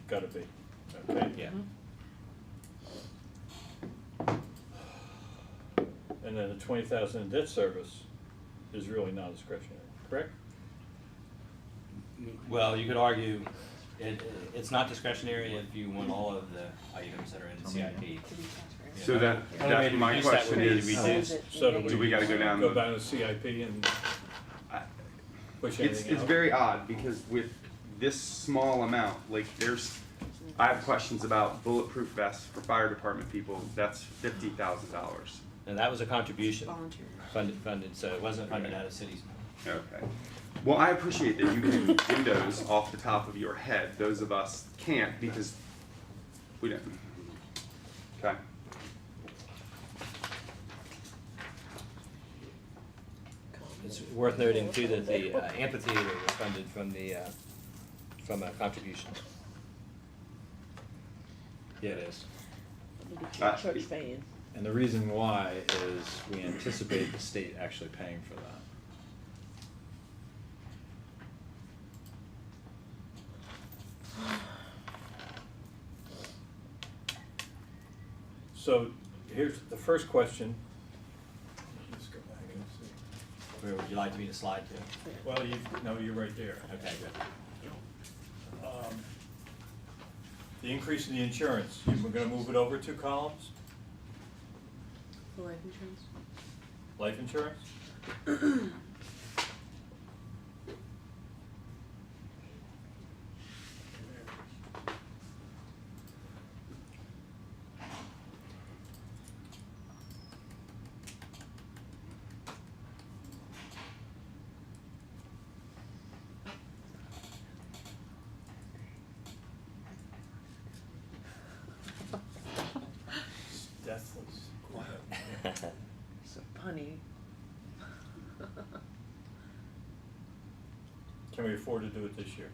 gotta be, okay?
Yeah.
And then the 20,000 in debt service is really non-discretionary, correct?
Well, you could argue it's not discretionary if you want all of the items that are in the CIP.
So
Yeah.
that,
Only way
that's
to
my
reduce that
question
would be to
is,
reduce-
So
do we gotta go down
Go
the-
down to CIP and push
it's
anything out?
very odd because with this small amount, like I have questions about bulletproof vests for fire department people. That's $50,000.
And that was a contribution,
Volunteer.
funded, so it wasn't funded out of cities.
Okay. Well, I appreciate that you can do those off the top of your head. Those of us can't because we don't. Okay.
It's worth noting too that the amphitheater was funded from a contribution. Yeah, it is.
Church fan.
And the reason why is we anticipate the state actually paying for that.
So here's the first question. Let's go back and see.
Where would you like me to slide to?
Well, you're right there.
Okay, good.
The increase in the insurance, we're gonna move it over 2 columns?
The life insurance?
Life insurance? Deathless, quiet.
So funny.
Can we afford to do it this year?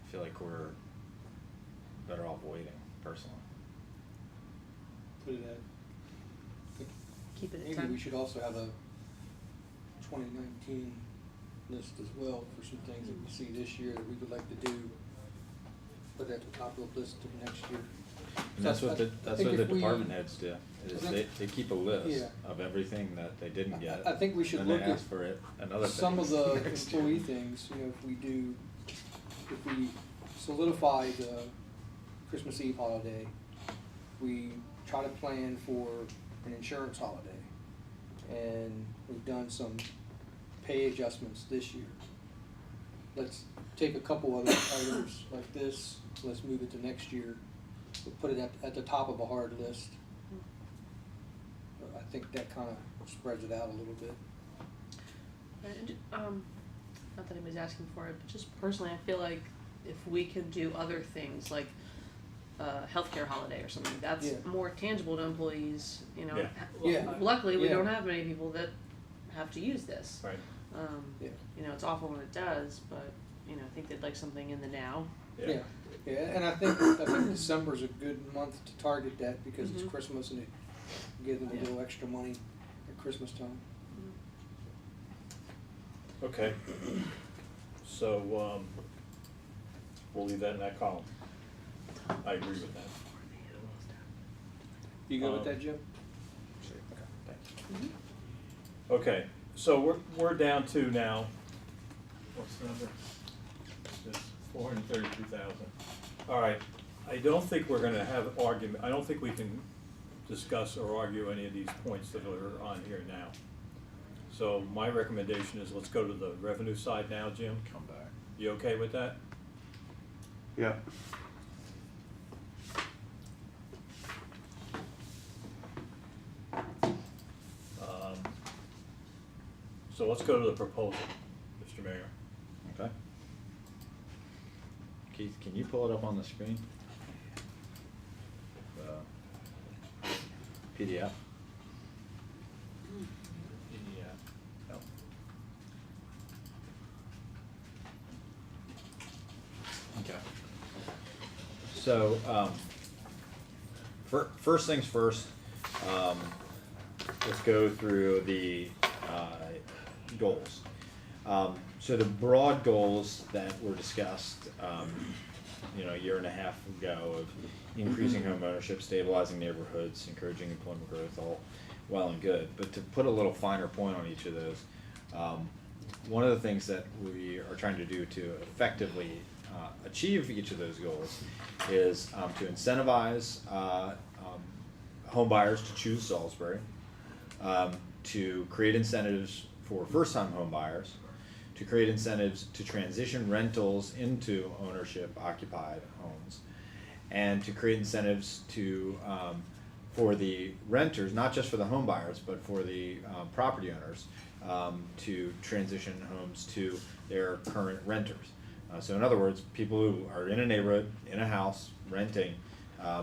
I feel like we're better off waiting, personally.
Put it at,
Keep it at
maybe
10.
we should also have a 2019 list as well for some things that we see this year that we would like to do. Put it at the top of the list of next year.
And that's what the
I think if we-
department heads do, is they keep a list
Yeah.
of everything that they didn't get.
I think we should
and
look
they
at
ask for it, another
some of
thing
the
next year.
employee things, if we solidify the Christmas Eve holiday, we try to plan for an insurance holiday. And we've done some pay adjustments this year. Let's take a couple other items like this, let's move it to next year. We'll put it at the top of a hard list. I think that kind of spreads it out a little bit.
And, not that anybody's asking for it, but just personally, I feel like if we could do other things like healthcare holiday or something, that's
Yeah.
more tangible to employees, you know.
Yeah.
Yeah.
Luckily, we
Yeah.
don't have many people that have to use this.
Right.
Yeah.
You know, it's awful when it does, but, you know, I think they'd like something in the now.
Yeah, and I think December's a good month to target that because it's
Mhm.
Christmas and it gives them a
Yeah.
little extra money at Christmas time.
Okay. So, we'll leave that in that column. I agree with that.
You good with that, Jim?
Okay, so we're down to now, what's the number? It's 432,000. All right, I don't think we're gonna have argument, I don't think we can discuss or argue any of these points that are on here now. So my recommendation is let's go to the revenue side now, Jim.
Come back.
You okay with that?
Yeah.
So let's go to the proposal, Mr. Mayor.
Okay. Keith, can you pull it up on the screen? PDF?
Yeah.
No.
Okay. So, first things first, let's go through the goals. So the broad goals that were discussed, a year and a half ago of increasing home ownership, stabilizing neighborhoods, encouraging employment growth, all well and good. But to put a little finer point on each of those, one of the things that we are trying to do to effectively achieve each of those goals is to incentivize home buyers to choose Salisbury, to create incentives for first-time home buyers, to create incentives to transition rentals into ownership occupied homes, and to create incentives to for the renters, not just for the home buyers, but for the property owners, to transition homes to their current renters. So in other words, people who are in a neighborhood, in a house, renting,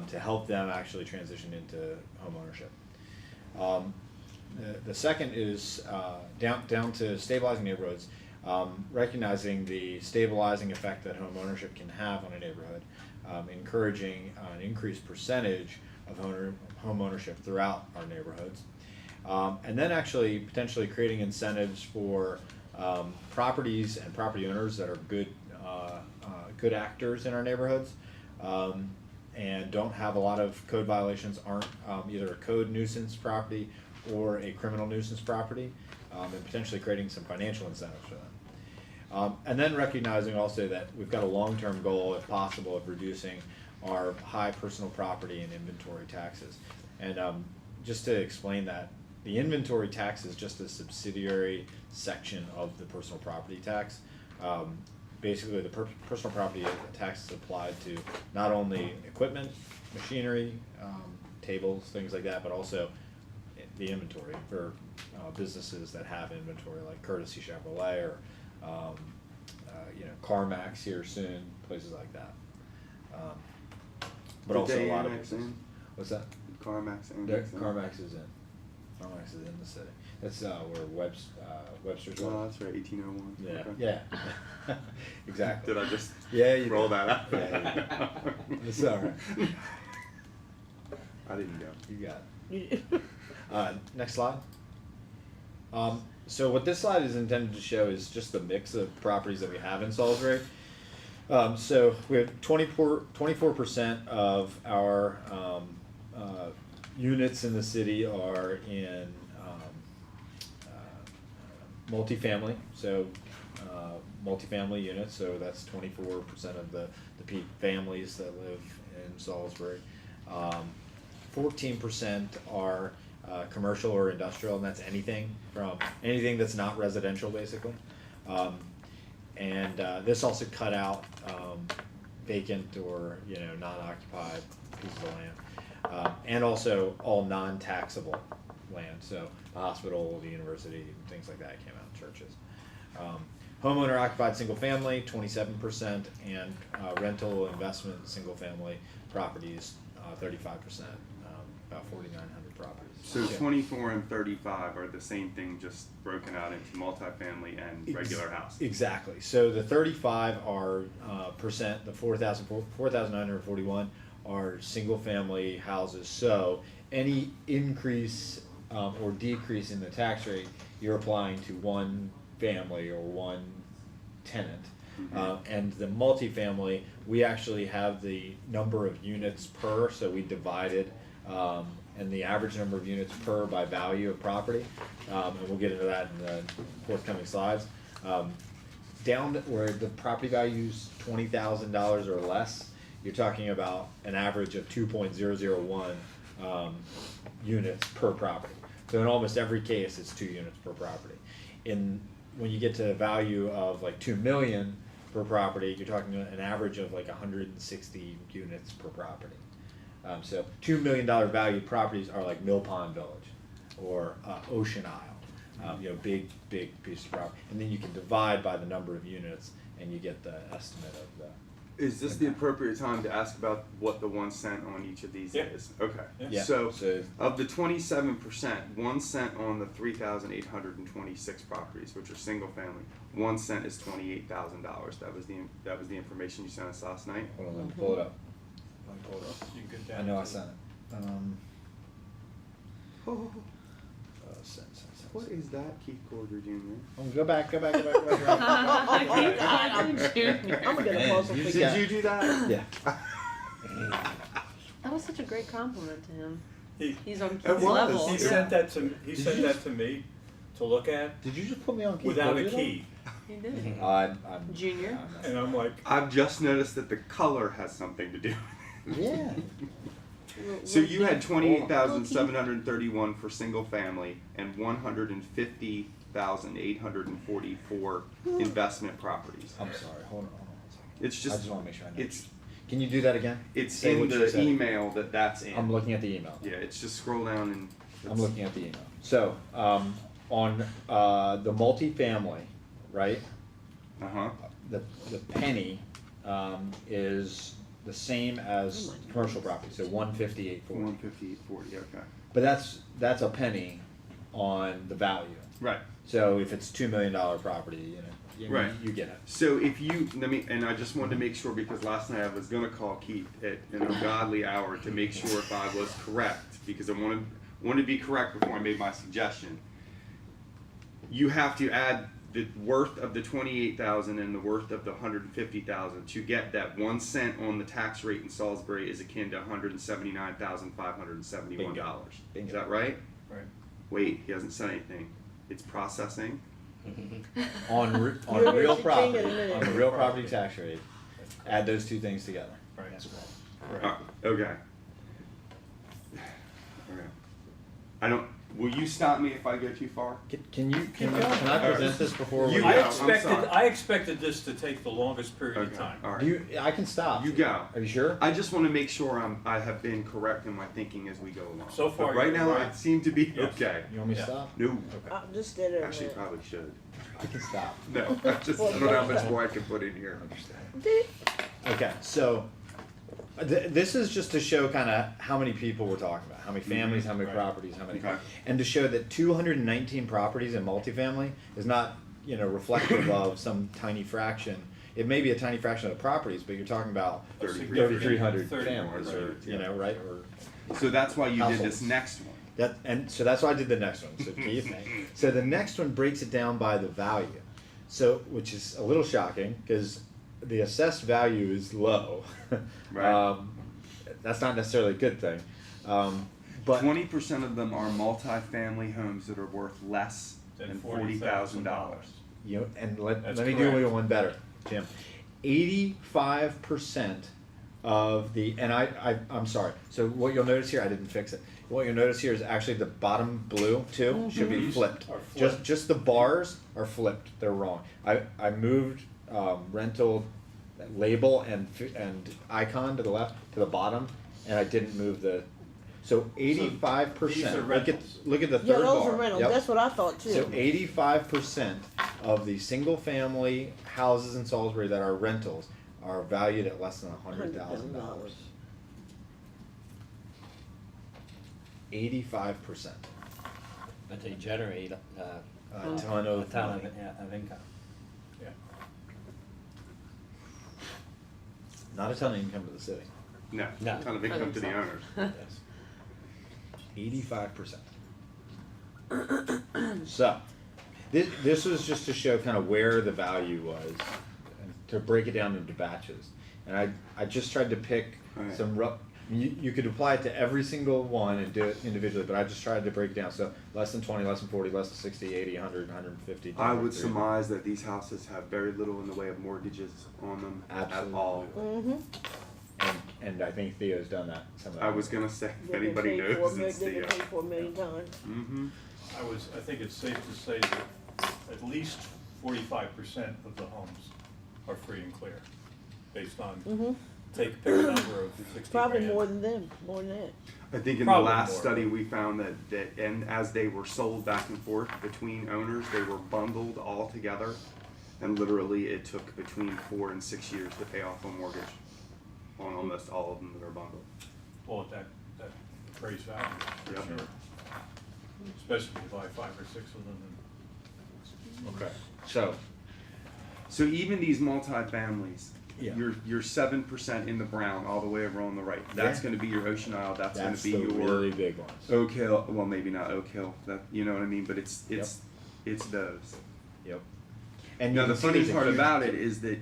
to help them actually transition into home ownership. The second is down to stabilizing neighborhoods, recognizing the stabilizing effect that home ownership can have on a neighborhood, encouraging an increased percentage of home ownership throughout our neighborhoods, and then actually potentially creating incentives for properties and property owners that are good actors in our neighborhoods, and don't have a lot of code violations, aren't either a code nuisance property or a criminal nuisance property, and potentially creating some financial incentives for them. And then recognizing also that we've got a long-term goal, if possible, of reducing our high personal property and inventory taxes. And just to explain that, the inventory tax is just a subsidiary section of the personal property tax. Basically, the personal property tax is applied to not only equipment, machinery, tables, things like that, but also the inventory for businesses that have inventory, like Courtesy Chevrolet or CarMax here soon, places like that. But
Did
also
they
a lot of
annex
businesses.
in?
What's that?
CarMax
CarMax is in. CarMax is in the city. That's where Webster's was.
Oh, that's right, 1801.
Yeah,
Okay.
yeah. Exactly.
Did I just
you
roll
did.
that out?
Yeah, it's all right.
I didn't go.
You got it. Next slide. So what this slide is intended to show is just the mix of properties that we have in Salisbury. So we have 24% of our units in the city are in multifamily. So multifamily units. So that's 24% of the families that live in Salisbury. 14% are commercial or industrial, and that's anything that's not residential, basically. And this also cut out vacant or non-occupied pieces of land, and also all non-taxable land. So the hospital, the university, things like that came out. Churches. Homeowner occupied single family, 27%, and rental investment single family properties, 35%, about 4,900 properties.
So 24 and 35 are the same thing, just broken out into multifamily and regular house.
Exactly. So the 35 are percent, the 4,941 are single family houses. So any increase or decrease in the tax rate, you're applying to one family or one tenant. And the multifamily, we actually have the number of units per, so we divided and the average number of units per by value of property, and we'll get into that in the forthcoming slides. Down where the property value is $20,000 or less, you're talking about an average of 2.001 units per property. So in almost every case, it's 2 units per property. When you get to a value of like 2 million per property, you're talking an average of like 160 units per property. So $2 million value properties are like Mill Pond Village or Ocean Isle, big piece of property. And then you can divide by the number of units and you get the estimate
Is this the appropriate time to ask about what the 1 cent on each of these
Yeah.
is? Okay.
Yeah.
So,
So-
of the 27%, 1 cent on the 3,826 properties, which are single family, 1 cent is $28,000. That was the information you sent us last night.
Hold on, let me pull it up. Let me pull it up.
You can get
I
down
know I
to-
sent it. Send.
What is that, Keith Corder Jr.?
Oh, go back.
Keith Allen Jr.
I'm gonna
Man,
puzzle
you
for
see-
you.
Did you do that?
Yeah.
That was such a great compliment to him.
He,
He's on
It
Keith's
was.
level.
he
Yeah.
sent that to, he
Did
sent
you
that to me to look at
Did you just put me on Keith
without a
Corder, though?
key.
He did.
I'm
Junior?
And I'm like,
I've just noticed that the color has something to do with it.
Yeah.
So you had 28,731 for single family and 150,844 investment properties.
I'm sorry. Hold on one second.
It's
I
just,
just want to make sure I know.
it's
Can you do that again?
it's
Say
in
what you
the
said.
email that's in.
I'm looking at the email.
Yeah, it's just scroll down and.
I'm looking at the email. So, on the multifamily, right?
Uh huh.
The penny is the same as commercial property, so 158.40.
158.40. Okay.
But that's a penny on the value.
Right.
So if it's $2 million property,
Right.
you get it.
So if you and I just wanted to make sure because last night I was gonna call Keith at an ungodly hour to make sure if I was correct because I wanted to be correct before I made my suggestion. You have to add the worth of the 28,000 and the worth of the 150,000 to get that 1 cent on the tax rate in Salisbury is akin to $179,571.
Bingo.
Is that right?
right.
Wait, he hasn't said anything. It's processing.
On
You're
real
gonna
property,
change it in a minute.
on the real property tax rate, add those two things together.
Right.
That's right.
Right.
Okay. Okay. I don't. Will you stop me if I go too far?
Can I present this before we?
You
I
go. I'm
expected,
sorry.
I expected this to take the longest period of
Okay.
time.
All right.
Do you, I can stop.
You go.
Are you sure?
I just want to make sure I have been correct in my thinking as we go along.
So far,
But right
you're
now,
right.
I seem to be
Yes.
okay.
You want me to
Yeah.
stop?
No,
Just did it.
actually, probably should.
I can stop.
No, I just I don't know how much more I can put in here.
Okay, so this is just to show kind of how many people we're talking about, how many families, how many
Right.
properties, how many,
Okay.
and to show that 219 properties in multifamily is not reflective of some tiny fraction. It may be a tiny fraction of the properties, but you're talking about 3,300 families, or right? Or
So that's why you did
Households.
this next one.
so that's why I did the next one. So Keith, so the next one breaks it down by the value, so which is a little shocking because the assessed value is low.
Right.
That's not necessarily a good thing, but
20% of them are multi-family homes that are worth less than $40,000.
and let
That's
me do
correct.
one better, Jim. 85% of the I'm sorry. So what you'll notice here, I didn't fix it. What you'll notice here is actually the bottom blue too should be
These
flipped.
are flipped.
Just the bars are flipped. They're wrong. I moved rental label and icon to the left to the bottom, and I didn't move the. So 85%.
These are rentals.
Look at the third
Yeah, those
bar.
are rentals.
Yep.
That's what I thought too.
So 85% of the single-family houses in Salisbury that are rentals are valued at less than $100,000. 85%.
But they generate
A ton of money.
of income.
Yeah.
Not a ton of income to the city.
No,
No.
a ton of income to the owners.
Yes. 85%. So, this was just to show kind of where the value was, and to break it down into batches. And I just tried to pick
Right.
some rough. You could apply it to every single one and do it individually, but I just tried to break it down. So less than 20, less than 40, less than 60, 80, 100, 150.
I would
200,
surmise that these houses have very little in the way of mortgages on them at all.
Absolutely. And I think Theo's done that. Some of that.
I was gonna say, if
They've been
anybody
paid
knows,
for
it's
they've been
the.
paid for $1 million times.
Mm-hmm.
I think it's safe to say that at least 45% of the homes are free and clear, based on, pick a number of 60
Probably
grand.
more than them, more than that.
I think in
Probably
the last
more.
study we found that and as they were sold back and forth between owners, they were bundled all together. And literally, it took between 4 and 6 years to pay off a mortgage on almost all of them that are bundled.
Well, at that appraised value, for
Yep.
sure. Especially if you buy 5 or 6 of them.
Okay, so,
So even these multifamilies,
Yeah.
you're 7% in the brown all the way over on the right. That's
Yeah.
going to be your Ocean Isle. That's going
that's
to be
the
your
really big ones.
Oak Hill. Well, maybe not Oak Hill. That you know what I mean. But it's those.
Yep. And
Now
you
the
can see
funny
there's a
part
huge
about it
dip.
is that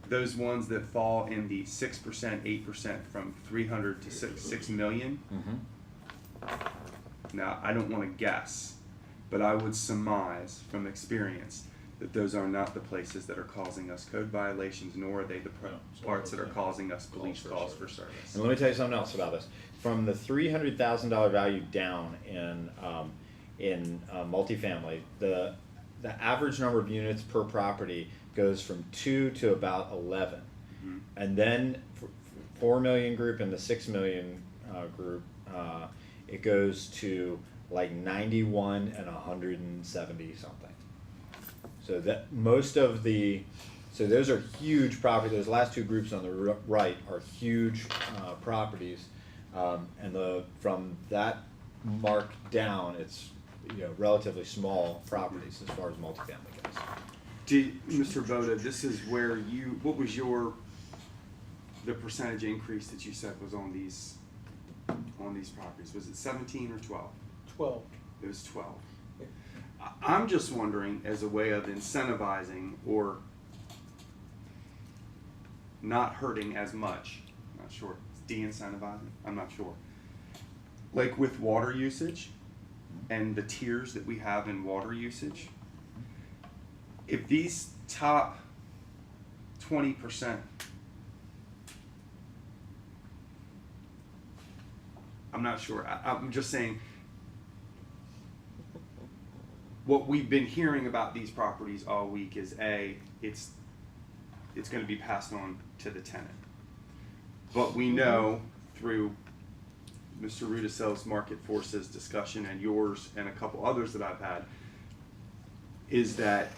those ones that fall in the 6%, 8% from 300 to 6 million.
Mhm.
Now I don't want to guess, but I would surmise from experience that those are not the places that are causing us code violations, nor are they the
No, it's
parts that are
not.
causing us
Calls
police
for
calls for
service.
service.
And let me tell you something else about this. From the $300,000 value down in multifamily, the average number of units per property goes from 2 to about 11,
Mhm.
and then 4 million group and the 6 million group, it goes to like 91 and 170 something. So that most of so those are huge properties. Those last two groups on the right are huge properties, and from that mark down, it's relatively small properties as far as multifamily goes.
Mr. Boda, this is where what was the percentage increase that you said was on these properties? Was it 17 or 12?
12.
It was 12. I'm just wondering, as a way of incentivizing or not hurting as much, I'm not sure, de-incentivizing, I'm not sure. Like with water usage and the tiers that we have in water usage, if these top 20%, I'm not sure, I'm just saying, what we've been hearing about these properties all week is it's going to be passed on to the tenant. But we know through Mr. Rudicel's market forces discussion and yours and a couple others that I've had is that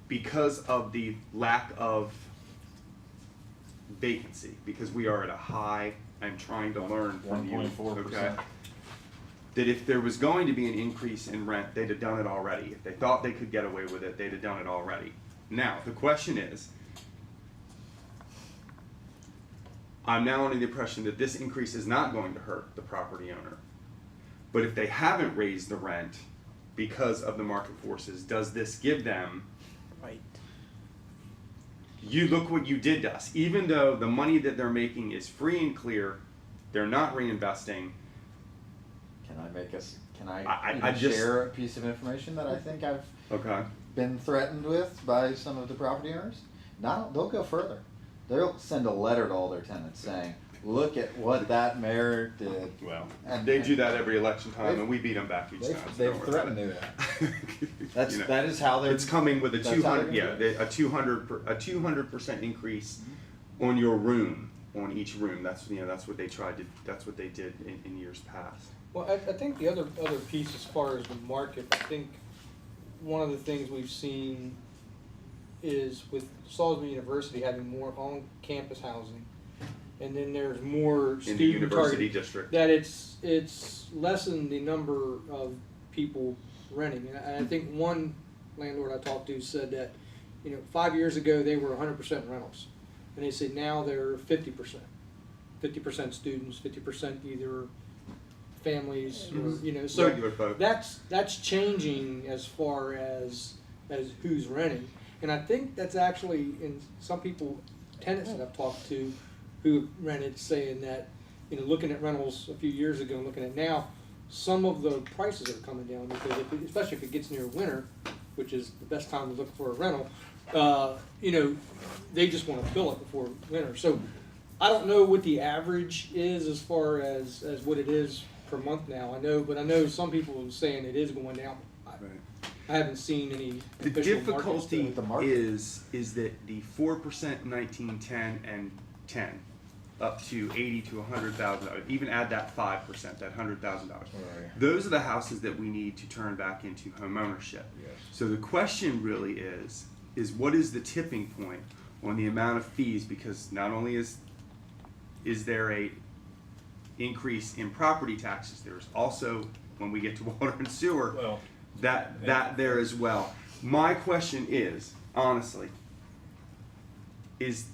because of the lack of vacancy, because we are at a high, I'm trying to learn from you,
1.4%.
okay? That if there was going to be an increase in rent, they'd have done it already. If they thought they could get away with it, they'd have done it already. Now, the question is, I'm now under the impression that this increase is not going to hurt the property owner. But if they haven't raised the rent because of the market forces, does this give them,
Right.
you look what you did to us. Even though the money that they're making is free and clear, they're not reinvesting.
Can I
I just-
share a piece of information that I think I've
Okay.
been threatened with by some of the property owners? They'll go further. They'll send a letter to all their tenants saying, look at what that mayor did.
Well,
And-
they do that every election time,
They've-
and we beat them back each time. so
They've
don't worry
threatened
about
to do
it.
that.
You know,
That is how they're.
it's coming with a
that's how they're
200,
gonna do it.
a 200% increase on your room, on each room. That's what they tried to. That's what they did in years past.
Well, I think the other piece as far as the market, I think one of the things we've seen is with Salisbury University having more on-campus housing, and then there's more
In the
student
university
target,
district.
that it's lessened the number of people renting. And I think one landlord I talked to said that, 5 years ago they were 100% rentals, and they said now they're 50%. 50% students, 50% either families, or, so
Regular folk.
that's changing as far as who's renting. And I think that's actually, in some people, tenants that I've talked to who rented, saying that, looking at rentals a few years ago and looking at now, some of the prices are coming down because especially if it gets near winter, which is the best time to look for a rental, they just want to fill it before winter. So I don't know what the average is as far as what it is per month now. I know some people are saying it is going down. I haven't seen any
The
official
difficulty
markets.
is that the 4% 1910 and 10 up to 80 to $100,000, even add that 5%, that $100,000.
Right.
Those are the houses that we need to turn back into home ownership.
Yes.
So the question really is what is the tipping point on the amount of fees? Because not only is there a increase in property taxes, there's also, when we get to water and sewer,
Well,
that there as well. My question is, honestly, is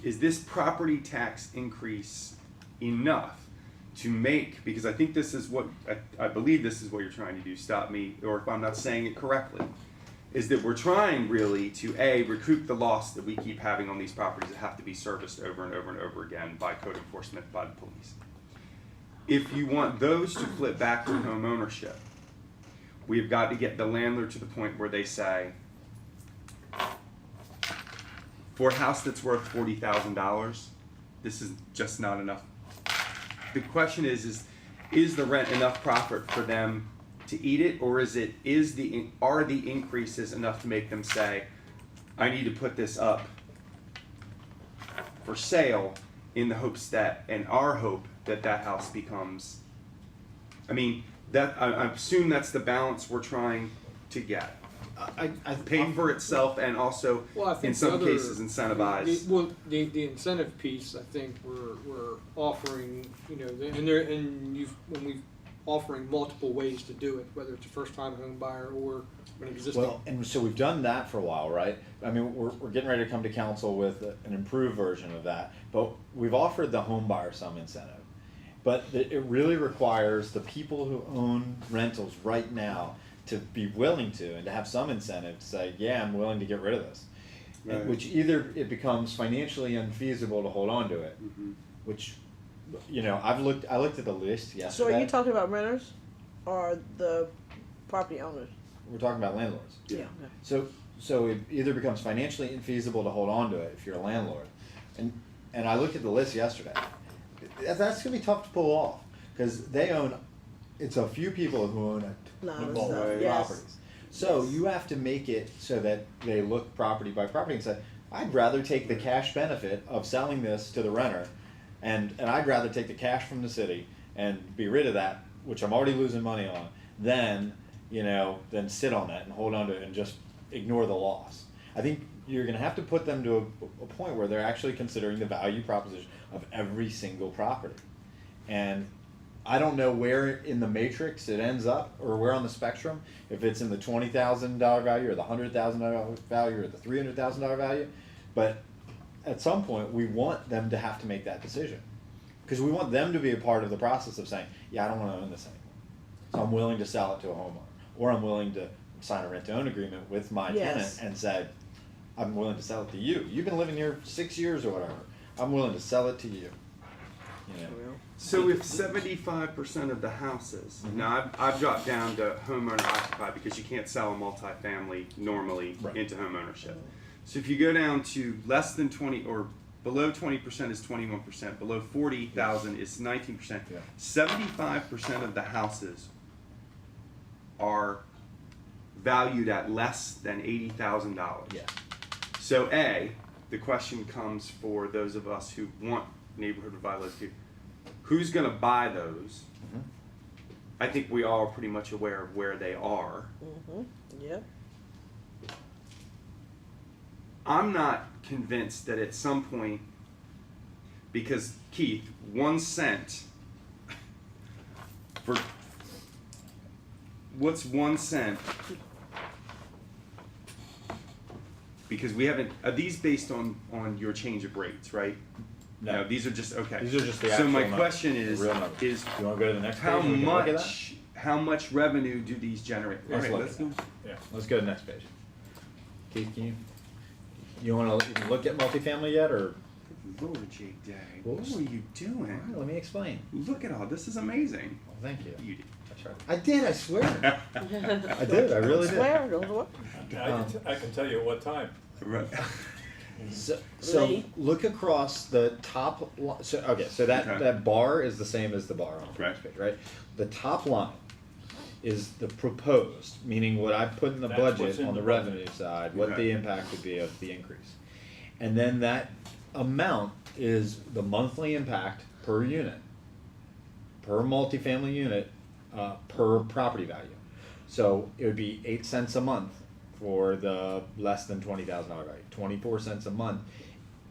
this property tax increase enough to make, because I think this is what, I believe this is what you're trying to do, stop me, or if I'm not saying it correctly, is that we're trying really to recoup the loss that we keep having on these properties that have to be serviced over and over and over again by code enforcement, by the police. If you want those to flip back to home ownership, we've got to get the landlord to the point where they say, for a house that's worth $40,000, this is just not enough. The question is the rent enough profit for them to eat it, or are the increases enough to make them say, I need to put this up for sale in the hopes that, and our hope that house becomes, I assume that's the balance we're trying to get.
I
Pay for itself and also,
Well, I think
in some
the
cases, incentivize.
The incentive piece, I think we're offering, when we've offering multiple ways to do it, whether it's a first-time home buyer or an existing.
Well, and so we've done that for a while, right? I mean, we're getting ready to come to council with an improved version of that, but we've offered the home buyer some incentive. But it really requires the people who own rentals right now to be willing to, and to have some incentive to say, yeah, I'm willing to get rid of this.
Right.
Which either it becomes financially unfeasible to hold on to it, which, I looked at the list yesterday.
So are you talking about renters or the property owners?
We're talking about landlords.
Yeah.
So it either becomes financially infeasible to hold on to it if you're a landlord, and I looked at the list yesterday. That's gonna be tough to pull off because it's a few people who own a
Lot
ton
of
of
stuff, yes.
properties. So you have to make it so that they look property by property and say, I'd rather take the cash benefit of selling this to the renter, and I'd rather take the cash from the city and be rid of that, which I'm already losing money on, than sit on that and hold on to it and just ignore the loss. I think you're gonna have to put them to a point where they're actually considering the value proposition of every single property. And I don't know where in the matrix it ends up, or where on the spectrum, if it's in the $20,000 value, or the $100,000 value, or the $300,000 value, but at some point we want them to have to make that decision, because we want them to be a part of the process of saying, yeah, I don't want to own this anymore, so I'm willing to sell it to a homeowner, or I'm willing to sign a rent-to-own agreement with my
Yes.
tenant and say, I'm willing to sell it to you. You've been living here 6 years or whatever. I'm willing to sell it to you.
So if 75% of the houses, now I've dropped down to homeowner occupied because you can't sell a multifamily normally
Right.
into home ownership. So if you go down to less than 20 or below 20% is 21%, below 40,000 is 19%.
Yeah.
75% of the houses are valued at less than $80,000.
Yeah.
So the question comes for those of us who want neighborhood revitalization. Who's going to buy those?
Mhm.
I think we all are pretty much aware of where they are.
Mm-hmm, yeah.
I'm not convinced that at some point, because Keith, 1 cent for what's 1 cent? Because we haven't, are these based on your change of rates, right? No, these are just, okay.
These are just the
So
actual
my
numbers,
question
the
is,
real numbers.
is
You wanna go to the next
how
page and we can look at that?
how much revenue do these generate?
Let's
All
look
right,
at
let's
that.
go.
Yeah.
Let's go to the next page. Keith, you want to even look at multifamily yet, or?
Lord J. Day,
Whoops.
what are you doing?
All right, let me explain.
Look at all this is amazing.
Well, thank you.
You did.
I tried. I did, I swear. I did, I really did.
Swear, don't what?
I can tell you at what time.
Right.
So
Late.
look across the top, so that,
Okay.
that bar is the same as the bar on the
Right.
next page, right? The top line is the proposed, meaning what I put in the
That's what's
budget
in
on the
the budget.
revenue side, what
Okay.
the impact would be of the increase. And then that amount is the monthly impact per unit, per multifamily unit, per property value. So it would be 8 cents a month for the less than $20,000 value, 24 cents a month,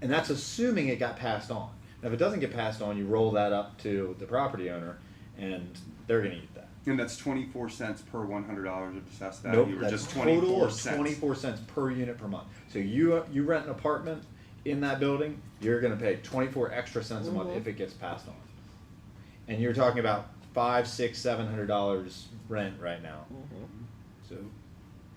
and that's assuming it got passed on. Now, if it doesn't get passed on, you roll that up to the property owner, and they're gonna eat that.
And that's 24 cents per $100 of assessed
Nope,
value, or
that's
just
total
24
of
cents?
24 cents per unit per month. So you rent an apartment in that building, you're gonna pay 24 extra cents a month if it gets passed on. And you're talking about $500, $600, $700 rent right now. So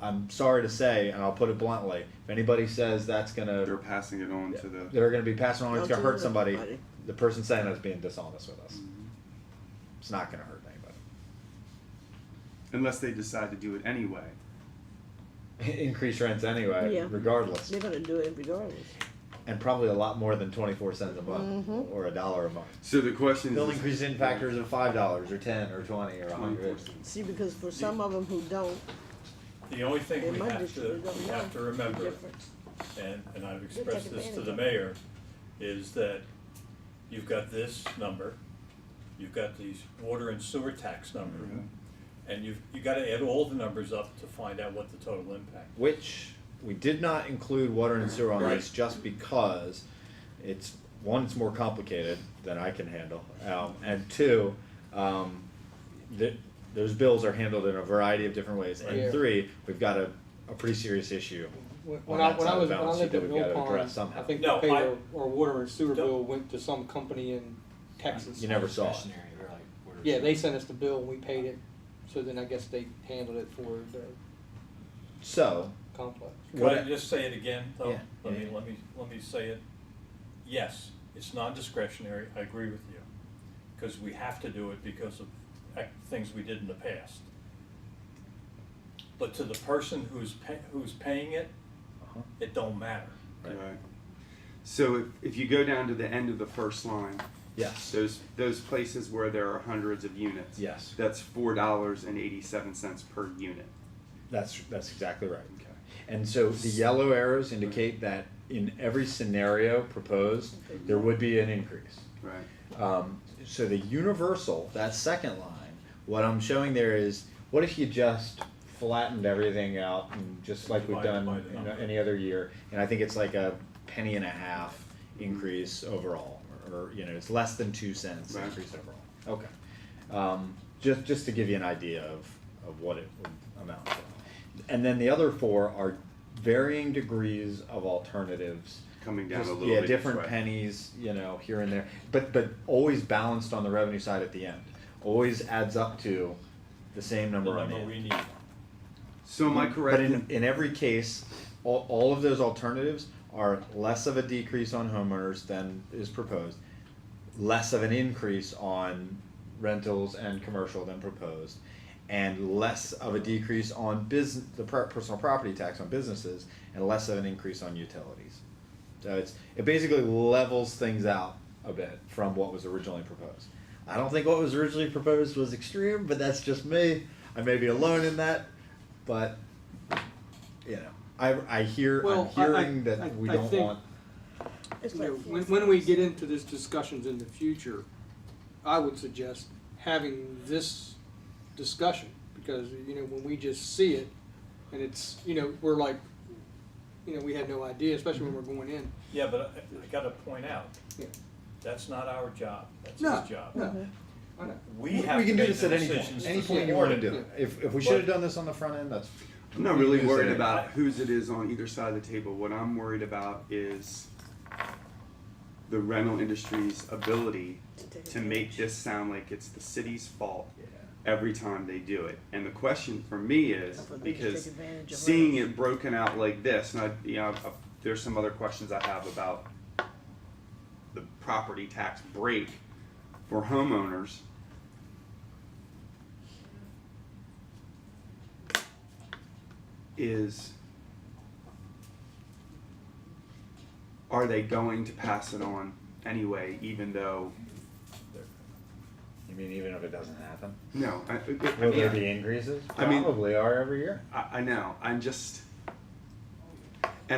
I'm sorry to say, and I'll put it bluntly, if anybody says that's
They're
gonna,
passing it on to the.
they're gonna be passing on, it's gonna hurt somebody,
Somebody.
the person saying that's being dishonest with us. It's not gonna hurt anybody.
Unless they decide to do it anyway.
Increase rents anyway,
Yeah.
regardless.
They're gonna do it regardless.
And probably a lot more than 24 cents a month or $1 a month.
So the question
They'll
is.
increase in factors of $5 or 10 or 20 or 100.
See, because for some of them who don't,
The only thing
in
we
my
have
district,
to,
they
we
don't
have to
know the
remember,
difference.
and I've
take
expressed this to
advantage
the
of it.
mayor, is that you've got this number, you've got these water and sewer tax number, and you gotta add all the numbers up to find out what the total impact.
Which we did not include water and sewer on
Right.
this just because it's, one, it's more complicated than I can handle. And two, those bills are handled in a variety of different ways. And
Right.
three, we've got a pretty serious issue.
When
on
I
that side of
was,
the
when I
balance
lived
sheet
at
that we've
Mill
got to
Pond,
address somehow.
I think
No,
we paid
I-
our water and sewer
Don't-
bill went to some company in Texas.
You never saw it.
Yeah, they sent us the bill and we paid it, so then I guess they handled it for the
So,
complex.
Could
What-
I just say it again, though?
Yeah, yeah.
Let me say it. Yes, it's non-discretionary, I agree with you, because we have to do it because of things we did in the past. But to the person who's paying it, it don't matter.
Right. So if you go down to the end of the first line,
yes,
those places where there are hundreds of units.
yes,
That's $4.87 per unit.
that's exactly right. And so the yellow arrows indicate that in every scenario proposed, there would be an increase.
Right.
So the universal, that second line, what I'm showing there is, what if you just flattened everything out and just like we've
Divided
done
by the
in
number.
any other year, and I think it's like a $0.015 increase overall, or it's less than 2 cents
Right.
increase overall. Okay, just to give you an idea of what it would amount to. And then the other four are varying degrees of alternatives.
Coming down
Just,
a little bit.
different
each way.
pennies, here and there, but always balanced on the revenue side at the end. Always adds up to the same
The
number on the
number
end.
we need.
So am I correct?
But in every case, all of those alternatives are less of a decrease on homeowners than is proposed, less of an increase on rentals and commercial than proposed, and less of a decrease on personal property tax on businesses, and less of an increase on utilities. So it basically levels things out a bit from what was originally proposed. I don't think what was originally proposed was extreme, but that's just me. I may be alone in that, but I'm hearing that we
I
don't
think-
want.
It's
You know,
like
when we get into these discussions in the future, I would suggest having this discussion, because, when we just see it, and it's, we're like, we had no idea, especially when we're going in.
Yeah, but I gotta point out,
Yeah.
that's not our job, that's
No,
his job.
no, I know.
We
We
have to
can do
make
this
the
at any
decisions
point.
to
Any point you
support
want to
it.
do it. If we
But-
should have done this on the front end, that's.
I'm not
we
really
can do this
worried
at any
about
point.
whose it is on either side of the table. What I'm worried about is the rental industry's ability to make this sound like it's the city's fault every time they do it. And the question for me is,
For them to take
because
advantage of
seeing
rentals.
it broken out like this, and there's some other questions I have about the property tax break for homeowners. Are they going to pass it on anyway, even though,
You mean even if it doesn't happen?
no,
Will there be increases?
I mean-
Probably are every year.
I know, and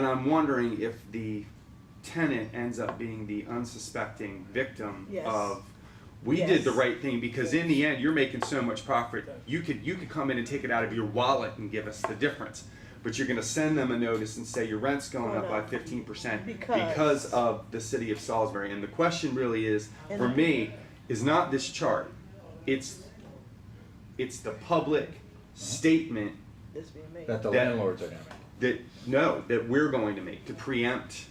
I'm wondering if tenant ends up being the unsuspecting victim
Yes.
of, we did the
Yes.
right thing, because in the end, you're making so much profit, you could come in and take it out of your wallet and give us the difference. But you're gonna send them a notice and say your rent's going up by 15% because of the city of Salisbury. And the question really is, for me, is not this chart. It's the public statement
It's being made.
That the
That-
landlords are gonna make.
that we're going to make to preempt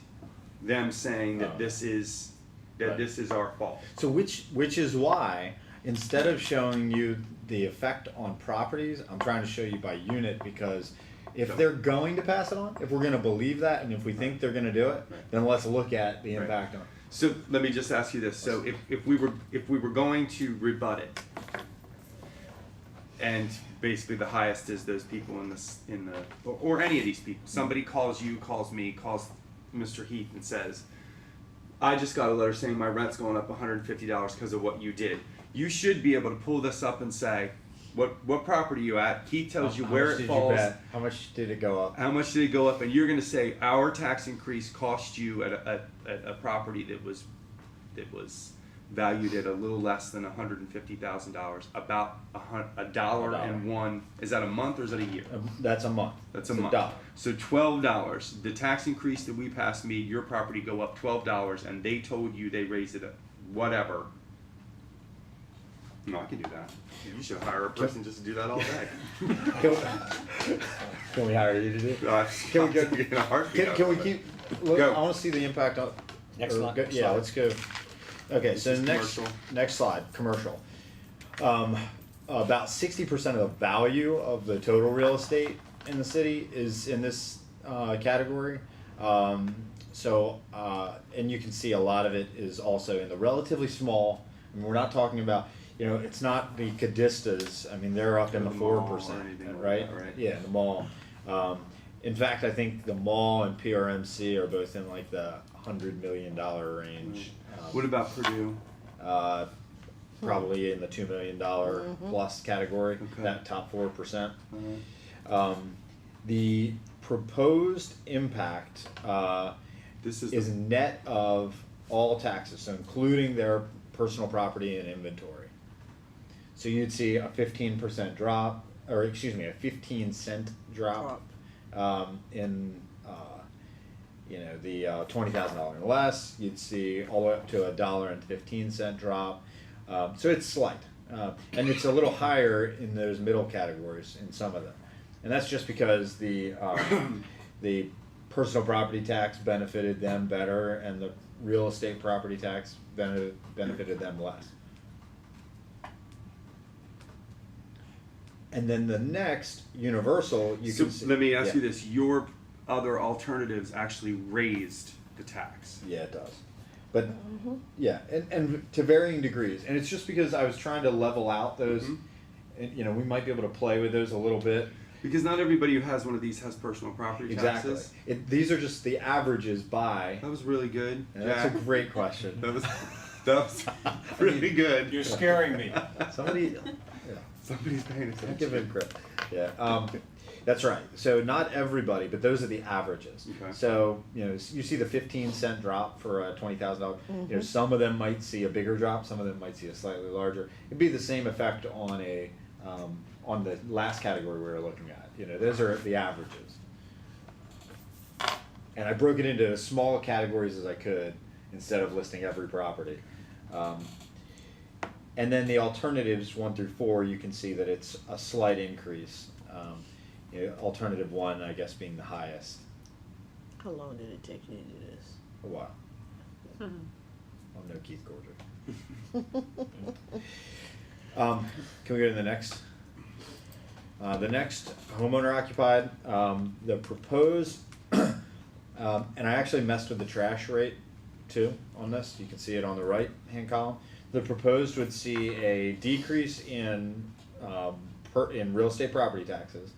them saying that
Oh.
this is
Right.
this is our fault.
So which is why, instead of showing you the effect on properties, I'm trying to show you by unit, because if they're going to pass it on, if we're gonna believe that, and if we think they're gonna do it, then let's look at the
Right.
impact on.
So let me just ask you this: so if we were going to rebut it, and basically the highest is those people or any of these people, somebody calls you, calls me, calls Mr. Heath and says, I just got a letter saying my rent's going up $150 because of what you did. You should be able to pull this up and say, what property are you at? He tells you
How
where
much
it
did you
falls.
bet? How much did it go up?
How much did it go up? And you're going to say our tax increase cost you at a property that was valued at a little less than $150,000, about $1.01. Is that a month or is that a year?
That's a month.
That's a
It's
month.
dollar.
So $12. The tax increase that we passed made your property go up $12, and they told you they raised it at whatever. No, I can do that. You should hire a person just to do that all day.
Can we hire you to do it?
Can we go in a heartbeat?
Can we keep, look,
Go.
I wanna see the impact on.
Next
or
slide.
go- Yeah, let's go. Okay,
This
so
is
next,
commercial.
next slide, commercial. About 60% of the value of the total real estate in the city is in this, category. And you can see a lot of it is also in the relatively small, and we're not talking about, it's not the Cadistas, I mean, they're up in the
The mall or
4%,
anything like
right?
that, right?
Yeah, the mall. In fact, I think the mall and PRMC are both in like the $100 million range.
What about Purdue?
Probably in the $2 million plus category,
Okay.
that top 4%.
Uh,
The proposed impact
This is
is net of all taxes, so including their personal property and inventory. So you'd see a 15% drop, or excuse me, a 15-cent drop in the $20,000 and less. You'd see all the way up to $1.15 drop. So it's slight, and it's a little higher in those middle categories in some of them, and that's just because the personal property tax benefited them better, and the real estate property tax benefited them less. And then the next universal, you
so
can see.
let me ask
yeah.
you this: your other alternatives actually raised the tax.
Yeah, it does. But yeah, and to varying degrees, and it's just because I was trying to level out those. And, we might be able to play with those a little bit.
Because not everybody who has one of these has personal property
Exactly.
taxes.
These are just the averages by.
That was really good,
And
Jack.
that's a great question.
That was really good.
You're scaring me.
Somebody.
Somebody's paying
Don't give
attention.
him credit. Yeah, that's right. So not everybody, but those are the averages.
Okay.
So you see the 15-cent drop for a $20,000. Some of them might see a bigger drop. Some of them might see a slightly larger. It'd be the same effect on on the last category we were looking at. Those are the averages. And I broke it into as small categories as I could instead of listing every property. And then the alternatives 1 through 4, you can see that it's a slight increase. Alternative 1, I guess, being the highest.
How long did it take you to do this?
A while. I'm no Keith Gorger. Can we go to the next? The next, homeowner occupied. The proposed, and I actually messed with the trash rate too on this. You can see it on the right hand column. The proposed would see a decrease in real estate property taxes,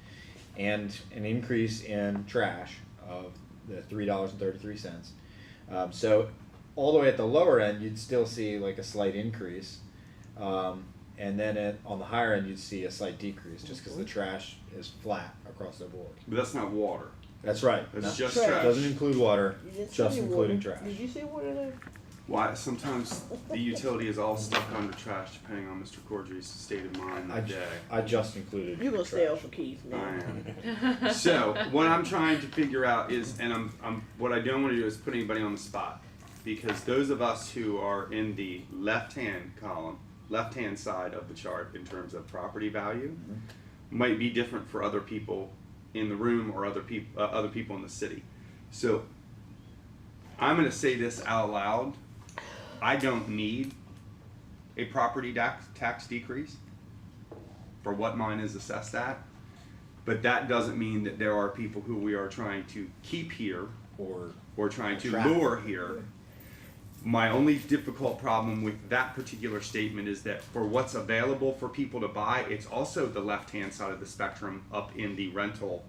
and an increase in trash of the $3.33. So all the way at the lower end, you'd still see like a slight increase, and then on the higher end, you'd see a slight decrease just because the trash is flat across the board.
But that's not water.
That's right.
That's
No,
just
Trash.
trash.
doesn't include water,
You didn't see
just
any
including
water.
trash.
Did you see water there?
Why, sometimes the utility is all stuck under trash, depending on Mr. Cordry's state of mind
I,
that day.
I just included.
You're gonna stay
trash.
off of Keith,
I
man.
am. So, what I'm trying to figure out is, and what I don't wanna do is put anybody on the spot. Because those of us who are in the left-hand column, left-hand side of the chart in terms of property value, might be different for other people in the room or other people in the city. So, I'm gonna say this out loud. I don't need a property tax decrease for what mine is assessed at, but that doesn't mean that there are people who we are trying to keep here or trying to
attract.
lure here. My only difficult problem with that particular statement is that for what's available for people to buy, it's also the left-hand side of the spectrum up in the rental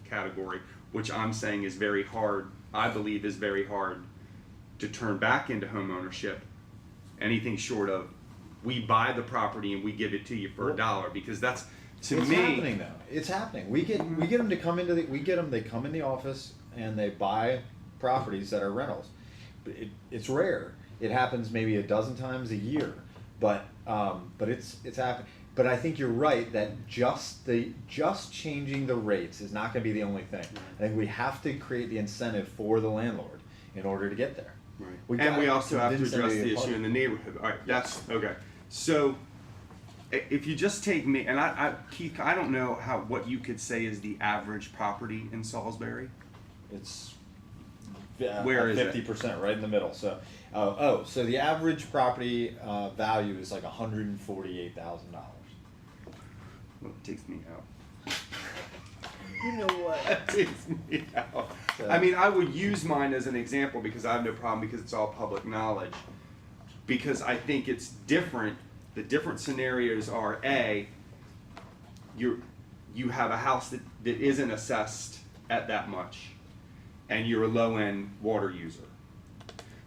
category, which I'm saying is very hard, I believe is very hard to turn back into home ownership. Anything short of, we buy the property and we give it to you for $1, because that's, to
It's
me.
happening though. It's happening. We get them to come into they come in the office and they buy properties that are rentals. It's rare. It happens maybe a dozen times a year, but it's happening. But I think you're right that just changing the rates is not going to be the only thing. I think we have to create the incentive for the landlord in order to get there.
Right. And we also have to address the issue in the neighborhood. All right, that's okay. So, if you just take me, and Keith, I don't know what you could say is the average property in Salisbury.
It's
Where is it?
50%, right in the middle. So, so the average property value is like $148,000.
Well, it takes me out.
You know what?
That takes me out.
So-
I mean, I would use mine as an example because I have no problem because it's all public knowledge. Because I think it's different. The different scenarios are you have a house that isn't assessed at that much, and you're a low-end water user.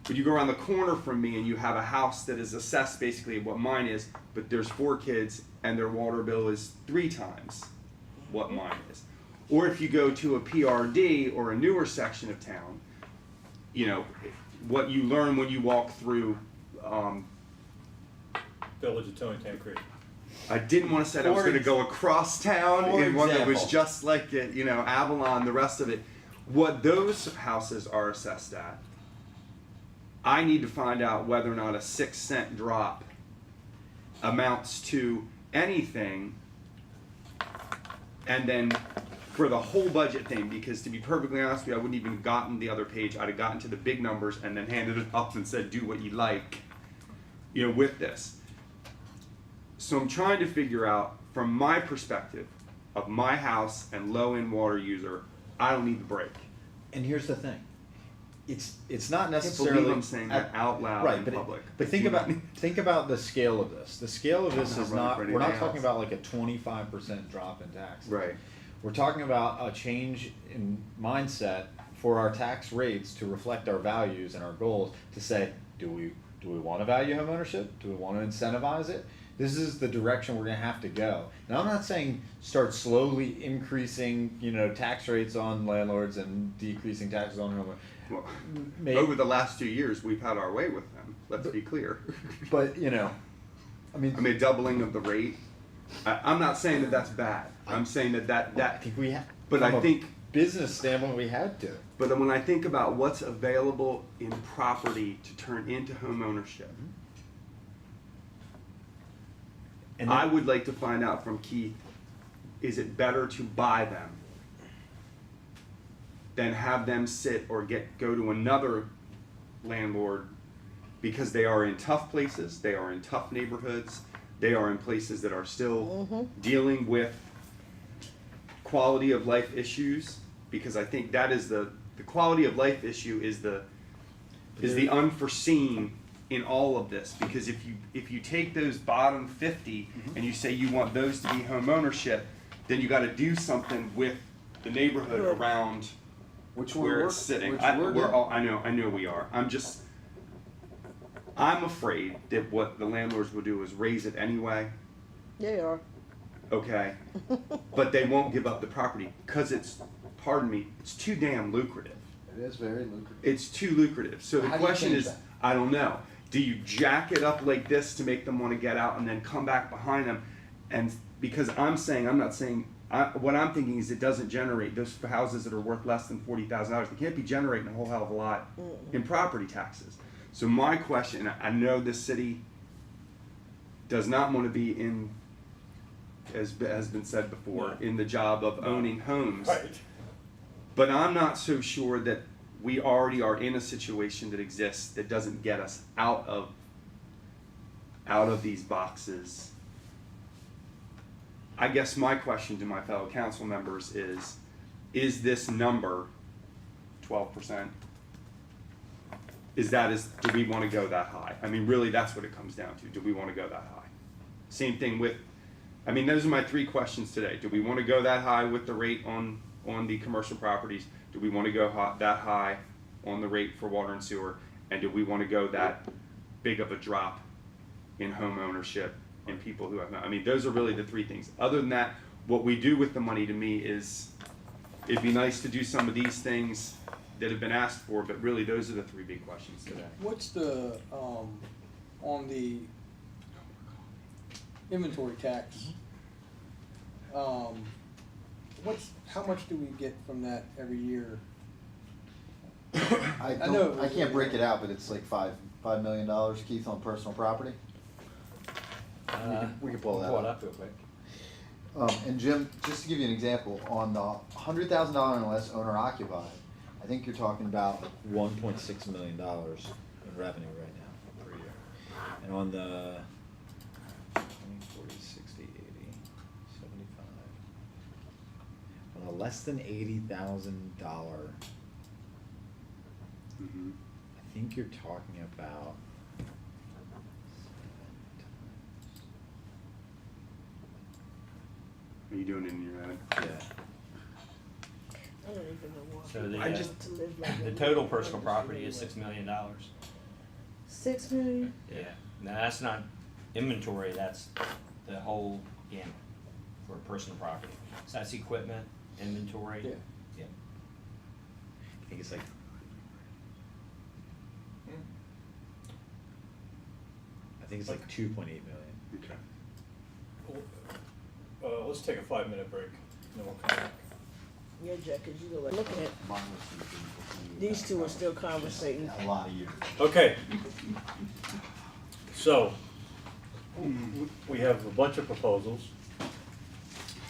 But you go around the corner from me and you have a house that is assessed basically what mine is, but there's 4 kids and their water bill is 3 times what mine is. Or if you go to a PRD or a newer section of town, you know, what you learn when you walk through,
Village of Tony Tan Creek.
I didn't want to say I was going to go across town
For
in one that was
example.
just like it, you know, Avalon, the rest of it. What those houses are assessed at, I need to find out whether or not a 6-cent drop amounts to anything, and then for the whole budget thing, because to be perfectly honest with you, I wouldn't even gotten the other page. I'd have gotten to the big numbers and then handed it up and said, do what you like, you know, with this. So I'm trying to figure out, from my perspective of my house and low-end water user, I don't need the break.
And here's the thing. It's not
I can't
necessarily
believe I'm saying that out loud
right,
in
but
public.
but think about the scale of this. The scale of this
I'm
is
not
not.
running
We're not
for
talking
anything
about like a 25% drop in tax.
Right.
We're talking about a change in mindset for our tax rates to reflect our values and our goals. To say, do we want to value homeownership? Do we want to incentivize it? This is the direction we're going to have to go. Now, I'm not saying start slowly increasing, tax rates on landlords and decreasing taxes on homeowners.
Well,
Maybe-
over the last 2 years, we've had our way with them. Let's be clear.
But I mean,
Doubling of the rate. I'm not saying that that's bad. I'm saying that.
I think we have.
But
from
I
a
think.
business standpoint, we had to.
But when I think about what's available in property to turn into home ownership,
And
I would like to find out from Keith, is it better to buy them than have them sit or go to another landlord, because they are in tough places, they are in tough neighborhoods, they are in places that are still dealing with quality of life issues, because I think that is the quality of life issue is the unforeseen in all of this, because if you take those bottom 50 and you say you want those to be home ownership, then you got to do something with the neighborhood around where it's sitting. I know we are. I'm afraid that what the landlords will do is raise it anyway.
They are.
Okay, but they won't give up the property because it's pardon me, it's too damn lucrative.
It is very lucrative.
It's too lucrative. So the
How do you
question
change
is,
that?
I don't know. Do you jack it up like this to make them want to get out and then come back behind them? And because I'm not saying, what I'm thinking is it doesn't generate those houses that are worth less than $40,000. They can't be generating a whole hell of a lot in property taxes. So my question, I know this city does not want to be in, as has been said before, in the job of owning homes.
Right.
But I'm not so sure that we already are in a situation that exists that doesn't get us out of these boxes. I guess my question to my fellow council members is this number 12%? Do we want to go that high? I mean, really, that's what it comes down to. Do we want to go that high? Same thing with, I mean, those are my three questions today. Do we want to go that high with the rate on the commercial properties? Do we want to go that high on the rate for water and sewer? And do we want to go that big of a drop in home ownership and people who have I mean, those are really the three things. Other than that, what we do with the money to me is, it'd be nice to do some of these things that have been asked for, but really those are the three big questions today.
What's the, on the inventory tax? How much do we get from that every year?
I
know
don't, I can't break it out, but it's like $5 million, Keith, on personal property. We can pull that
Pull it
up.
up real quick.
And Jim, just to give you an example, on the $100,000 and less owner occupied, I think you're talking about like $1.6 million in revenue right now per year. And on the 20, 40, 60, 80, 75, on a less than $80,000, I think you're talking about
Are you doing it in your head?
I don't even know what.
So the,
I just to live like
the
that.
total personal property is $6 million.
6 million?
Yeah, now that's not inventory, that's the whole gamut for personal property. So that's equipment, inventory.
Yeah.
Yeah.
I think it's like like 2.8 million.
Okay.
Let's take a 5-minute break, and then we'll come back.
Yeah, Jack, cause you know what, looking at, these two are still conversating.
A lot of years.
Okay. So, we have a bunch of proposals.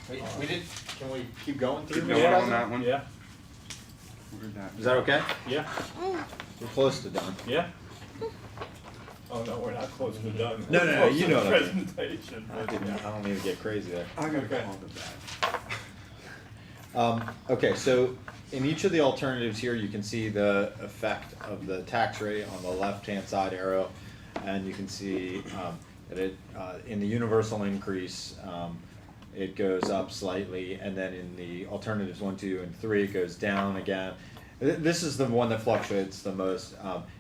We did, can we keep going through?
Keep going on that one?
Yeah,
Where'd that?
Is that okay?
yeah,
We're close to done.
yeah. Oh, no, we're not close to done.
No,
We're
no,
close
you
to
know
the
what I mean.
presentation,
I
but yeah.
don't need to get crazy there.
I gotta
Okay.
call the back.
Okay, so in each of the alternatives here, you can see the effect of the tax rate on the left-hand side arrow, and you can see that it, in the universal increase, it goes up slightly, and then in the alternatives 1, 2, and 3, it goes down again. This is the one that fluctuates the most,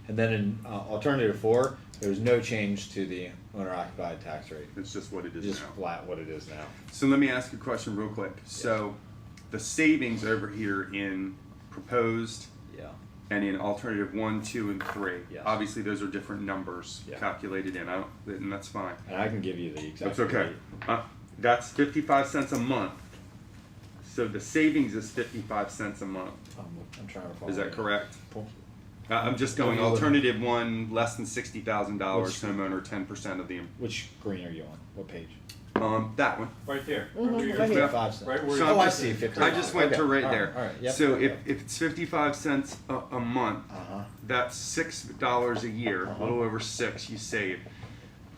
and then in alternative 4, there's no change to the owner-occupied tax rate.
It's just what it is
Just
now.
flat what it is now.
So let me ask you a question real quick. So the savings over here in proposed
Yeah.
and in alternative 1, 2, and 3,
Yes.
obviously those are different numbers
Yeah.
calculated in, and that's fine.
And I can give you the exact.
That's okay.
rate.
That's 55 cents a month. So the savings is 55 cents a month.
I'm trying to follow.
Is that
you.
correct?
Pull-
I'm just going
What are you looking-
alternative 1, less than $60,000,
Which-
homeowner 10% of the,
Which screen are you on? What page?
that one.
Right there.
Mhm,
where you're-
right here.
55 cents.
Right where
So
you're-
I'm
I
just-
see, 50.
I just went to
Okay,
right
all
there.
all right, yep.
So
okay.
if it's 55 cents a month,
Uh-huh.
that's $6 a year, a little over 6 you save.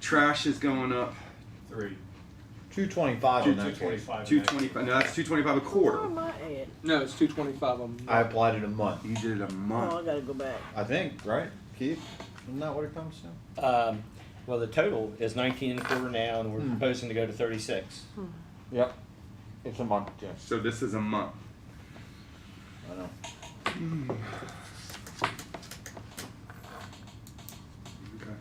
Trash is going up
3.
225 on that case.
225.
225. No, that's 225 a
Where
quarter.
am I at?
No, it's 225 a month.
I applied it a month.
You did it a
Oh,
month.
I gotta go back.
I think, right, Keith? Isn't that what it comes to?
Well, the total is 19 and a quarter now, and we're
Hmm.
proposing to go to 36.
Yep. It's a month, Jim.
So this is a month.
I know.
Okay.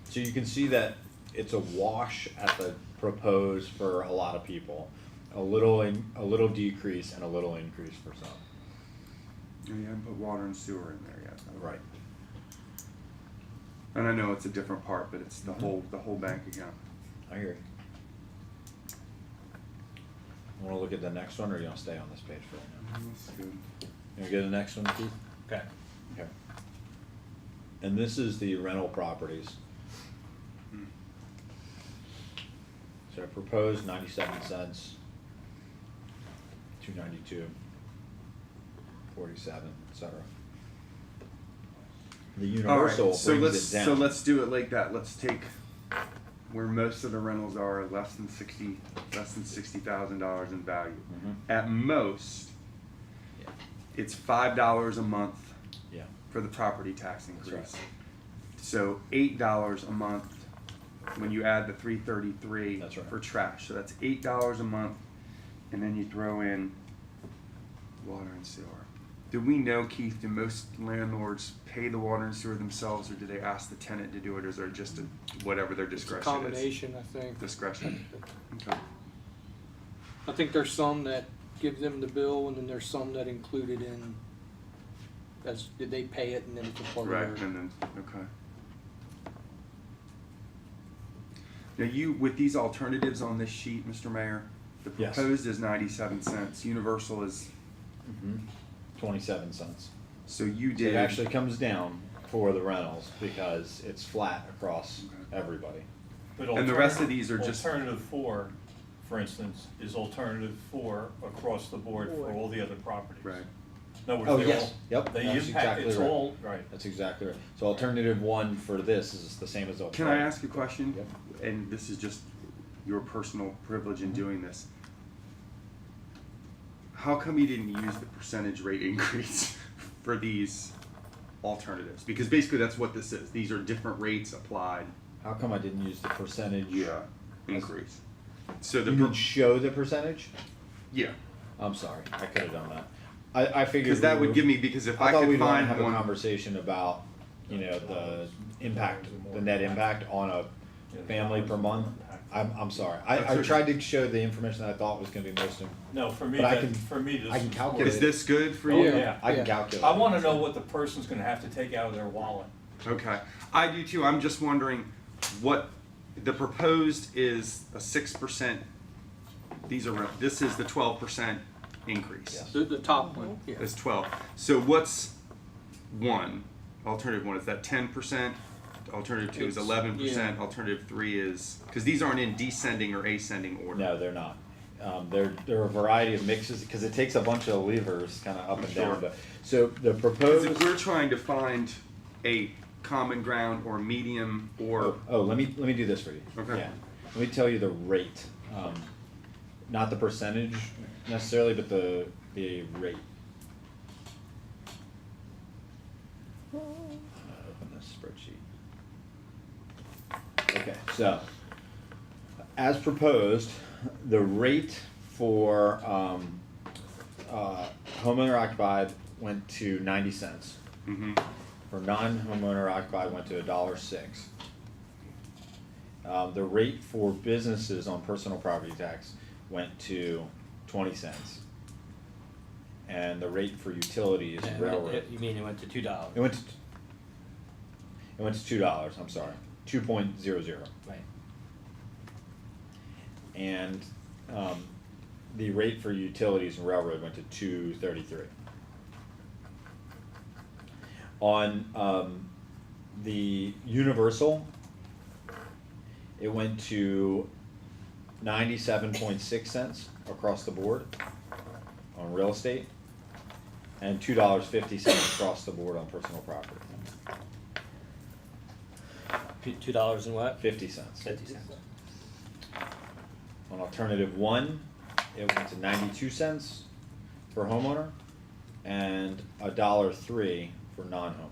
So you can see that it's a wash at the proposed for a lot of people. A little decrease and a little increase for some.
You haven't put water and sewer in there yet.
Right.
And I know it's a different part, but it's the whole bank account.
I hear you. Wanna look at the next one, or you wanna stay on this page for right now?
That's good.
You wanna get the next one, Keith?
Okay.
Okay. And this is the rental properties. So I proposed 97 cents, 292, 47, etc. The universal brings it down.
So let's do it like that. Let's take where most of the rentals are less than $60,000 in value. At most,
Yeah.
it's $5 a month
Yeah.
for the property tax increase.
right.
So $8 a month when you add the $333
That's right.
for trash. So that's $8 a month, and then you throw in water and sewer. Do we know, Keith, do most landlords pay the water and sewer themselves, or do they ask the tenant to do it, or is there just whatever their
It's a
discretion is?
combination, I think.
Discretion. Okay.
I think there's some that give them the bill, and then there's some that include it in, as, did they pay it, and then it's a part of
Right,
their.
and then, okay. Now with these alternatives on this sheet, Mr. Mayor, the
Yes.
proposed is 97 cents, universal is,
27 cents.
so you
So
did.
it actually comes down for the rentals because it's flat across everybody.
But
And the rest of these are just-
Alternative four, for instance, is alternative four across the board for all the other properties.
Right.
In other words,
Oh,
they
yes.
all-
Yep,
They
that's
impact,
exactly
it's
right.
all, right.
That's exactly right. So alternative one for this is the same as alternative.
Can I ask a question?
Yep.
And this is just your personal privilege in doing this. How come you didn't use the percentage rate increase for these alternatives? Because basically that's what this is. These are different rates applied.
How come I didn't use the percentage?
Increase. So
You mean show the percentage?
yeah.
I'm sorry, I could have done that. I figured.
Because that
we
would give me, because if
I
I
thought
could
we'd want to
find
have a
one.
conversation about, the impact, the net impact on a family per month. I'm sorry. I tried to show the information that I thought was gonna be most,
No, for me,
But I
that,
can-
for me, this
I can
is
calculate
Is this good for
Oh,
you?
yeah.
I can
Yeah.
calculate.
I wanna know what the person's gonna have to take out of their wallet.
Okay. I do too. I'm just wondering what the proposed is a 6%. This is the 12% increase.
Yes.
The top one, yeah.
It's 12. So what's alternative one? Is that 10%? Alternative two is
It's-
11%.
yeah.
Alternative three is, because these aren't in descending or ascending order.
No, they're not. There are a variety of mixes, because it takes a bunch of levers kind of up and
Sure.
down, but, so the
Because
proposed.
if we're trying to find a common ground or medium or
Let me do this for you.
Okay.
Yeah. Let me tell you the rate, not the percentage necessarily, but the rate. Open this spreadsheet. Okay, so, as proposed, the rate for, homeowner occupied went to 90 cents.
Mhm.
For non-homeowner occupied went to $1.06. The rate for businesses on personal property tax went to 20 cents. And the rate for utilities and railroad,
You mean it went to $2?
it went to $2, I'm sorry, 2.00.
Right.
And, the rate for utilities and railroad went to 2.33. On, the universal, it went to 97.6 cents across the board on real estate, and $2.50 across the board on personal property.
$2 and what?
50 cents.
50 cents.
On alternative one, it went to 92 cents for homeowner and $1.03 for non-homeowner.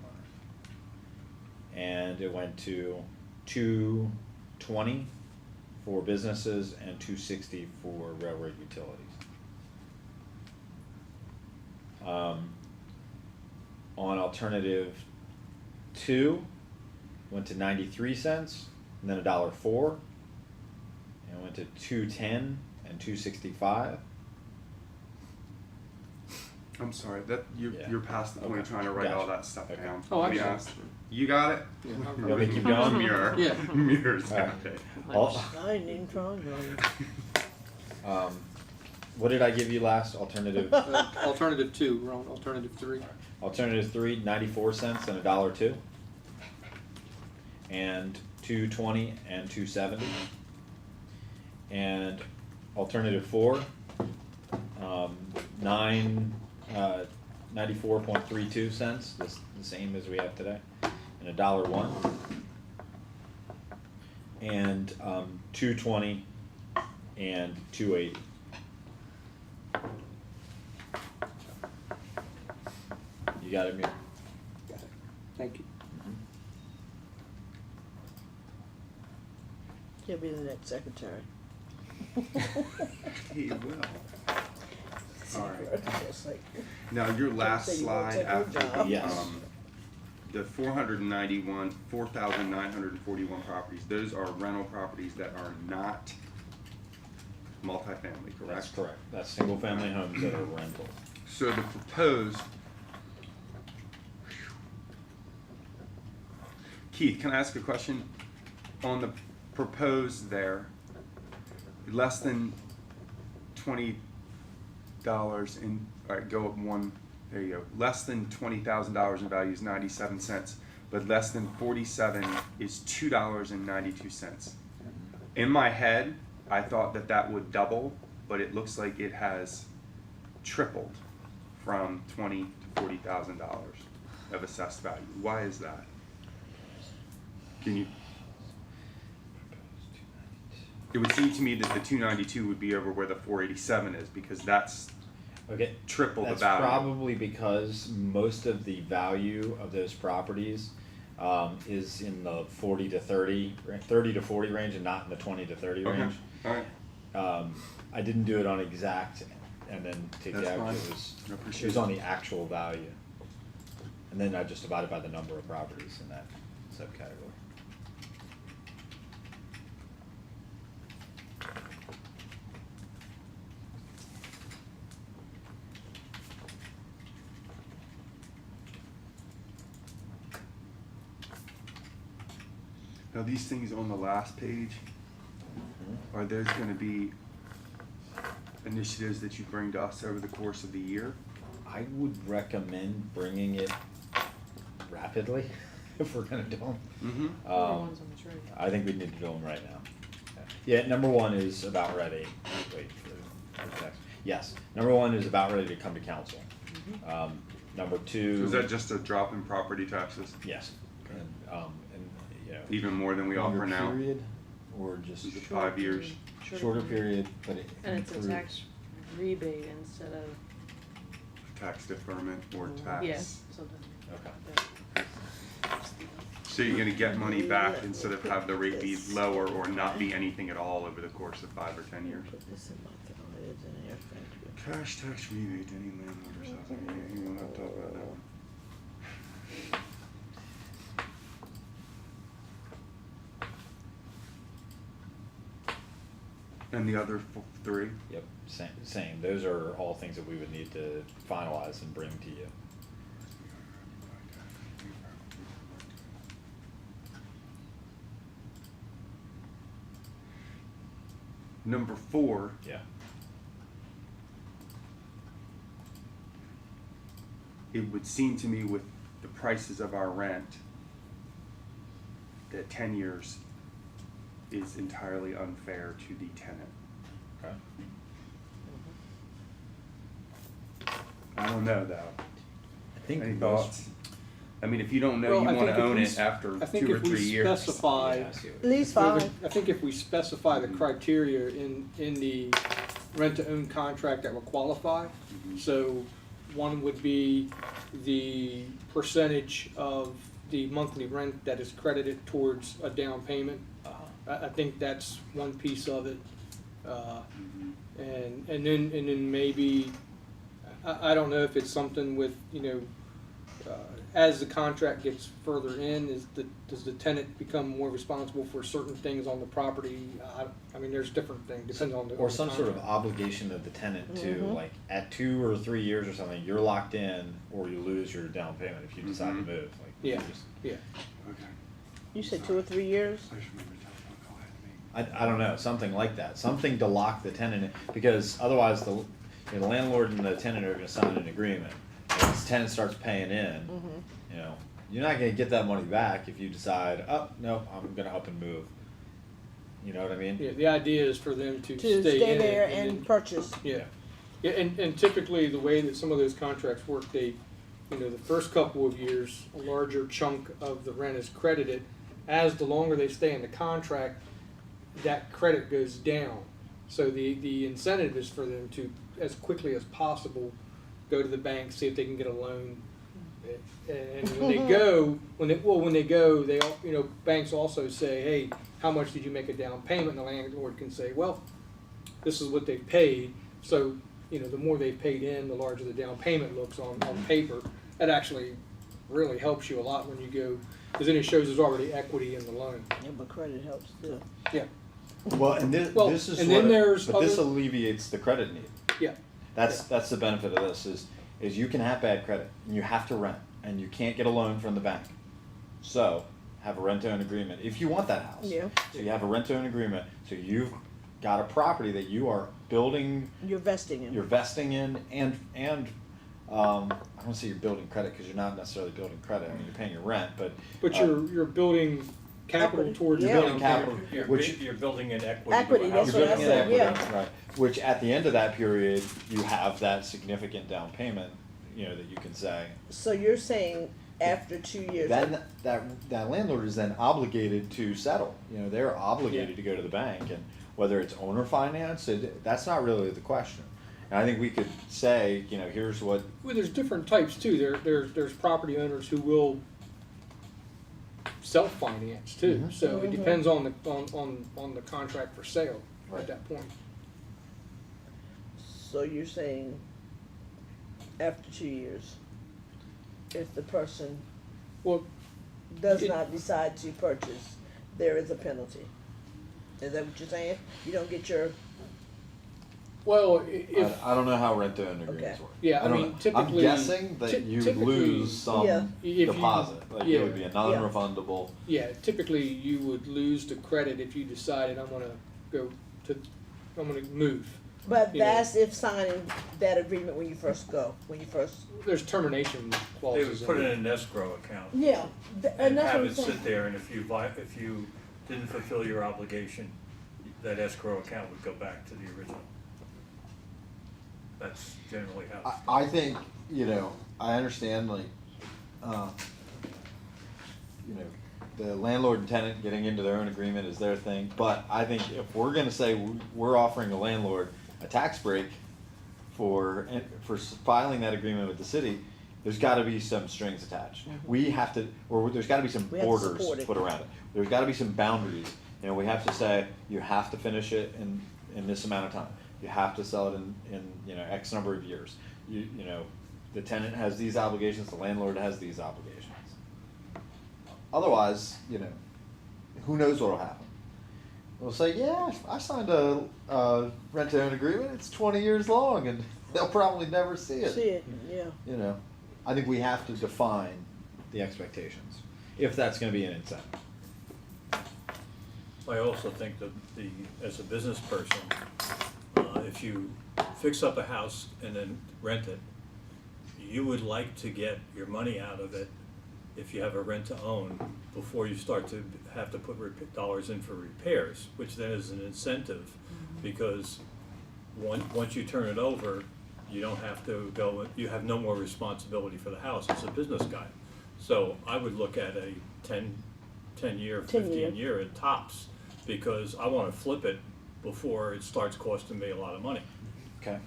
And it went to $2.20 for businesses and $2.60 for railroad utilities. On alternative two, went to 93 cents and then $1.04, and went to 210 and 265.
I'm sorry, that
Yeah.
you're past the point of
Okay.
trying to write all
Gotcha.
that stuff
Okay.
down.
Oh,
I'll be
actually-
honest. You got it?
Yeah,
You want me to keep going?
Mirror.
Yeah.
Mirrors
All right.
got it.
I ain't even trying.
What did I give you last? Alternative.
Alternative 2, we're on alternative 3.
Alternative 3, 94 cents and $1.02. And 220 and 270. And alternative 4, 94.32 cents, the same as we have today, and $1.01. And 220 and 280. You got it, Mir?
Got it. Thank you.
He'll be the next secretary.
He will. All right.
Just like-
Now, your last
Say you won't
slide
take your
after
job.
Yes.
The 4,941 properties, those are rental properties that are not multifamily, correct?
That's correct. That's single-family homes that are rental.
So the proposed, Keith, can I ask a question? On the proposed there, less than $20 in, all right, go up one, there you go. Less than $20,000 in value is 97 cents, but less than 47 is $2.92. In my head, I thought that that would double, but it looks like it has tripled from $20,000 to $40,000 of assessed value. Why is that? Can you? It would seem to me that the 292 would be over where the 487 is, because that's
Okay.
triple the
That's
value.
probably because most of the value of those properties is in the 40 to 30, 30 to 40 range, and not in the 20 to 30
Okay.
range.
All right.
I didn't do it on exact, and then take the
That's
average.
fine.
It was,
I appreciate
it was
it.
on the actual value, and then I just divided by the number of properties in that subcategory.
Now these things on the last page, are those gonna be initiatives that you bring to us over the course of the year?
I would recommend bringing it rapidly if we're gonna do them.
Mm-hmm.
Everyone's on the tree.
I think we need to do them right now. Yeah, number one is about ready. Wait for the text. Yes, number one is about ready to come to council. Number two.
So is that just a drop in property taxes?
Yes, and you know.
Even more than we
longer
offer now?
Period, or just
Is it 5 years?
shorter period, but it
And it's a
improves.
tax rebate instead of,
Tax deferment or tax?
yeah, something.
Okay.
So you're gonna get money back instead of have the rate be lower or not be anything at all over the course of 5 or 10 years?
Put this in my calendar, it's in here, thank you.
Cash tax rebate to any landlord or something, you don't have to talk about that one. And the other 3?
Yep, same. Those are all things that we would need to finalize and bring to you.
Number 4,
Yeah.
it would seem to me with the prices of our rent that 10 years is entirely unfair to the tenant.
Okay.
I don't know though.
I think
Any
most-
thoughts? I mean, if you don't know
Well,
you
I
wanna
think if
own
we
it
s-
after
I think
2 or
if we
3 years.
specify-
Yeah, I see what
At
you're
least
For the-
five.
I think if we specify the criteria in the rent-to-own contract that will qualify, so one would be the percentage of the monthly rent that is credited towards a down payment. I think that's one piece of it. And then maybe, I don't know if it's something with, as the contract gets further in, does the tenant become more responsible for certain things on the property? I mean, there's different things, depending on the.
Or
on the
some sort of
contract.
obligation of the tenant to,
Mhm.
like, at 2 or 3 years or something, you're locked in, or you lose your down payment if you decide to
Mhm.
move, like.
Yeah.
you just-
Yeah,
Okay.
You said 2 or 3 years?
I just remember telling, go ahead, me.
I don't know, something like that, something to lock the tenant in, because otherwise the landlord and the tenant are gonna sign an agreement. And this tenant starts paying in, you know, you're not gonna get that money back if you decide, oh, no, I'm gonna up and move. You know what I mean?
yeah, the idea is for them to
To
stay
stay
in
there
and
and
then-
purchase.
Yeah, yeah, and typically the way that some of those contracts work, the first couple of years, a larger chunk of the rent is credited. As the longer they stay in the contract, that credit goes down. So the incentive is for them to, as quickly as possible, go to the bank, see if they can get a loan. And when they go, they all, banks also say, hey, how much did you make a down payment? And the landlord can say, well, this is what they've paid. So, the more they've paid in, the larger the down payment looks on paper. That actually really helps you a lot when you go, because then it shows there's already equity in the loan.
Yeah, but credit helps too.
Yeah,
Well, and this,
Well,
this is
and then
what,
there's
but this
other-
alleviates the credit need.
yeah.
That's the benefit of this is you can have bad credit and you have to rent and you can't get a loan from the bank. So have a rent-to-own agreement if you want that house.
Yeah.
So you have a rent-to-own agreement. So you've got a property that you are building,
You're vesting in.
you're vesting in, and I don't say you're building credit because you're not necessarily building credit. I mean, you're paying your rent, but
But you're building capital
Equity.
towards
Yeah.
your
building
down
capital,
payment.
which
You're building in equity.
Equity,
to a
that's
house.
what I
You're
said,
building in equity,
yeah.
right? Which at the end of that period, you have that significant down payment, that you can say.
So you're saying after 2 years?
Then that landlord is then obligated to settle. They're obligated
Yeah.
to go to the bank, and whether it's owner finance, that's not really the question. And I think we could say, here's what.
Well, there's different types too. There's property owners who will self-finance too.
Mhm.
So it depends on the contract for sale at that point.
So you're saying after 2 years, if the person
Well,
does
It-
not decide to purchase, there is a penalty? Is that what you're saying? You don't get your,
if
I don't know how rent-to-own agreements
Okay.
work.
Yeah, I
don't
mean,
know.
typically-
I'm guessing that you
typically-
lose some
Yeah.
If you-
deposit. Like
yeah.
it would be a non-refundable.
yeah, typically you would lose the credit if you decided I'm gonna move.
but
Yeah.
that's if signing that agreement when you first go,
There's termination
They
clauses.
would put
in
it
there.
in an escrow account.
Yeah, and
And
that's
have
what
it
I'm saying.
sit there, and if you didn't fulfill your obligation, that escrow account would go back to the original. That's generally how.
I think, I understand, the landlord and tenant getting into their own agreement is their thing, but I think if we're gonna say we're offering the landlord a tax break for filing that agreement with the city, there's gotta be some strings attached. We have to, or there's gotta be some
We have to
borders
support it.
put around it. There's gotta be some boundaries, we have to say, you have to finish it in this amount of time. You have to sell it in X number of years. The tenant has these obligations, the landlord has these obligations. Otherwise, who knows what'll happen? We'll say, yeah, I signed a rent-to-own agreement, it's 20 years long, and they'll probably never see it.
See it, yeah.
I think we have to define the expectations, if that's gonna be an incentive.
I also think that as a business person, if you fix up a house and then rent it, you would like to get your money out of it if you have a rent to own before you start to have to put dollars in for repairs, which then is an incentive, because once you turn it over, you don't have to go, you have no more responsibility for the house as a business guy. So I would look at a 10-year, 15-year at tops, because I wanna flip it before it starts costing me a lot of money.
Okay.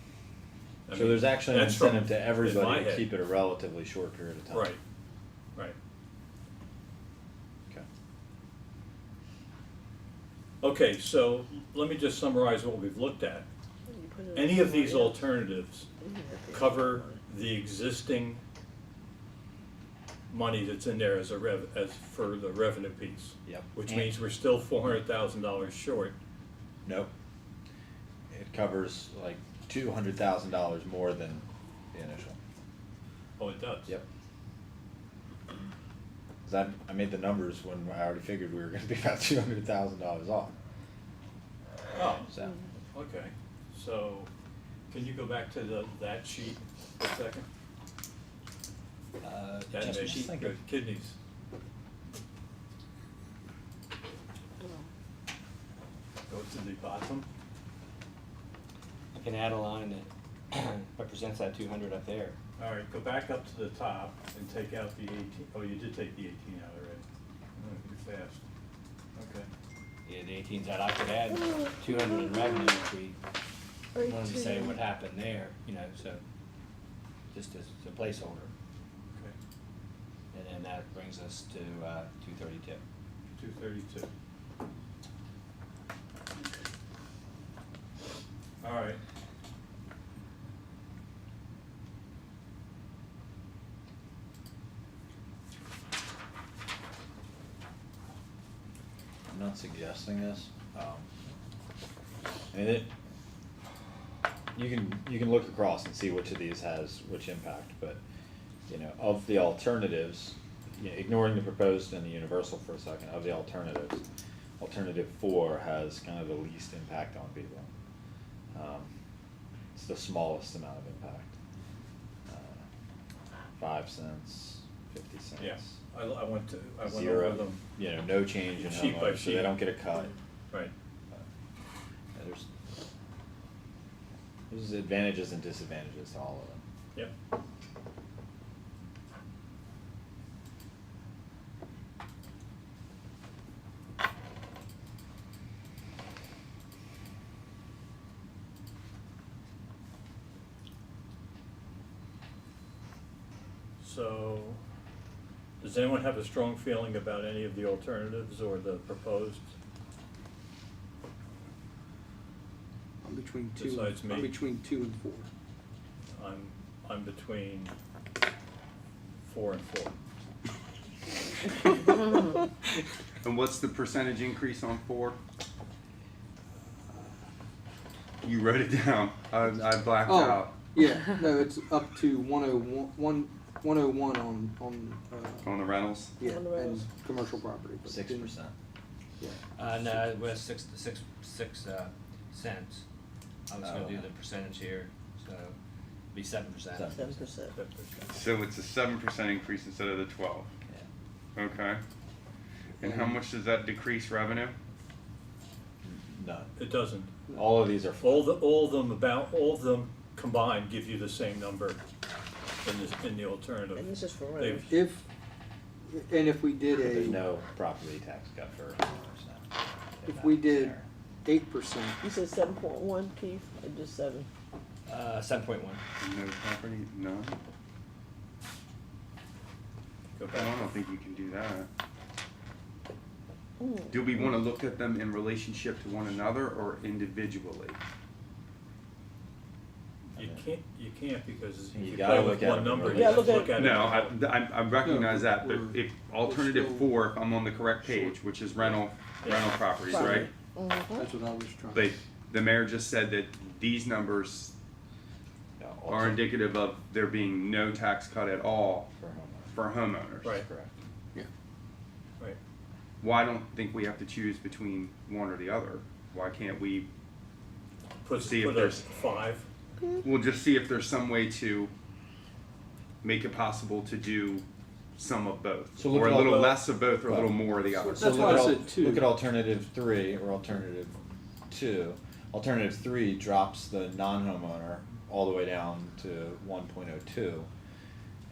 I
So
mean,
there's actually an
that's from-
incentive to
in my
everybody to
head.
keep it a relatively short period of time.
Right.
Okay.
Okay, so let me just summarize what we've looked at.
You put it
Any of these
somewhere else.
alternatives cover the existing money that's in there as as for the revenue piece.
Yep.
Which
And-
means we're still $400,000 short.
Nope. It covers like $200,000 more than the initial.
Oh, it does?
Yep. Cause I made the numbers when I already figured we were gonna be about $200,000 off.
Oh,
So,
okay. So, can you go back to that sheet for a second? That
just
makes
sheet.
good. Kidneys. Go to the bottom.
I can add a line that represents that 200 up there.
All right, go back up to the top and take out the 18. Oh, you did take the 18 out already. Oh, you're fast. Okay.
Yeah, the 18's out. I could add 200 in revenue if we wanted to say what happened there, you know, so just as a placeholder.
Okay.
And then that brings us to 232.
232. All right.
I'm not suggesting this. I mean, you can look across and see which of these has which impact, but, you know, of the alternatives, you know, ignoring the proposed and the universal for a second, of the alternatives, alternative 4 has kind of the least impact on people. It's the smallest amount of impact. 5 cents, 50 cents.
Yeah. I went over
Zero,
them.
you know, no change in
Sheet by
homeowners, so
sheet.
they don't get a cut.
Right.
Yeah, there's advantages and disadvantages to all of them.
Yep. So, does anyone have a strong feeling about any of the alternatives or the proposed?
I'm between two.
Besides me.
I'm between 2 and 4.
I'm between 4 and 4.
And what's the percentage increase on 4? You wrote it down. I blacked out.
Yeah, no, it's up to 101
On the rentals?
yeah,
On the
and
rentals.
commercial property. but
6%.
Yeah.
No, it was six cents. I was gonna do the percentage here, so it'd be 7%.
7%.
So it's a 7% increase instead of the 12.
Yeah.
Okay. And how much does that decrease revenue?
None.
It doesn't.
All of these are
All of them combined give you the same number in the alternative.
And this is for renters.
They've-
If we did
There's
a,
no property tax cut for homeowners now.
if we did 8%,
You said 7.1, Keith, or just 7?
7.1.
No property? No.
Go
I
back.
don't think you can do that.
Mm.
Do we want to look at them in relationship to one another or individually?
You can't because
You
if you
gotta
play
look
with
at
one
them
number,
in
you have to
relation.
look at it.
No, I recognize
No,
that, but
we're-
if alternative
still-
4, if I'm on the correct page, which is rental properties, right?
Mhm.
that's what I was trying.
But the mayor just said that these numbers
Yeah,
are indicative of there being no tax cut at all
for homeowners.
for homeowners.
Right.
Correct.
Yeah.
Right.
Well, I don't think we have to choose between one or the other. Why can't we,
Put
See if
a
there's-
5.
we'll just see if there's some way to make it possible to do some of both.
So look
Or
at
a
all
little
the-
less of both or a little more of the other.
That's
look
why
at
I
al-
said 2.
Look at alternative 3 or alternative 2. Alternative 3 drops the non-homeowner all the way down to 1.02,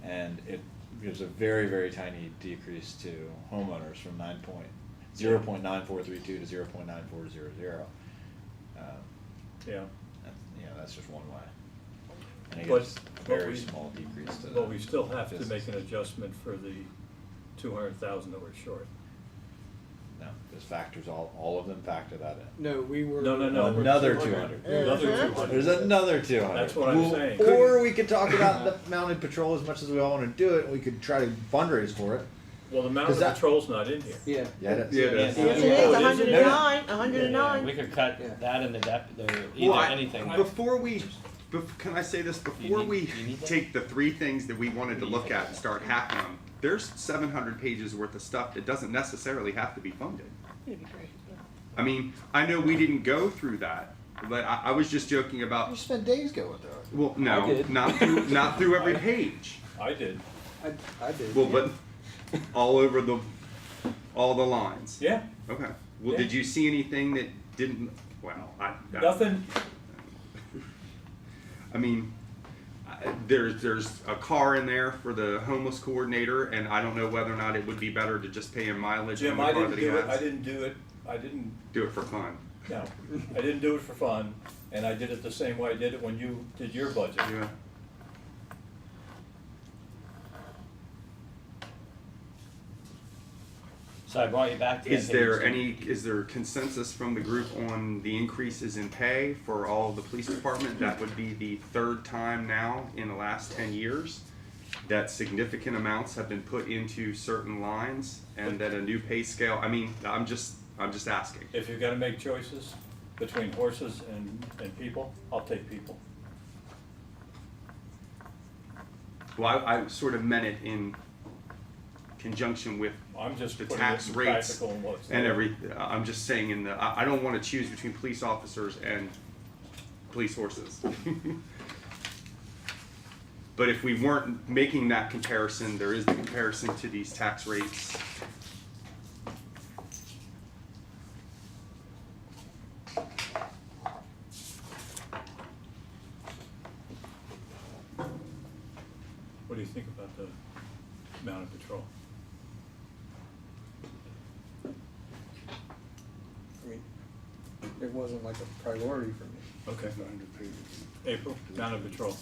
and it gives a very, very tiny decrease to homeowners from 0.9432 to 0.9400.
Yeah.
That's just one way. And it
But-
gives a
but
very
we-
small decrease to
But we still have to
business.
make an adjustment for the 200,000 that we're short.
No, this factors all of them factor that in.
No, we were.
No, we're
Another
200.
200.
Another
Uh-huh.
200.
There's another 200.
That's what I'm saying.
Or we could talk about the mounted patrol as much as we all want to do it, and we could try to fundraise for it.
Well, the mounted
'Cause that-
patrol's not in here.
Yeah.
Yeah, that's,
Yeah,
Yes, it
Oh,
is,
it is?
109,
Yeah,
109.
we could cut
Yeah.
that in the
Well,
either anything.
Before we, can I say this, before
need-
we
you need that?
take the three things that we wanted to look at and start hacking them, there's 700 pages worth of stuff that doesn't necessarily have to be funded. I mean, I know we didn't go through that, but I was just joking
You
about,
spent days going through it.
well,
I
no,
did.
not through every page.
I did.
I did.
Well, but all over all the lines.
Yeah,
Okay. Well,
Yeah.
did you see anything that didn't, well,
nothing,
I mean, there's a car in there for the homeless coordinator, and I don't know whether or not it would be better to just pay him mileage on
Jim,
the
I
car
didn't
that he
do it,
has.
I didn't,
Do it for fun.
no, I didn't do it for fun, and I did it the same way I did it when you did your budget.
Yeah.
So I brought you back to that
Is there
page.
is there consensus from the group on the increases in pay for all of the police department? That would be the third time now in the last 10 years that significant amounts have been put into certain lines, and that a new pay scale, I mean, I'm just asking.
If you're gonna make choices between horses and people, I'll take people.
Well, I sort of meant it in conjunction with
I'm just
the
putting it
tax
in
rates
practical and what's
and
there.
I'm just saying I don't wanna choose between police officers and police horses. But if we weren't making that comparison, there is the comparison to these tax rates.
What do you think about the mounted patrol?
I mean, it wasn't like a priority for me.
Okay. April, mounted patrol.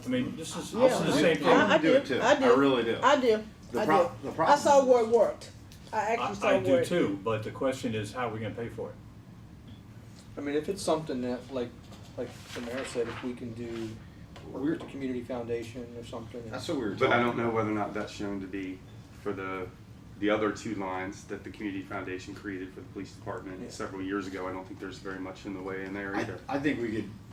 I mean, this is the same thing.
I
do it too.
I do.
I really do.
I do.
The
I
pro-
do.
the problem
I saw
is-
where it worked. I actually saw
I
where
do
it.
too, but the question is, how are we gonna pay for it?
I mean, if it's something that, like the mayor said, if we can do, work with the community foundation or something.
That's what we were
But
talking
I don't know
about.
whether or not that's shown to be for the other two lines that the community foundation created for the police department
Yeah.
several years ago. I don't think there's very much in the way in there either.
I think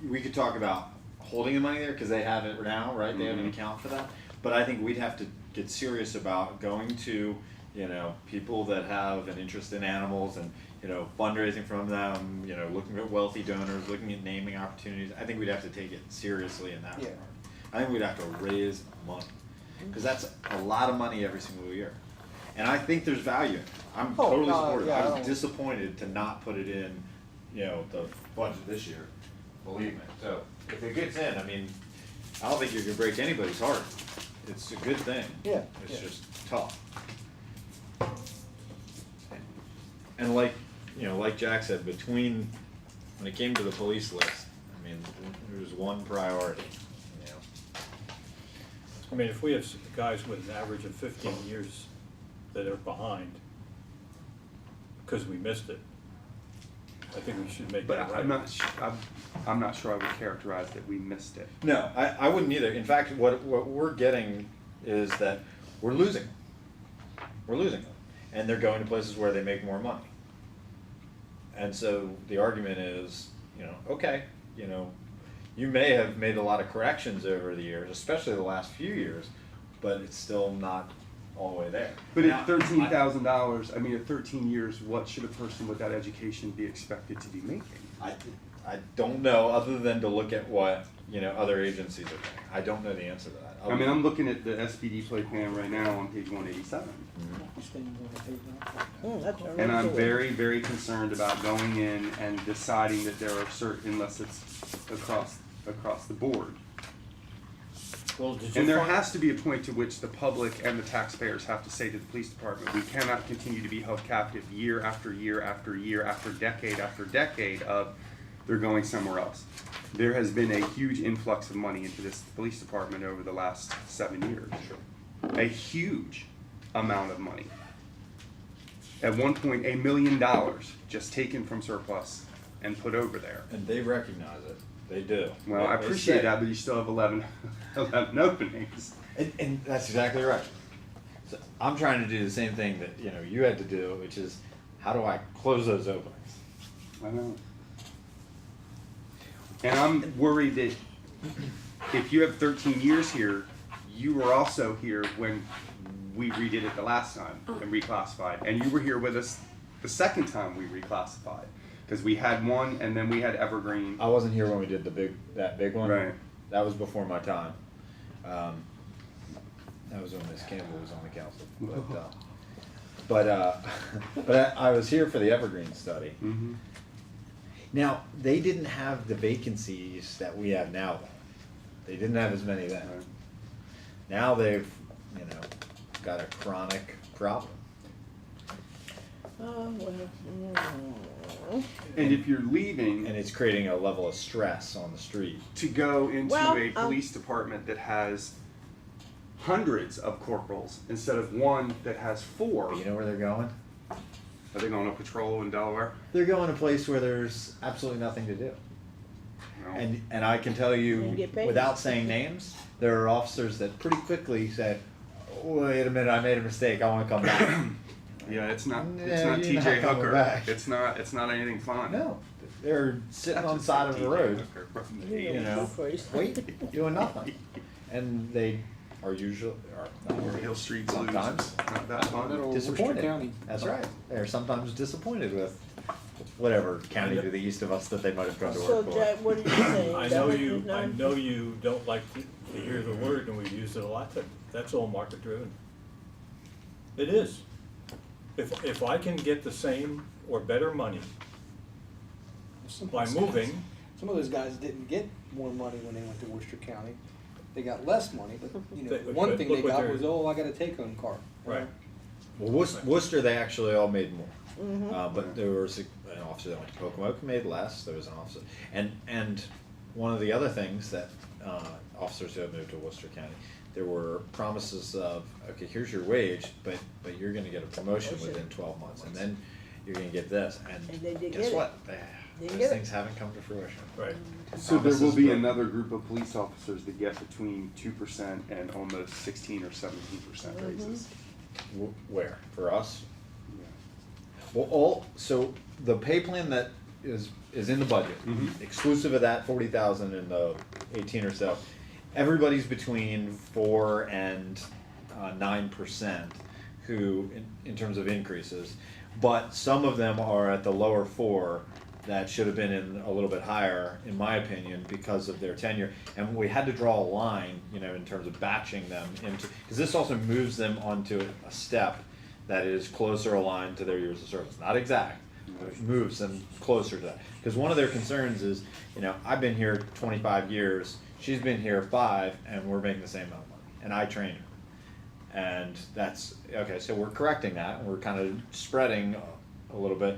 we could talk about holding the money there, cause they have it now, right, they have an
Mhm.
account for that. But I think we'd have to get serious about going to, people that have an interest in animals and, fundraising from them, looking at wealthy donors, looking at naming opportunities. I think we'd have to take it seriously in that
Yeah.
regard. I think we'd have to raise money, cause that's a lot of money every single year. And I think there's value in it. I'm
Oh,
totally
no,
supportive.
yeah, I
I was
don't-
disappointed to not put it in, the budget this year, believe me. So if it gets in, I mean, I don't think you're gonna break anybody's heart. It's a good thing.
Yeah,
It's
yeah.
just tough. And like Jack said, when it came to the police list, I mean, there was one priority,
I mean, if we have guys with an average of 15 years that are behind, because we missed it, I think we should make
But
that right.
I'm not sure I would characterize that we missed it.
No, I wouldn't either. In fact, what we're getting is that we're losing them. We're losing them. And they're going to places where they make more money. And so the argument is, okay, you may have made a lot of corrections over the years, especially the last few years, but it's still not all the way there.
But
Now,
at $13,000, I mean, at 13 years, what should a person with that education be expected to be making?
I don't know, other than to look at what, other agencies are paying. I don't know the answer to that.
I mean, I'm looking at the SPD play plan right now on page 187.
That's
And I'm very, very concerned about going in and deciding that there are certain, unless it's across the board.
Well, did you
And there
find-
has to be a point to which the public and the taxpayers have to say to the police department, we cannot continue to be held captive year after year after year after decade of they're going somewhere else. There has been a huge influx of money into this police department over the last 7 years. A huge amount of money. at one point $1 million just taken from surplus and put over there.
And they recognize it, they do.
Well, I
They
appreciate
say-
that, but you still have 11 openings.
And that's exactly right. So I'm trying to do the same thing that, you know, you had to do, which is, how do I close those openings?
I know. And I'm worried that if you have 13 years here, you were also here when we redid it the last time and reclassified. And you were here with us the second time we reclassified. Because we had one and then we had Evergreen.
I wasn't here when we did that big one.
Right.
That was before my time. That was when Miss Campbell was on the council. But I was here for the Evergreen study.
Mm-hmm.
Now, they didn't have the vacancies that we have now. They didn't have as many then.
Right.
Now they've, you know, got a chronic problem.
Oh, well.
And if you're leaving
And it's creating a level of stress on the street.
to go into
Well,
a police department that has hundreds of corporals instead of one that has 4,
But you know where they're going?
are they going to patrol in Delaware?
They're going to a place where there's absolutely nothing to do.
No.
And I can tell you,
And get paid.
without saying names, there are officers that pretty quickly say, wait a minute, I made a mistake, I wanna come back.
Yeah, it's not
No,
it's not
you're
TJ
not coming
Hooker.
back.
It's not anything fun.
No, they're sitting
That's
on the
just
side
like
of the
TJ
road,
Hooker from the
You
80s.
you know,
Christ.
wait, doing nothing. And they are usually,
Or Hill Street Blues.
sometimes
Not that fun.
Middle Worcester
disappointed.
County.
That's right. They're sometimes disappointed with whatever county to the east of us that they might have gone to
So
work for.
Jack, what are you saying?
I
Is that
know
what
you, I
nine-
know you don't like to hear the word, and we've used it a lot, that's all market driven. It is. If I can get the same or better money
Some of
by
those
moving,
guys- Some of those guys didn't get more money when they went to Worcester County. They got less money, but, you know,
They-
the one
but
thing
look
they
what
got
they're-
was, oh, I got a take-home car.
right,
Well, Worcester, they actually all made more.
Mhm.
But there was an officer that went to Pocomoke who made less, there was an officer, and one of the other things that, officers who have moved to Worcester County, there were promises of, okay, here's your wage, but you're gonna get a promotion within 12 months, and then you're gonna get this,
And they did
guess
get it.
what?
Didn't
Those
get it.
things haven't come to fruition.
right.
So there will be
Promises
another group of police officers that get between 2% and almost 16 or 17% raises.
Where, for us?
Yeah.
Well, so the pay plan that is in the budget,
Mhm.
exclusive of that 40,000 and the 18 or so, everybody's between 4 and 9% who, in terms of increases, but some of them are at the lower 4 that should have been in a little bit higher, in my opinion, because of their tenure. And we had to draw a line, you know, in terms of batching them into, because this also moves them onto a step that is closer aligned to their years of service. Not exact, but it moves them closer to that. Because one of their concerns is, you know, I've been here 25 years, she's been here 5, and we're making the same amount of money, and I trained her. And that's, okay, so we're correcting that, and we're kind of spreading a little bit.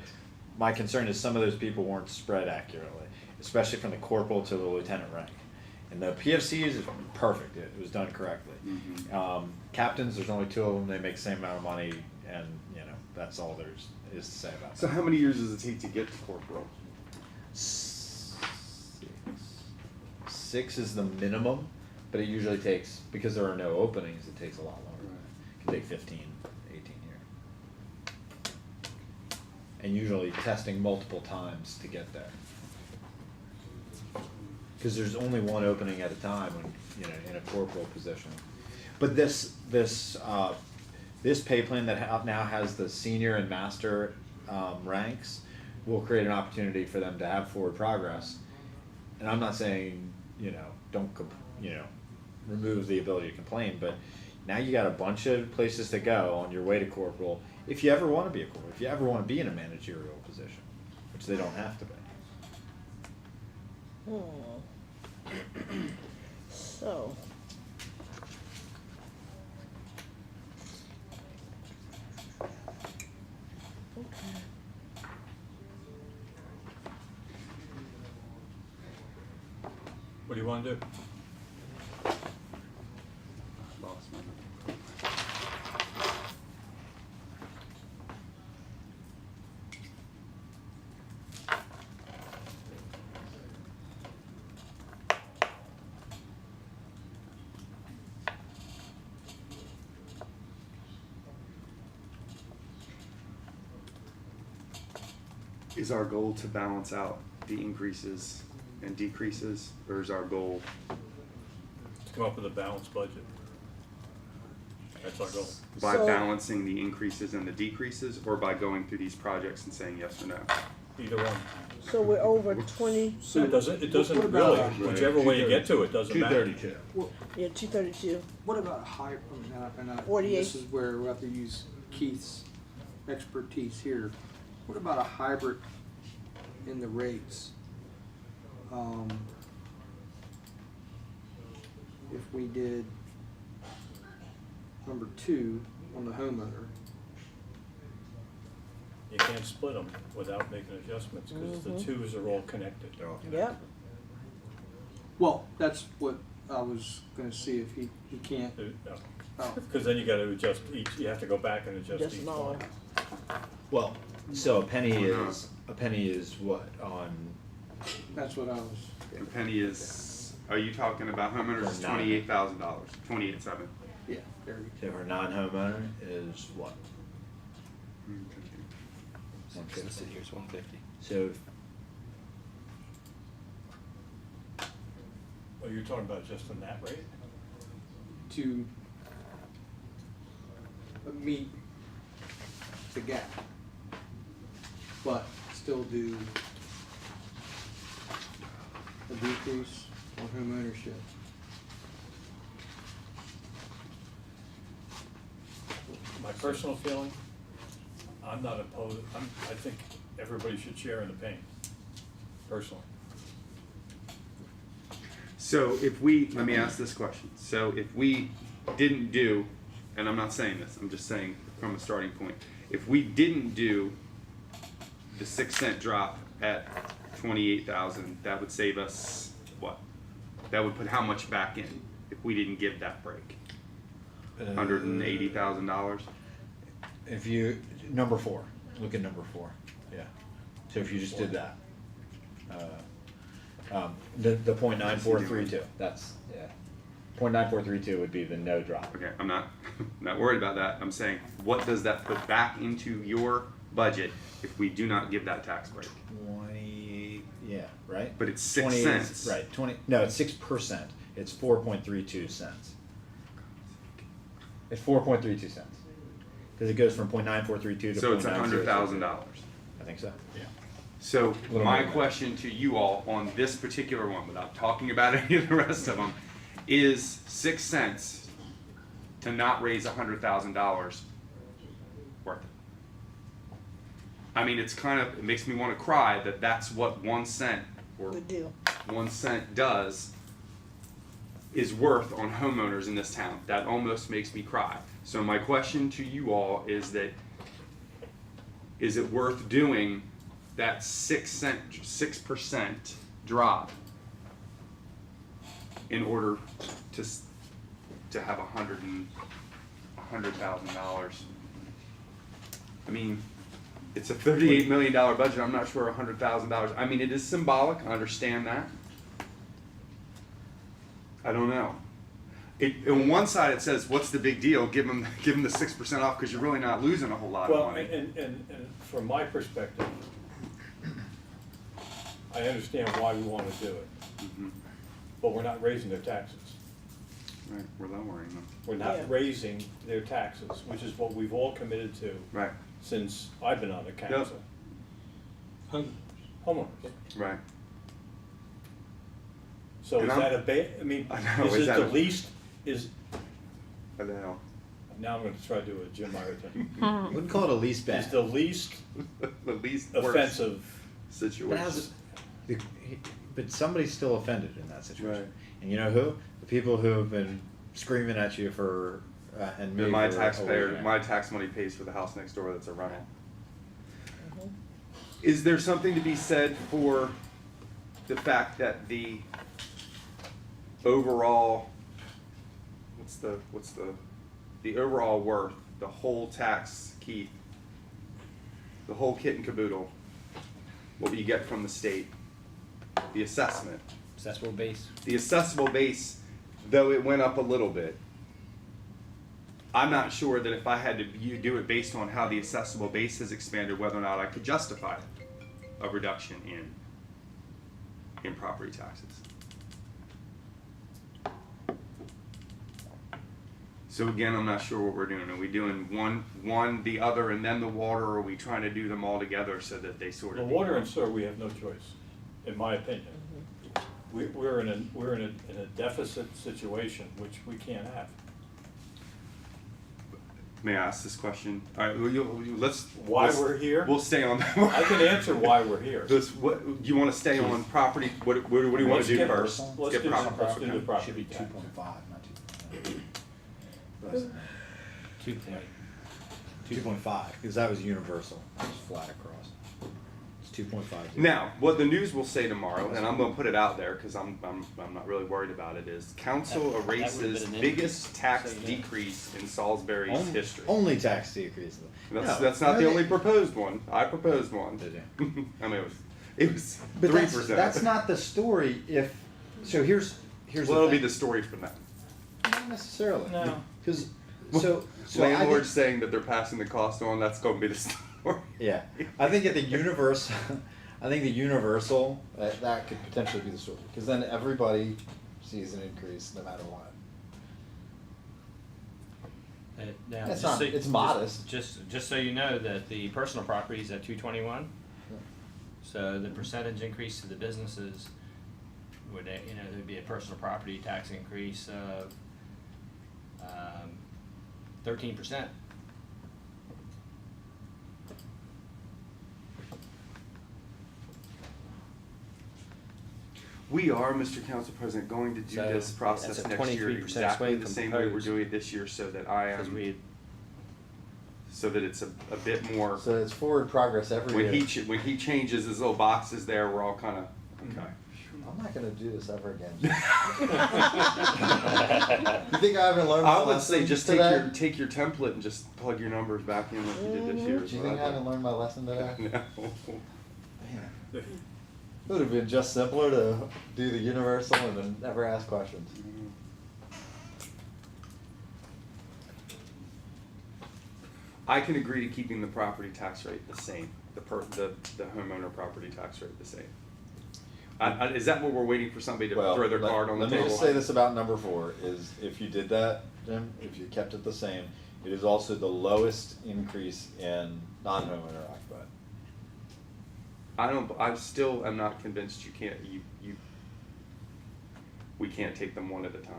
My concern is some of those people weren't spread accurately, especially from the corporal to the lieutenant rank. And the PFCs is perfect, it was done correctly. Captains, there's only 2 of them, they make the same amount of money, and, you know, that's all there's is to say about
So
that.
how many years does it take to get to corporal?
6 is the minimum, but it usually takes, because there are no openings, it takes a lot longer. It can take 15, 18 years. And usually testing multiple times to get there. Because there's only one opening at a time when, you know, in a corporal position. But this pay plan that now has the senior and master ranks will create an opportunity for them to have forward progress. And I'm not saying, you know, remove the ability to complain, but now you got a bunch of places to go on your way to corporal if you ever want to be a corporal, if you ever want to be in a managerial position, which they don't have to be.
So.
What do you wanna do?
Lost me. Is our goal to balance out the increases and decreases, or is our goal?
To come up with a balanced budget. That's our goal.
By
So-
balancing the increases and the decreases, or by going through these projects and saying yes or no?
Either one.
So we're over 20,
It doesn't
what about,
really,
right,
whichever way you get to it, doesn't matter.
232.
yeah, 232.
What about hybrid, and
48.
this is where we have to use Keith's expertise here. What about a hybrid in the rates? If we did number 2 on the homeowner,
You can't split them without making adjustments, because the twos are all connected.
Yep.
well, that's what I was gonna see if he can't, oh,
Because then you gotta adjust each, you have to go back and adjust
Just
each
smaller.
one.
Well, so a penny is what on,
that's what I was,
A penny is, are you talking about homeowners is
Or not.
$28,000, 28,700.
yeah, there you
so for non-homeowner is what?
Here's 150.
So,
Oh, you're talking about just in that rate?
to meet the gap, but still do a decrease on home ownership.
My personal feeling, I'm not opposed, I think everybody should share in the pain, personally.
So if we, let me ask this question. So if we didn't do, and I'm not saying this, I'm just saying from a starting point. If we didn't do the 6-cent drop at 28,000, that would save us what? That would put how much back in if we didn't give that break? $180,000.
if you, number 4, look at number 4, yeah. So if you just did that, the .9432, that's, yeah. .9432 would be the no drop.
Okay, I'm not not worried about that. I'm saying, what does that put back into your budget if we do not give that tax break?
20, yeah, right?
But it's 6
20 is-
cents.
Right, 20, no, it's 6%, it's 4.32 cents. It's 4.32 cents. Because it goes from .9432 to
So it's
.9032.
$100,000.
I think so, yeah.
So
Little
my
more than
question to you all on this particular one, without talking about any of the rest of them, is 6 cents to not raise $100,000 worth it? I mean, it's kind of, it makes me want to cry that that's what 1 cent or
Good deal.
1 cent does is worth on homeowners in this town. That almost makes me cry. So my question to you all is that, is it worth doing that 6% drop in order to have $100,000? I mean, it's a $38 million budget. I'm not sure $100,000. I mean, it is symbolic. I understand that. I don't know. On one side it says, what's the big deal? Give them the 6% off because you're really not losing a whole lot of
Well,
money.
and from my perspective, I understand why we wanna do it,
Mhm.
but we're not raising their taxes.
Right, we're lowering them.
We're
Yeah.
not raising their taxes, which is what we've all committed to
Right,
since I've been on the council. Homeowners.
right.
So
And
is
I'm-
that I mean,
I know,
is
is
it
that
the
a-
least, is,
I know.
now I'm gonna try to do a Jim Meyer thing.
Wouldn't call it a lease
Is
bad.
the least
The least worst
offensive,
situation.
But somebody's still offended in that situation.
Right.
And you know who? The people who have been screaming at you for, and me
And my
for a
taxpayer,
week.
my tax money pays for the house next door that's a rental.
Mm-hmm.
Is there something to be said for the fact that the overall, the overall worth, the whole tax, Keith, the whole kit and caboodle, what you get from the state, the assessment,
Accessible base.
the assessable base, though it went up a little bit, I'm not sure that if I had to do it based on how the assessable base has expanded, whether or not I could justify it. a reduction in property taxes. So again, I'm not sure what we're doing. Are we doing one, the other, and then the water, or are we trying to do them all together so that they sort
The
of?
water and sewer, we have no choice, in my opinion. We're in a deficit situation, which we can't have.
May I ask this question? All right, let's.
Why we're here?
We'll stay on.
I can answer why we're here.
What, do you want to stay on property? What do you want
Let's
to do
get-
first?
Let's
Get
do
property.
let's do the
Okay.
property
Should be
tax.
2.5, not 2. 2.5, because that was universal, it was flat across. It's 2.5.
Now, what the news will say tomorrow, and I'm going to put it out there because I'm not really worried about it, is council
That would've
erases
been an
biggest tax
So, yeah.
decrease in Salisbury's history.
Only tax decrease.
That's not the only proposed one. I proposed one.
Did you?
I mean, it was
But
3%.
that's not the story if, so here's
Well,
the
it'll be
thing.
the story from that.
Not necessarily.
No.
Because, so I
Landlords
think,
saying that they're passing the cost on, that's going to be the story.
yeah, I think at the universal, that could potentially be the story. Because then everybody sees an increase no matter what.
Now,
It's
just
not-
so-
it's modest.
Just so you know that the personal property is at 221. So the percentage increase to the businesses would, there'd be a personal property tax increase of 13%.
We are, Mr. Council President, going to do
So,
this process
that's a
next year
23%
exactly
swing
the
from
same way we're
proposed.
doing it this year, so that I
Because
am,
we,
so that it's a bit more.
So it's forward progress every
When
year.
when he changes his little boxes there, we're all kind of okay.
I'm not gonna do this ever again. You think I haven't learned my
I would say
lesson
just
today?
take your template and just plug your numbers back in like you did this year.
Do you think I haven't learned my lesson today?
No.
Man. It would have been just simpler to do the universal and then never ask questions.
I can agree to keeping the property tax rate the same, the homeowner property tax rate the same. Is that what we're waiting for somebody to throw their card on the
let
table?
me just say this about number 4, is if you did that, Jim, if you kept it the same, it is also the lowest increase in non-homeowner occupied.
I still am not convinced you can't, we can't take them one at a time.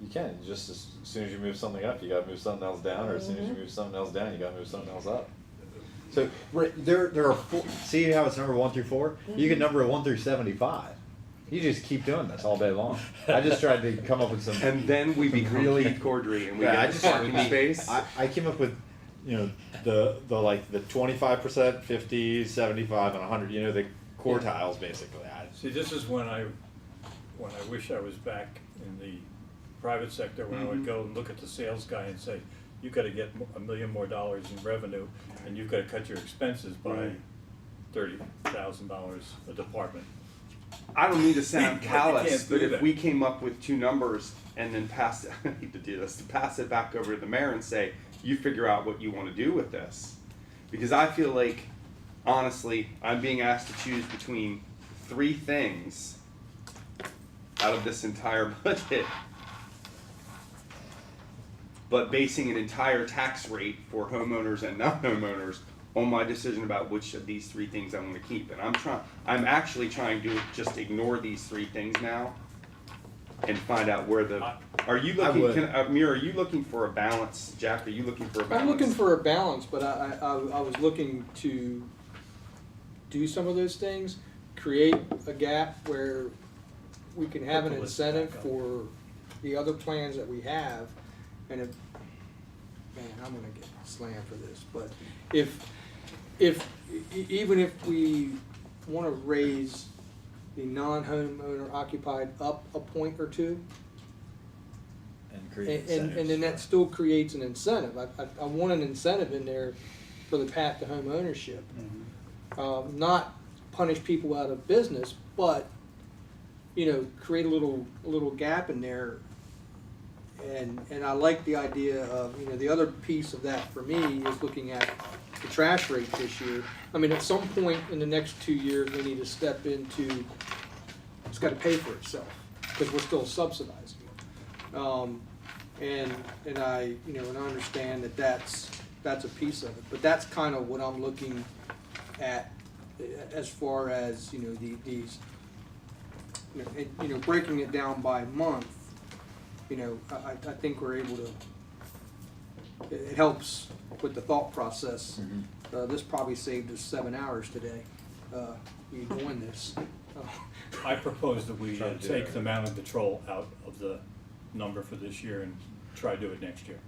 You can, just as soon as you move something up, you gotta move something else down, or as soon as you move something else down, you gotta move something else up. So, there are 4, see how it's number 1 through 4? You can number it 1 through 75. You just keep doing this all day long. I just tried to come up with some.
And then we become
really-
Keith Cordry and we
Yeah, I
get
just-
the parking space.
I came up with, the 25%, 50, 75, and 100, the quartiles basically.
See, this is when I wish I was back in the private sector, when I would go and look at the sales guy and say, you gotta get $1 million more in revenue, and you've gotta cut your expenses by
Right.
$30,000 a department.
I don't mean to sound
You
callous,
can't
but
do
if
that.
we came up with 2 numbers and then pass it, I hate to do this, to pass it back over to the mayor and say, you figure out what you want to do with this. Because I feel like, honestly, I'm being asked to choose between 3 things out of this entire budget. But basing an entire tax rate for homeowners and non-homeowners on my decision about which of these 3 things I want to keep. And I'm actually trying to just ignore these 3 things now and find out where are you looking,
would.
Amir, are you looking for a balance? Jack, are you looking for a balance?
I'm looking for a balance, but I was looking to do some of those things, create a gap where we can have an
Put the list
incentive
back up.
for the other plans that we have, and if, man, I'm gonna get slammed for this, but even if we wanna raise the non-homeowner occupied up a point or 2,
And create
and then that still creates an incentive. I want an incentive in there for the path to home ownership. Not punish people out of business, but, create a little gap in there And I like the idea of, you know, the other piece of that for me is looking at the trash rate this year. I mean, at some point in the next 2 years, we need to step into, it's gotta pay for itself, because we're still subsidizing it. And I, you know, and I understand that that's a piece of it, but that's kind of what I'm looking at as far as, you know, these, you know, and, you know, breaking it down by month, you know, I think we're able to, it helps with the thought process. This probably saved us 7 hours today, you doing this.
I propose that we
Try to do
take
it.
the mountain patrol out of the number for this year and try to do it next year.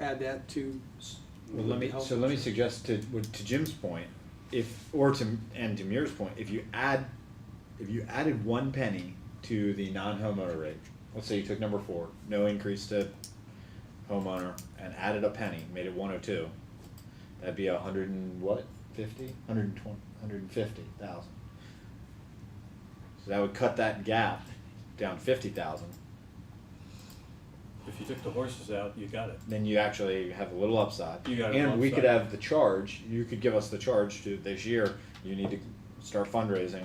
Add that to,
Well, let me suggest to Jim's point, to Demir's point, if you added 1 penny to the non-homeowner rate, let's say you took number 4, no increase to homeowner, and added a penny, made it 102, that'd be 100 and what, 50, 120, 150,000. So that would cut that gap down 50,000.
If you took the horses out, you got it.
Then you actually have a little upside.
You got a
and
little
we could
upside.
have the charge. You could give us the charge to this year. You need to start fundraising.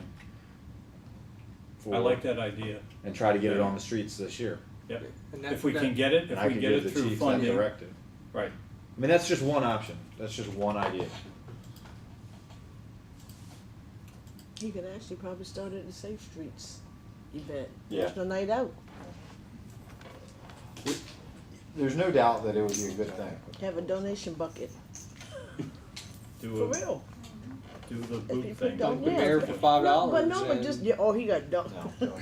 I like that idea.
And try to get it on the streets this year.
Yep.
and that,
If we can get it,
And
if
I
we
could
get
give
it
the
through
chief that
funding.
directive.
Right.
I mean, that's just one option. That's just one idea.
You could actually probably start at the Safe Streets event,
Yeah.
National Night Out.
There's no doubt that it would be a good thing.
Have a donation bucket.
Do
For
a,
real.
do the
If
boot
people
thing.
don't,
the
yeah.
mayor for $5.
But no, but
and-
just, yeah, oh, he got don't.
No.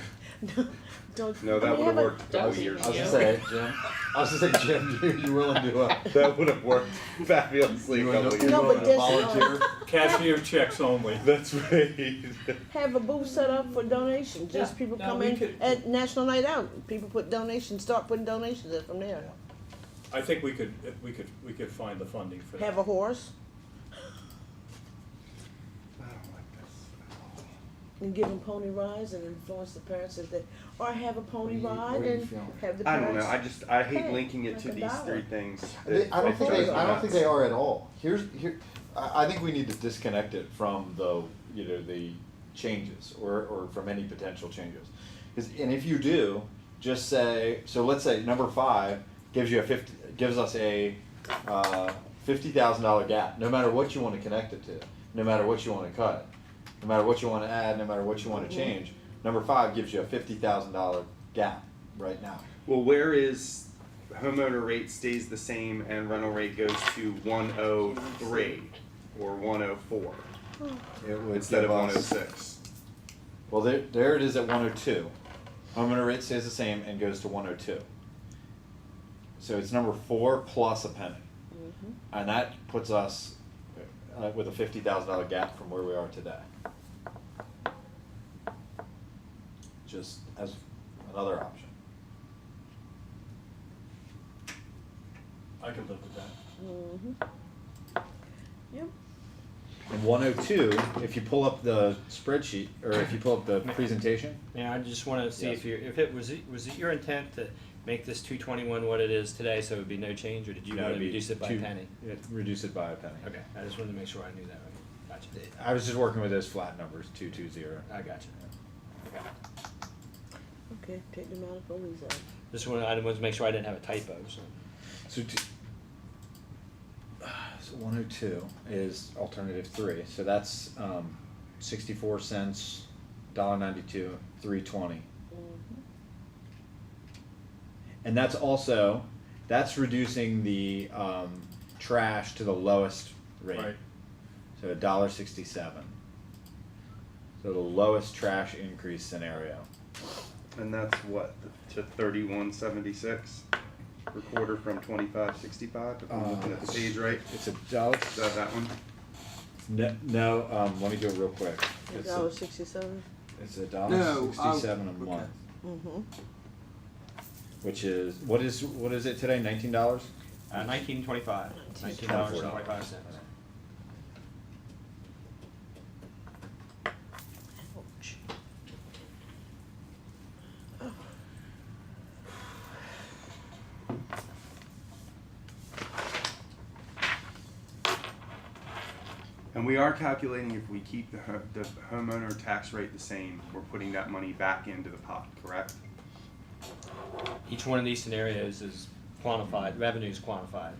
Don't.
No,
I
that
mean,
would have
have a-
worked a couple years
I was
ago.
gonna say, Jim. I was gonna say, Jim, you willing to?
That would have worked fabulously a couple years
No,
ago.
but just,
volunteer?
Cashier checks only.
That's right.
have a booth set up for donations, just
Yeah.
people
No,
come
we
in
could-
at National Night Out, people put donations, start putting donations in from there.
I think we could find the funding for that.
Have a horse
I don't like this.
and give them pony rides and influence the parents if they, or have a pony
What
ride
are you
and
feeling?
have the
I
parents.
don't know. I hate
Hey,
linking it to
like a
these
dollar.
3 things.
I don't
It
think
drives
they,
me
I don't think they
nuts.
are at all. I think we need to disconnect it from the changes or from any potential changes. And if you do, just say, so let's say number 5 gives us a $50,000 gap, no matter what you want to connect it to, no matter what you want to cut, no matter what you want to add, no matter what you want to change. Number 5 gives you a $50,000 gap right now.
Well, where is homeowner rate stays the same and rental rate goes to 103 or 104
It would
instead of
give us-
106?
Well, there it is at 102. Homeowner rate stays the same and goes to 102. So it's number 4 plus a penny. And that puts us with a $50,000 gap from where we are today. Just as another option.
I could live with that.
Mhm. Yep.
And 102, if you pull up the spreadsheet, or if you pull up the presentation,
Yeah, I just wanna see
Yes.
if it was it your intent to make this 221 what it is today, so it would be no change, or did you
No,
wanna
it'd be
reduce it by a penny?
Reduce it by a penny.
Okay, I just wanted to make sure I knew that right. Gotcha.
I was just working with those flat numbers, 220.
I gotcha. Okay.
Okay, take them out of police out.
Just wanted, I wanted to make sure I didn't have a typo, so.
So 102 is alternative 3. So that's 64 cents, $1.92, $3.20. And that's reducing the trash to the lowest rate.
Right.
So $1.67. So the lowest trash increase scenario.
And that's what, to 31.76 per quarter from 25.65, if I'm looking at the page right.
It's $1.
Is that one?
No, let me do it real quick. It's
$1.67.
It's
No,
$1.67 a
okay.
month,
Mm-hmm.
which is what is it today? $19?
$19.25. $19.25.
Ouch.
And we are calculating if we keep the homeowner tax rate the same, we're putting that money back into the pot, correct?
Each one of these scenarios is quantified, revenue is quantified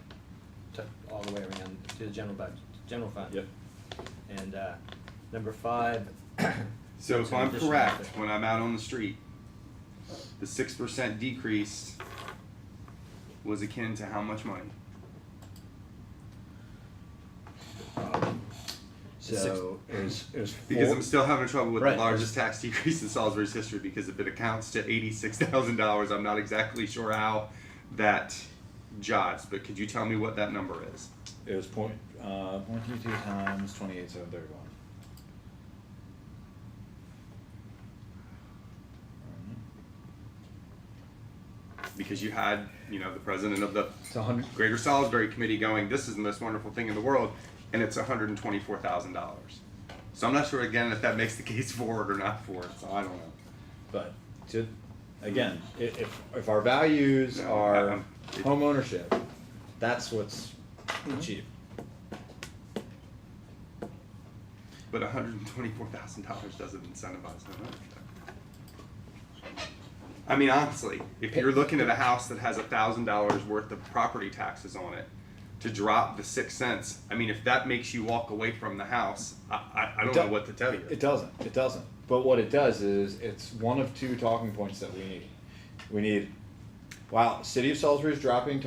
to all the way around to the general budget, general fund.
Yep.
And, number 5.
So if
Some
I'm
additional
correct,
benefit.
when I'm out on the street, the 6% decrease was akin to how much money?
So it was
Because
four-
I'm still having trouble with
Right.
the largest tax decrease in Salisbury's history, because if it accounts to $86,000, I'm not exactly sure how that jives, but could you tell me what that number is?
It was 0.22 times 28,731.
Because you had, you know, the president of the
It's 100.
Greater Salisbury Committee going, this is the most wonderful thing in the world, and it's $124,000. So I'm not sure, again, if that makes the case for it or not for it, so I don't know.
But again, if our values
No,
are
it-
home ownership, that's what's cheap.
But $124,000 doesn't incentivize homeownership. I mean, honestly, if you're looking at a house that has $1,000 worth of property taxes on it, to drop the 6 cents, I mean, if that makes you walk away from the house, I don't know what to tell you.
It doesn't. It doesn't. But what it does is it's one of two talking points that we need. We need, wow, City of Salisbury is dropping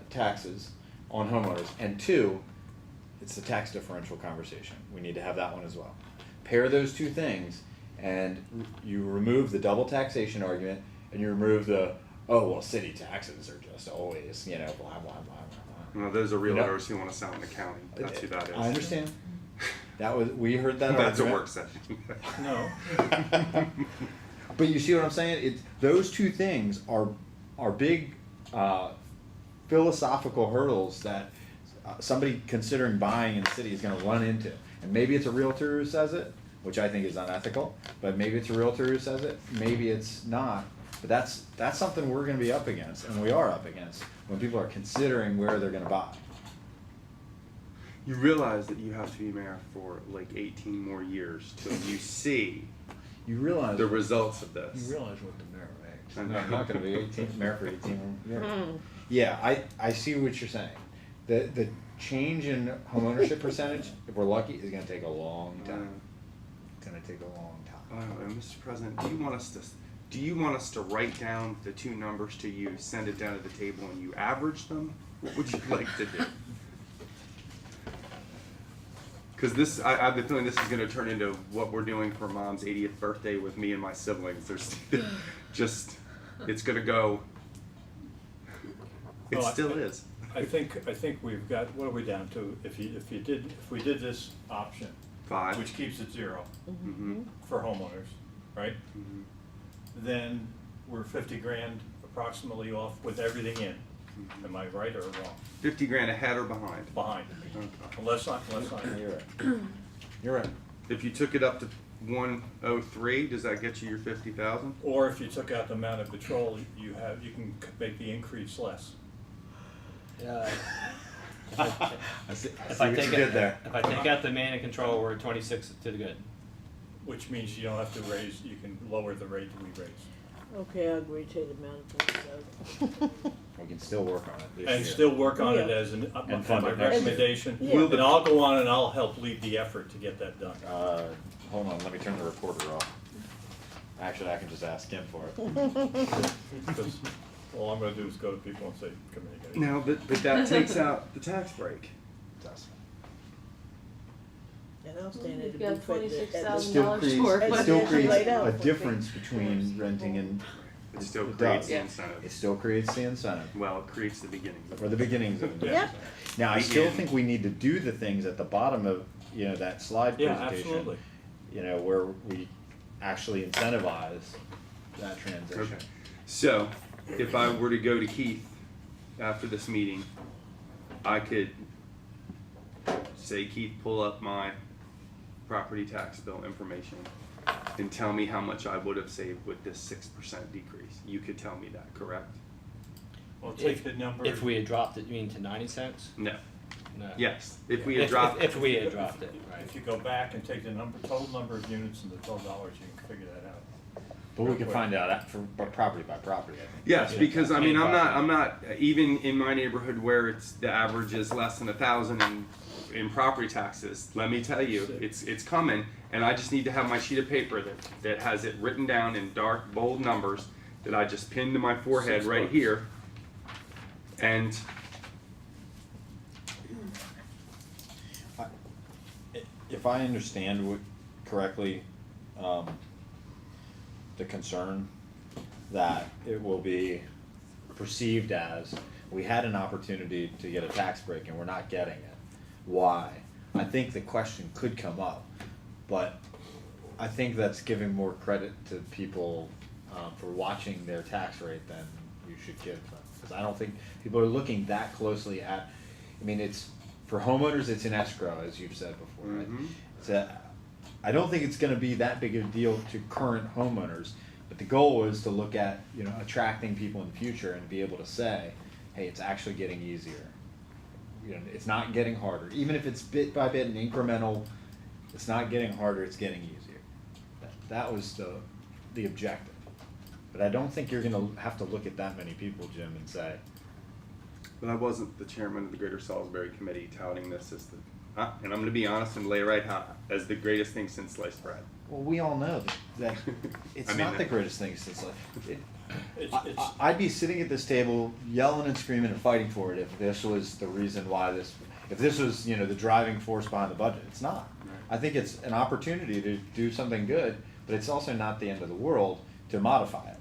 taxes on homeowners, and 2, it's the tax differential conversation. We need to have that one as well. Pair those two things, and you remove the double taxation argument, and you remove the, oh well, city taxes are just always, you know, blah blah blah blah blah.
Well, those are
You know-
realtors who want to sell in the county. That's who that is.
I understand. That was, we heard that
That's a
argument.
work session.
No.
But you see what I'm saying? It's those two things are big philosophical hurdles that somebody considering buying in the city is going to run into. And maybe it's a realtor who says it, which I think is unethical. But maybe it's a realtor who says it. Maybe it's not. But that's something we're going to be up against, and we are up against when people are considering where they're going to buy.
You realize that you have to be mayor for like 18 more years till you see
You realize
the results of this.
You realize what the mayor makes.
I
I'm
know.
not going to be 18 mayor for 18 more years. Yeah, I see what you're saying. The change in homeownership percentage, if we're lucky, is going to take a long time. It's going to take a long time.
And Mr. President, do you want us to write down the two numbers to you, send it down to the table, and you average them? What would you like to do? Because I have the feeling this is going to turn into what we're doing for Mom's 80th birthday with me and my siblings. There's just, it's going to go. It
Well,
still is.
I think we've got, what are we down to? If we did this option,
5.
which keeps it 0
Mm-hmm.
for homeowners, right?
Mm-hmm.
Then we're 50 grand approximately off with everything in. Am I right or wrong?
50 grand ahead or behind?
Behind,
Okay.
unless I.
You're right. You're right.
If you took it up to 103, does that get you your 50,000?
Or if you took out the amount of control you have, you can make the increase less.
I see
If I
what
take
you did there.
If I take out the man and control, we're at 26 to the good.
Which means you don't have to raise, you can lower the rate we raise.
Okay, I agree to the amount of
We can still work on it this
And
year.
still work on it
Yeah.
as
And fund
my
it next year.
recommendation.
Yeah.
And I'll go on and I'll help lead the effort to get that done.
Hold on, let me turn the recorder off. Actually, I can just ask him for it.
Because all I'm gonna do is go to people and say, come here, guys.
No, but that takes out the tax break.
And I'll stand at
You've
the
got
booth at the-
$26,000
at the-
Still creates,
for it.
it still
But-
creates
Laid out
a
for
difference between renting and.
It still
it
creates
does.
the incentive.
It still creates the incentive,
Well, it creates the beginning.
or the beginnings of it.
Yeah.
Now, I
The
still
end.
think we need to do the things at the bottom of, that slide
Yeah,
presentation.
absolutely.
Where we actually incentivize that transition.
Okay. So, if I were to go to Keith after this meeting, I could say, Keith, pull up my property tax bill information and tell me how much I would have saved with this 6% decrease. You could tell me that, correct?
Well, take the number.
If we had dropped it, you mean to 90 cents?
No.
No.
Yes, if we had dropped.
If we had dropped it, right.
If you go back and take the total number of units and the total dollars, you can figure that out.
But we can find out for property by property, I think.
Yes,
Yeah.
because I mean, I'm not, even in my neighborhood where it's, the average is less than 1,000 in property taxes, let me tell you, it's coming, and I just need to have my sheet of paper that has it written down in dark, bold numbers that I just pinned to my forehead right
$6.
here. And
If I understand correctly, the concern that it will be perceived as, we had an opportunity to get a tax break and we're not getting it. Why? I think the question could come up, but I think that's giving more credit to people for watching their tax rate than you should give them. Because I don't think people are looking that closely at, I mean, it's, for homeowners, it's in escrow, as you've said before, right? So I don't think it's gonna be that big of a deal to current homeowners, but the goal is to look at, you know, attracting people in the future and be able to say, hey, it's actually getting easier. You know, it's not getting harder. Even if it's bit by bit and incremental, it's not getting harder, it's getting easier. That was the objective. But I don't think you're gonna have to look at that many people, Jim, and say,
but I wasn't the chairman of the Greater Salisbury Committee touting this as the, and I'm gonna be honest and lay right out, as the greatest thing since sliced bread.
well, we all know that it's
I mean,
not the greatest thing since life.
It's,
I'd be sitting at this table yelling and screaming and fighting for it if this was the reason why if this was, you know, the driving force behind the budget. It's not.
Right.
I think it's an opportunity to do something good, but it's also not the end of the world to modify it,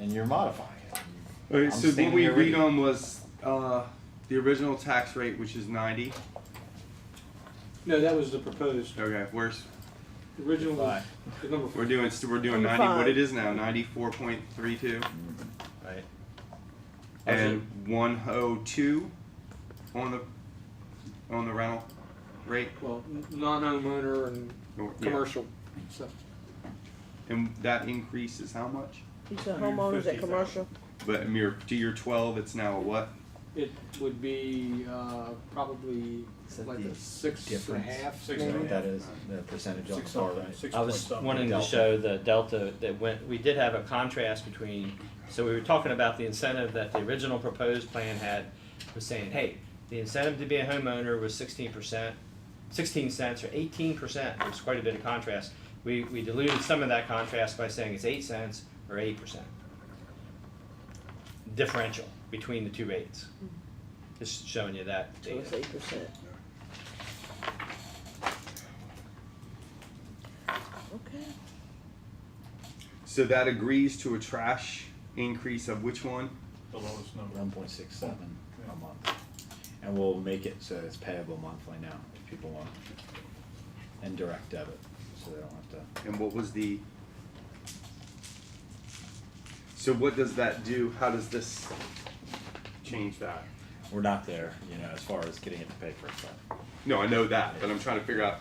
and you're modifying it.
Okay,
I'm
so what
standing
we
here with
agreed
you.
on was, the original tax rate, which is 90.
No, that was the proposed,
Okay, where's,
the original was
Right.
the number.
we're doing
Number
90, what
five.
it is now, 94.32,
Right.
and 102 on the rental rate.
Well, non-homeowner and
Or- yeah.
commercial stuff.
And that increase is how much?
You said homeowners and
150,000.
commercial.
But to your 12, it's now a what?
It would be, probably
Is that
like
the
a 6.5.
Six
You know
and
what
a
that
half.
is, the percentage on the
Six
far
something,
right.
6
I
point
was
something.
wanting to
Delta.
show the delta that we did have a contrast between, so we were talking about the incentive that the original proposed plan was saying, hey, the incentive to be a homeowner was 16%, 16 cents or 18%. There's quite a bit of contrast. We diluted some of that contrast by saying it's 8 cents or 8%. Differential between the two rates. Just showing you that
So
data.
it's 8%. Okay.
So that agrees to a trash increase of which one?
The lowest number.
1.67 a month, and we'll make it so it's payable monthly now if people want, and direct debit, so they don't have to.
And what was the? So what does that do? How does this change that?
We're not there, you know, as far as getting it to pay for itself.
No, I know that, but I'm trying to figure out,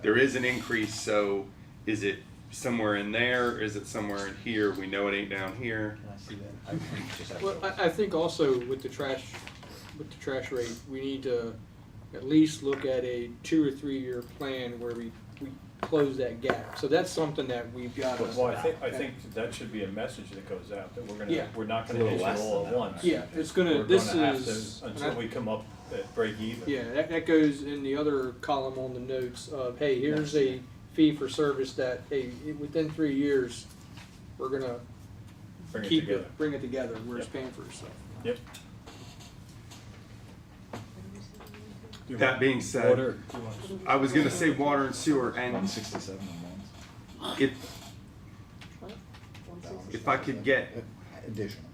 there is an increase, so is it somewhere in there? Is it somewhere in here? We know it ain't down here.
Can I see that? I think just have
Well,
to-
I think also with the trash rate, we need to at least look at a 2 or 3 year plan where we close that gap. So that's something that we've got to.
Well, I think that should be a message that goes out, that
Yeah.
we're not
It's a
gonna
little
hit it
less
all
than
at
that.
once.
Yeah, it's
We're
gonna, this
gonna have to,
is.
until we come up at break even.
Yeah, that goes in the other column on the notes of, hey, here's a fee for service that, hey, within 3 years, we're gonna
Bring it
keep
together.
it, bring it together, where it's
Yep.
paying for itself.
Yep.
That being said,
Water.
I was gonna say water and sewer, and
167 a month.
if I could get
Additional.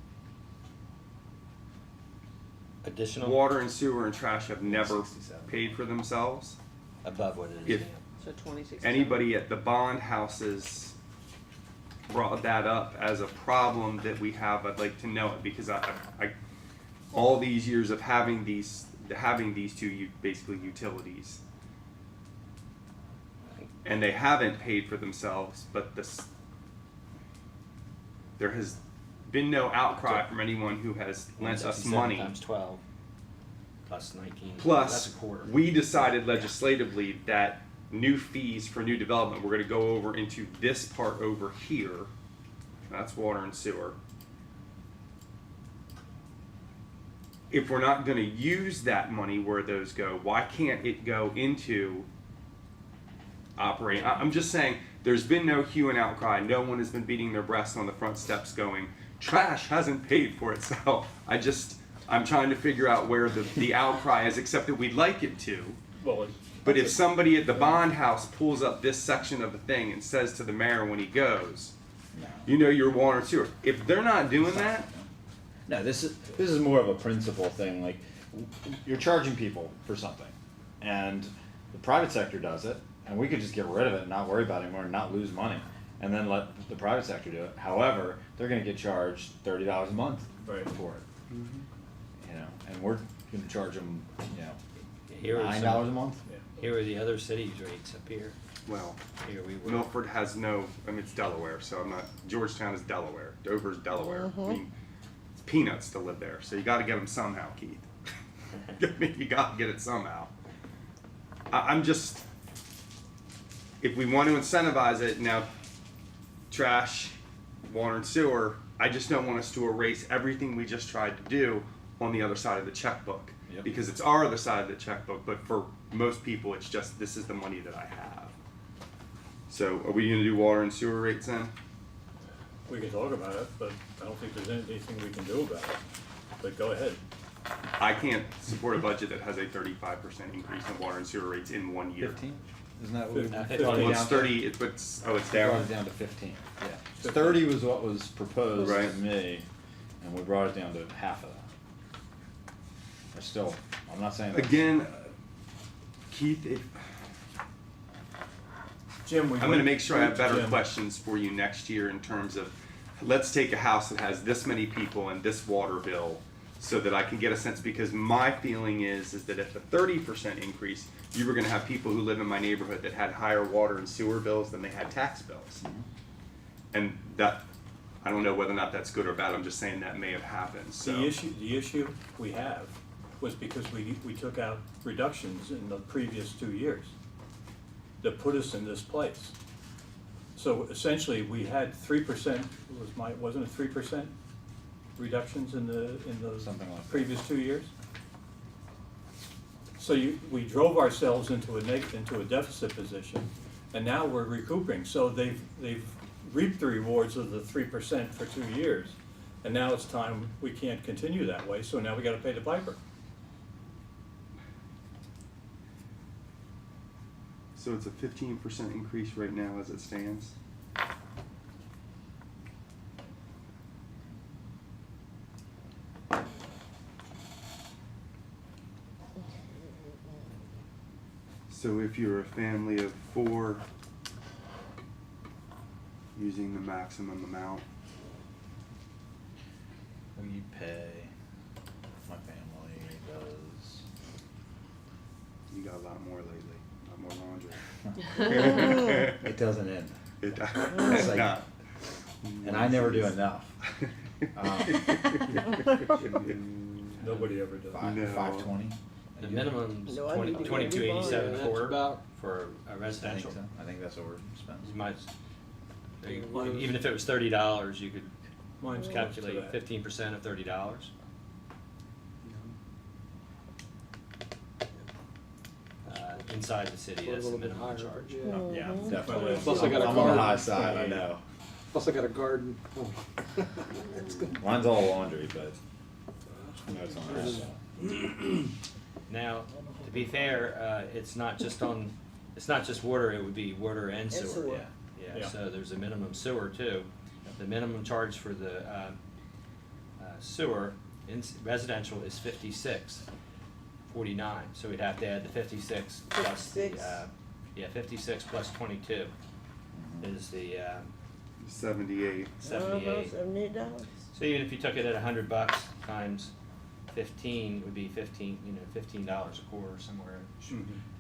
Additional
water and sewer and trash have never
167.
paid for themselves.
above what it is
If
now.
So 26.
anybody at the bond houses brought that up as a problem that we have, I'd like to know it, because I all these years of having these two basically utilities, and they haven't paid for themselves, but there has been no outcry from anyone who has lent us
167
money.
times 12. plus 19. That's
Plus,
a quarter.
we decided legislatively that new fees for new development, we're gonna go over into this part over here. That's water and sewer. If we're not gonna use that money where those go, why can't it go into operating? I'm just saying, there's been no hue and outcry. No one has been beating their breast on the front steps going, trash hasn't paid for itself. I'm trying to figure out where the outcry is, except that we'd like it to.
Well,
But if somebody at the bond house pulls up this section of the thing and says to the mayor when he goes, you know your water and sewer, if they're not doing that,
No, this is more of a principle thing, like, you're charging people for something, and the private sector does it, and we could just get rid of it and not worry about it anymore and not lose money, and then let the private sector do it. However, they're gonna get charged $30 a month
Right.
for it. You know, and we're gonna charge them,
Here are
$9 a month.
Here are the other cities' rates up here.
well,
Here we were.
Milford has no, I mean, it's Delaware, so I'm not, Georgetown is Delaware, Dover's Delaware. I mean, it's peanuts to live there, so you gotta get them somehow, Keith. I mean, you gotta get it somehow. I'm just, if we want to incentivize it, now, trash, water and sewer, I just don't want us to erase everything we just tried to do on the other side of the checkbook.
Yep.
Because it's our other side of the checkbook, but for most people, it's just, this is the money that I have. So are we gonna do water and sewer rates then?
we can talk about it, but I don't think there's anything we can do about it. But go ahead.
I can't support a budget that has a 35% increase in water and sewer rates in 1 year.
15? Isn't that what we brought
15.
it
Well,
down
it's
to?
30, it's
We
down.
brought it down to 15, yeah. 30 was what was proposed to
Right.
me, and we brought it down to half of that. I'm not saying that.
Again, Keith,
Jim, we
I'm gonna make sure I have better
Jim,
questions for you next year in terms of, let's take a house that has this many people and this water bill, so that I can get a sense, because my feeling is that if a 30% increase, you were gonna have people who live in my neighborhood that had higher water and sewer bills than they had tax bills. And that, I don't know whether or not that's good or bad, I'm just saying that may have happened, so.
The issue we have was because we took out reductions in the previous 2 years that put us in this place. So essentially, we had 3%, wasn't it 3% reductions in those
Something like that.
previous 2 years? So we drove ourselves into a deficit position, and now we're recouping. So they've reaped the rewards of the 3% for 2 years, and now it's time, we can't continue that way, so now we gotta pay the piper.
So it's a 15% increase right now as it stands? So if you're a family of 4, using the maximum amount,
We pay, my family does.
you got a lot more lately, a lot more laundry.
It doesn't end,
It,
It's like-
not.
and I never do enough.
Nobody ever does.
No.
520.
The minimum's
No, I need to get
2287
That's
quarter
about-
for a
I think
residential.
so. I think that's what we're spending.
You might, even if it was $30, you could
Mine's close to
calculate
that.
15% of $30. Inside the city,
Or a
that's the
little bit
minimum
higher,
charge.
yeah.
Yeah,
Plus
definitely.
Plus I got a
I'm on the
garden.
high side, I know.
Plus I got a garden.
Mine's all laundry, but no, it's on the high side.
Now, to be fair, it's not just water, it would be water and sewer.
sewer.
Yeah,
Yeah.
so there's a minimum sewer too. The minimum charge for the sewer in residential is $56.49, so we'd have to add the 56 plus the,
56?
56 plus 22 is the
78.
78.
$78.
So even if you took it at $100 times 15 would be $15 a quarter, somewhere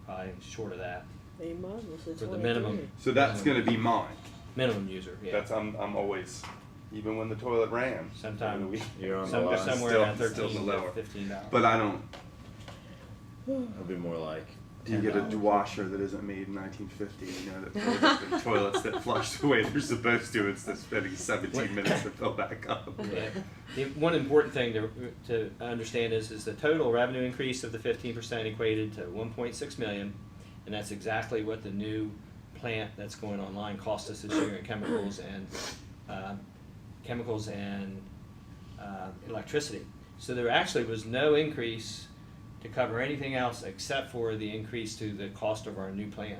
probably short of that.
They might as well say
For the
23.
minimum.
So that's gonna be mine.
Minimum user, yeah.
That's, I'm always, even when the toilet ran.
Sometime
we-
You're on the
somewhere
line.
around
Still
13
the
to
lower.
$15.
But I don't,
It'll be more like
You get a
$10.
washer that isn't made in 1950, you know, that fills up the toilets that flush the way they're supposed to instead of spending 17 minutes to fill back up.
Yeah. The one important thing to understand is the total revenue increase of the 15% equated to 1.6 million, and that's exactly what the new plant that's going online cost us this year in chemicals and electricity. So there actually was no increase to cover anything else except for the increase to the cost of our new plant.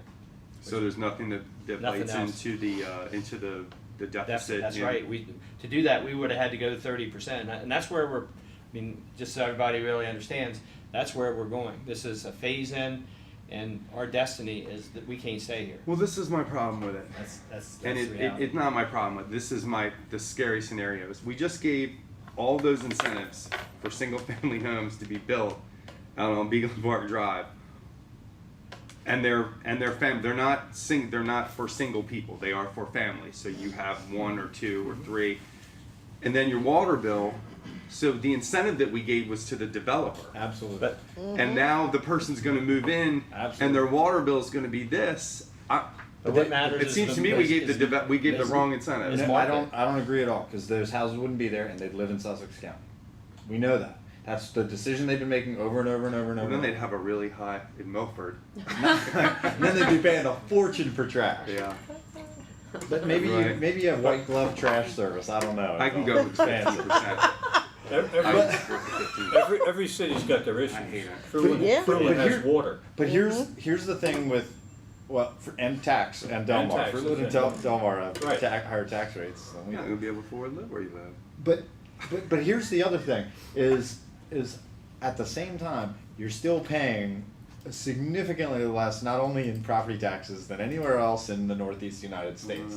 So there's nothing that
Nothing
bites
else.
into the deficit.
That's
in-
right. To do that, we would have had to go 30%, and that's where we're. I mean, just so everybody really understands, that's where we're going. This is a phase in, and our destiny is that we can't stay here.
Well, this is my problem with it.
That's
And
the reality.
it's not my problem. This is the scary scenarios. We just gave all those incentives for single family homes to be built out on Beagle Park Drive. And they're not for single people. They are for families. So you have one or two or three. And then your water bill, so the incentive that we gave was to the developer.
Absolutely.
But
And now the person's gonna move in
Absolutely.
and their water bill is gonna be this.
But what matters
It
is
seems
the-
to me we
is-
gave
is-
the wrong
You
incentive.
know,
market.
I don't agree at all, because those houses wouldn't be there and they'd live in Sussex County. We know that. That's the decision they've been making over and over and over and
And
over.
then they'd have a really high in Milford.
And then they'd be paying a fortune for trash.
Yeah.
But maybe
Right.
you have white glove trash service. I don't know.
I can go with
Fancy.
15%.
Every city's got their issues.
I hate it.
Yeah.
Fruitland
But
has water.
But here's the thing with, and tax and Delmar.
taxes,
Fruitland and
yeah.
Delmar have
Right.
higher tax rates than we
You're not
do.
gonna be able to afford to live where you live.
But here's the other thing is at the same time you're still paying significantly less, not only in property taxes than anywhere else in the Northeast United States,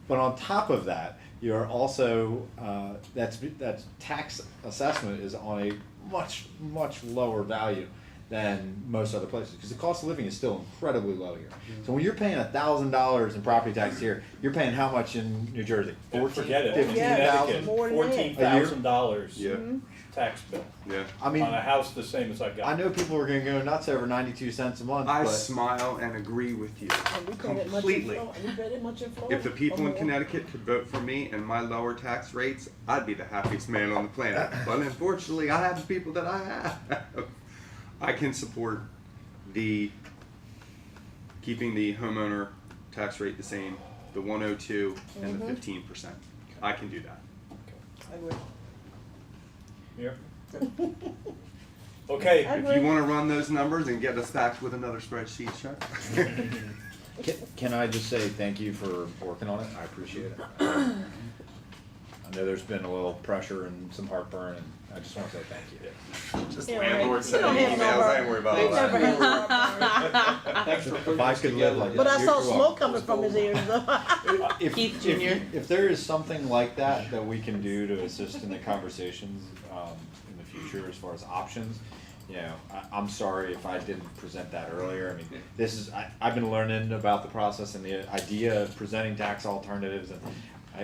but on top of that you're also that's tax assessment is on a much lower value than most other places, because the cost of living is still incredibly low here. So when you're paying $1,000 in property tax here, you're paying how much in New Jersey?
Forget it.
15,000?
More than that.
$14,000
Yeah.
tax bill
Yeah.
I mean,
on a house the same as I got.
I know people are gonna go nuts over 92 cents a month,
I
but
smile and agree with you
And we paid it much in
completely.
Florida. We paid it much in Florida.
If the people
or
in
more.
Connecticut could vote for me and my lower tax rates, I'd be the happiest man on the planet. But unfortunately, I have the people that I have. I can support keeping the homeowner tax rate the same, the 102 and the 15%. I can do that.
I would.
Here. Okay.
I
If
agree.
you want to run those numbers and get us back with another spreadsheet, Chuck.
can I just say thank you for working on it? I appreciate it. I know there's been a little pressure and some heartburn, and I just want to say thank you.
Just
Yeah,
landlord
right.
sending
You
me
don't have no
emails, I ain't worried about all
Never
that.
had heartburn.
Thanks for putting
If I
this
could
together.
live like
But I
You're
saw
welcome.
smoke coming from his ears though.
If there is something like that we can do to assist in the conversations in the future as far as options, you know, I'm sorry if I didn't present that earlier. I mean, I've been learning about the process and the idea of presenting tax alternatives, and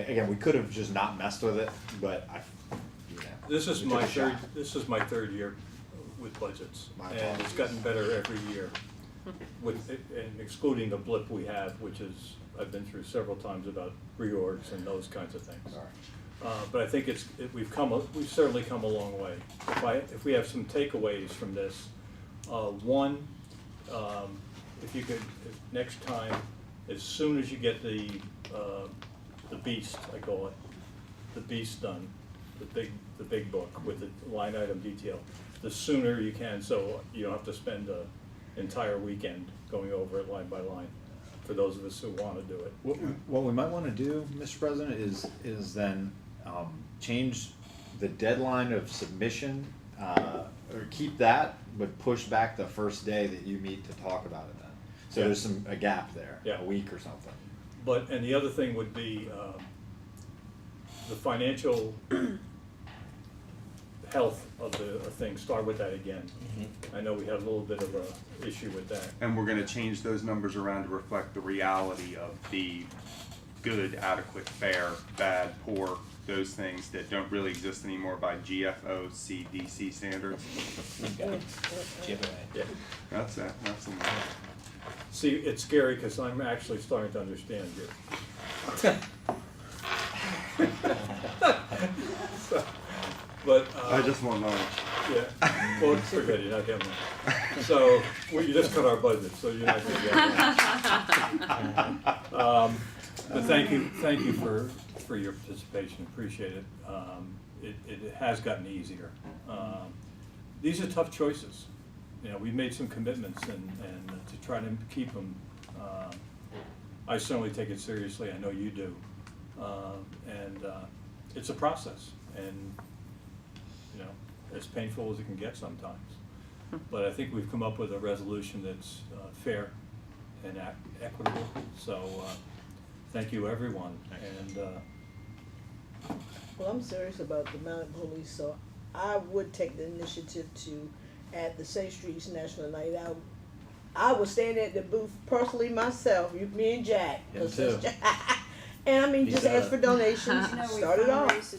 again, we could have just not messed with it, but
This is
we
my
took a shot.
my third year with budgets,
My
and it's
apologies.
gotten better every year. And excluding the blip we have, which is, I've been through several times about reorgs and those kinds of things.
Sorry.
But I think we've certainly come a long way. If we have some takeaways from this, one, if you could, next time, as soon as you get the beast, I call it, the beast done, the big book with the line item detail, the sooner you can, so you don't have to spend an entire weekend going over it line by line, for those of us who want to do it.
What we might want to do, Mr. President, is then change the deadline of submission, or keep that, but push back the first day that you meet to talk about it then. So
Yeah.
there's a gap there,
Yeah.
a week or something.
And the other thing would be the financial health of the thing, start with that again. I know we had a little bit of a issue with that.
And we're gonna change those numbers around to reflect the reality of the good, adequate, fair, bad, poor those things that don't really exist anymore by GFOCDC standards.
Yeah.
That's it, that's the one.
See, it's scary because I'm actually starting to understand you. So, but,
I just want knowledge.
yeah, well, forget it, you're not getting one. So, well, you just cut our budget, so you're not gonna get one. But thank you for your participation, appreciate it. It has gotten easier. These are tough choices. You know, we made some commitments and to try to keep them. I certainly take it seriously, I know you do. And it's a process, and, you know, as painful as it can get sometimes. But I think we've come up with a resolution that's fair and equitable, so thank you, everyone. And
Well, I'm serious about the mounted police, so I would take the initiative to add the Safe Streets National Night Out. I was standing at the booth personally myself, me and Jack.
Me too.
And I mean, just
He's,
ask for donations,
You know,
start it off.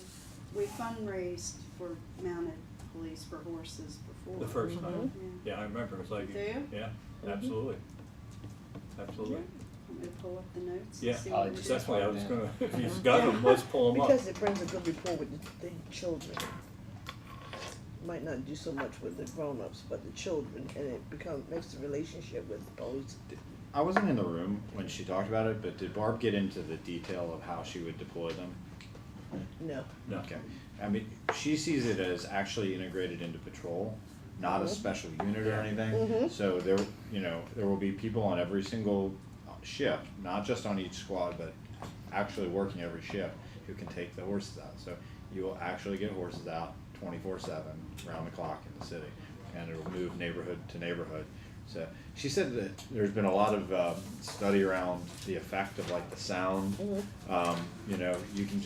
we fundraised for mounted police for horses before.
the first
Mhm.
time, yeah, I remember, it was like,
Do you?
yeah,
Mhm.
absolutely. Absolutely.
Want me to pull up the notes? and
Yeah,
see what we did?
definitely, I was gonna, if you've got them, let's pull them up.
Because it brings a good rapport with the children. Might not do so much with the grown-ups, but the children, and it makes the relationship with the police.
I wasn't in the room when she talked about it, but did Barb get into the detail of how she would deploy them?
No.
No.
Okay, I mean, she sees it as actually integrated into patrol, not a special unit or anything.
Mhm.
So there, you know, there will be people on every single shift, not just on each squad, but actually working every shift who can take the horses out. So you will actually get horses out 24/7, round the clock in the city, and it'll move neighborhood to neighborhood. So she said that there's been a lot of study around the effect of like the sound. You know, you can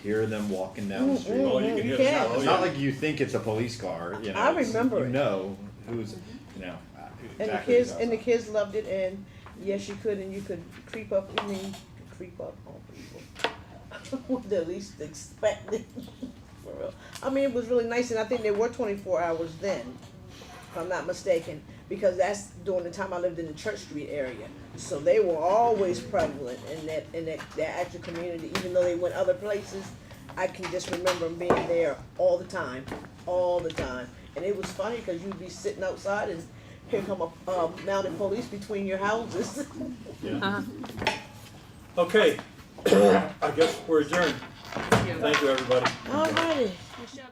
hear them walking down the street.
Oh, you can hear
You
the
can.
sound. Oh,
It's
yeah.
not like you think it's a police car, you know.
I
it's-
remember
You
it.
know who's, you know,
And the
exactly
kids,
who's
and the
outside.
kids loved it, and yes, you could, and you could creep up, I mean, creep up on people. What they least expected, for real. I mean, it was really nice, and I think they were 24 hours then, if I'm not mistaken, because that's during the time I lived in the Church Street area. So they were always prevalent in that actual community, even though they went other places. I can just remember them being there all the time. And it was funny, because you'd be sitting outside, and here come a mounted police between your houses.
Yeah. Okay, I guess we're adjourned. Thank you, everybody.
Alrighty.
Nice job.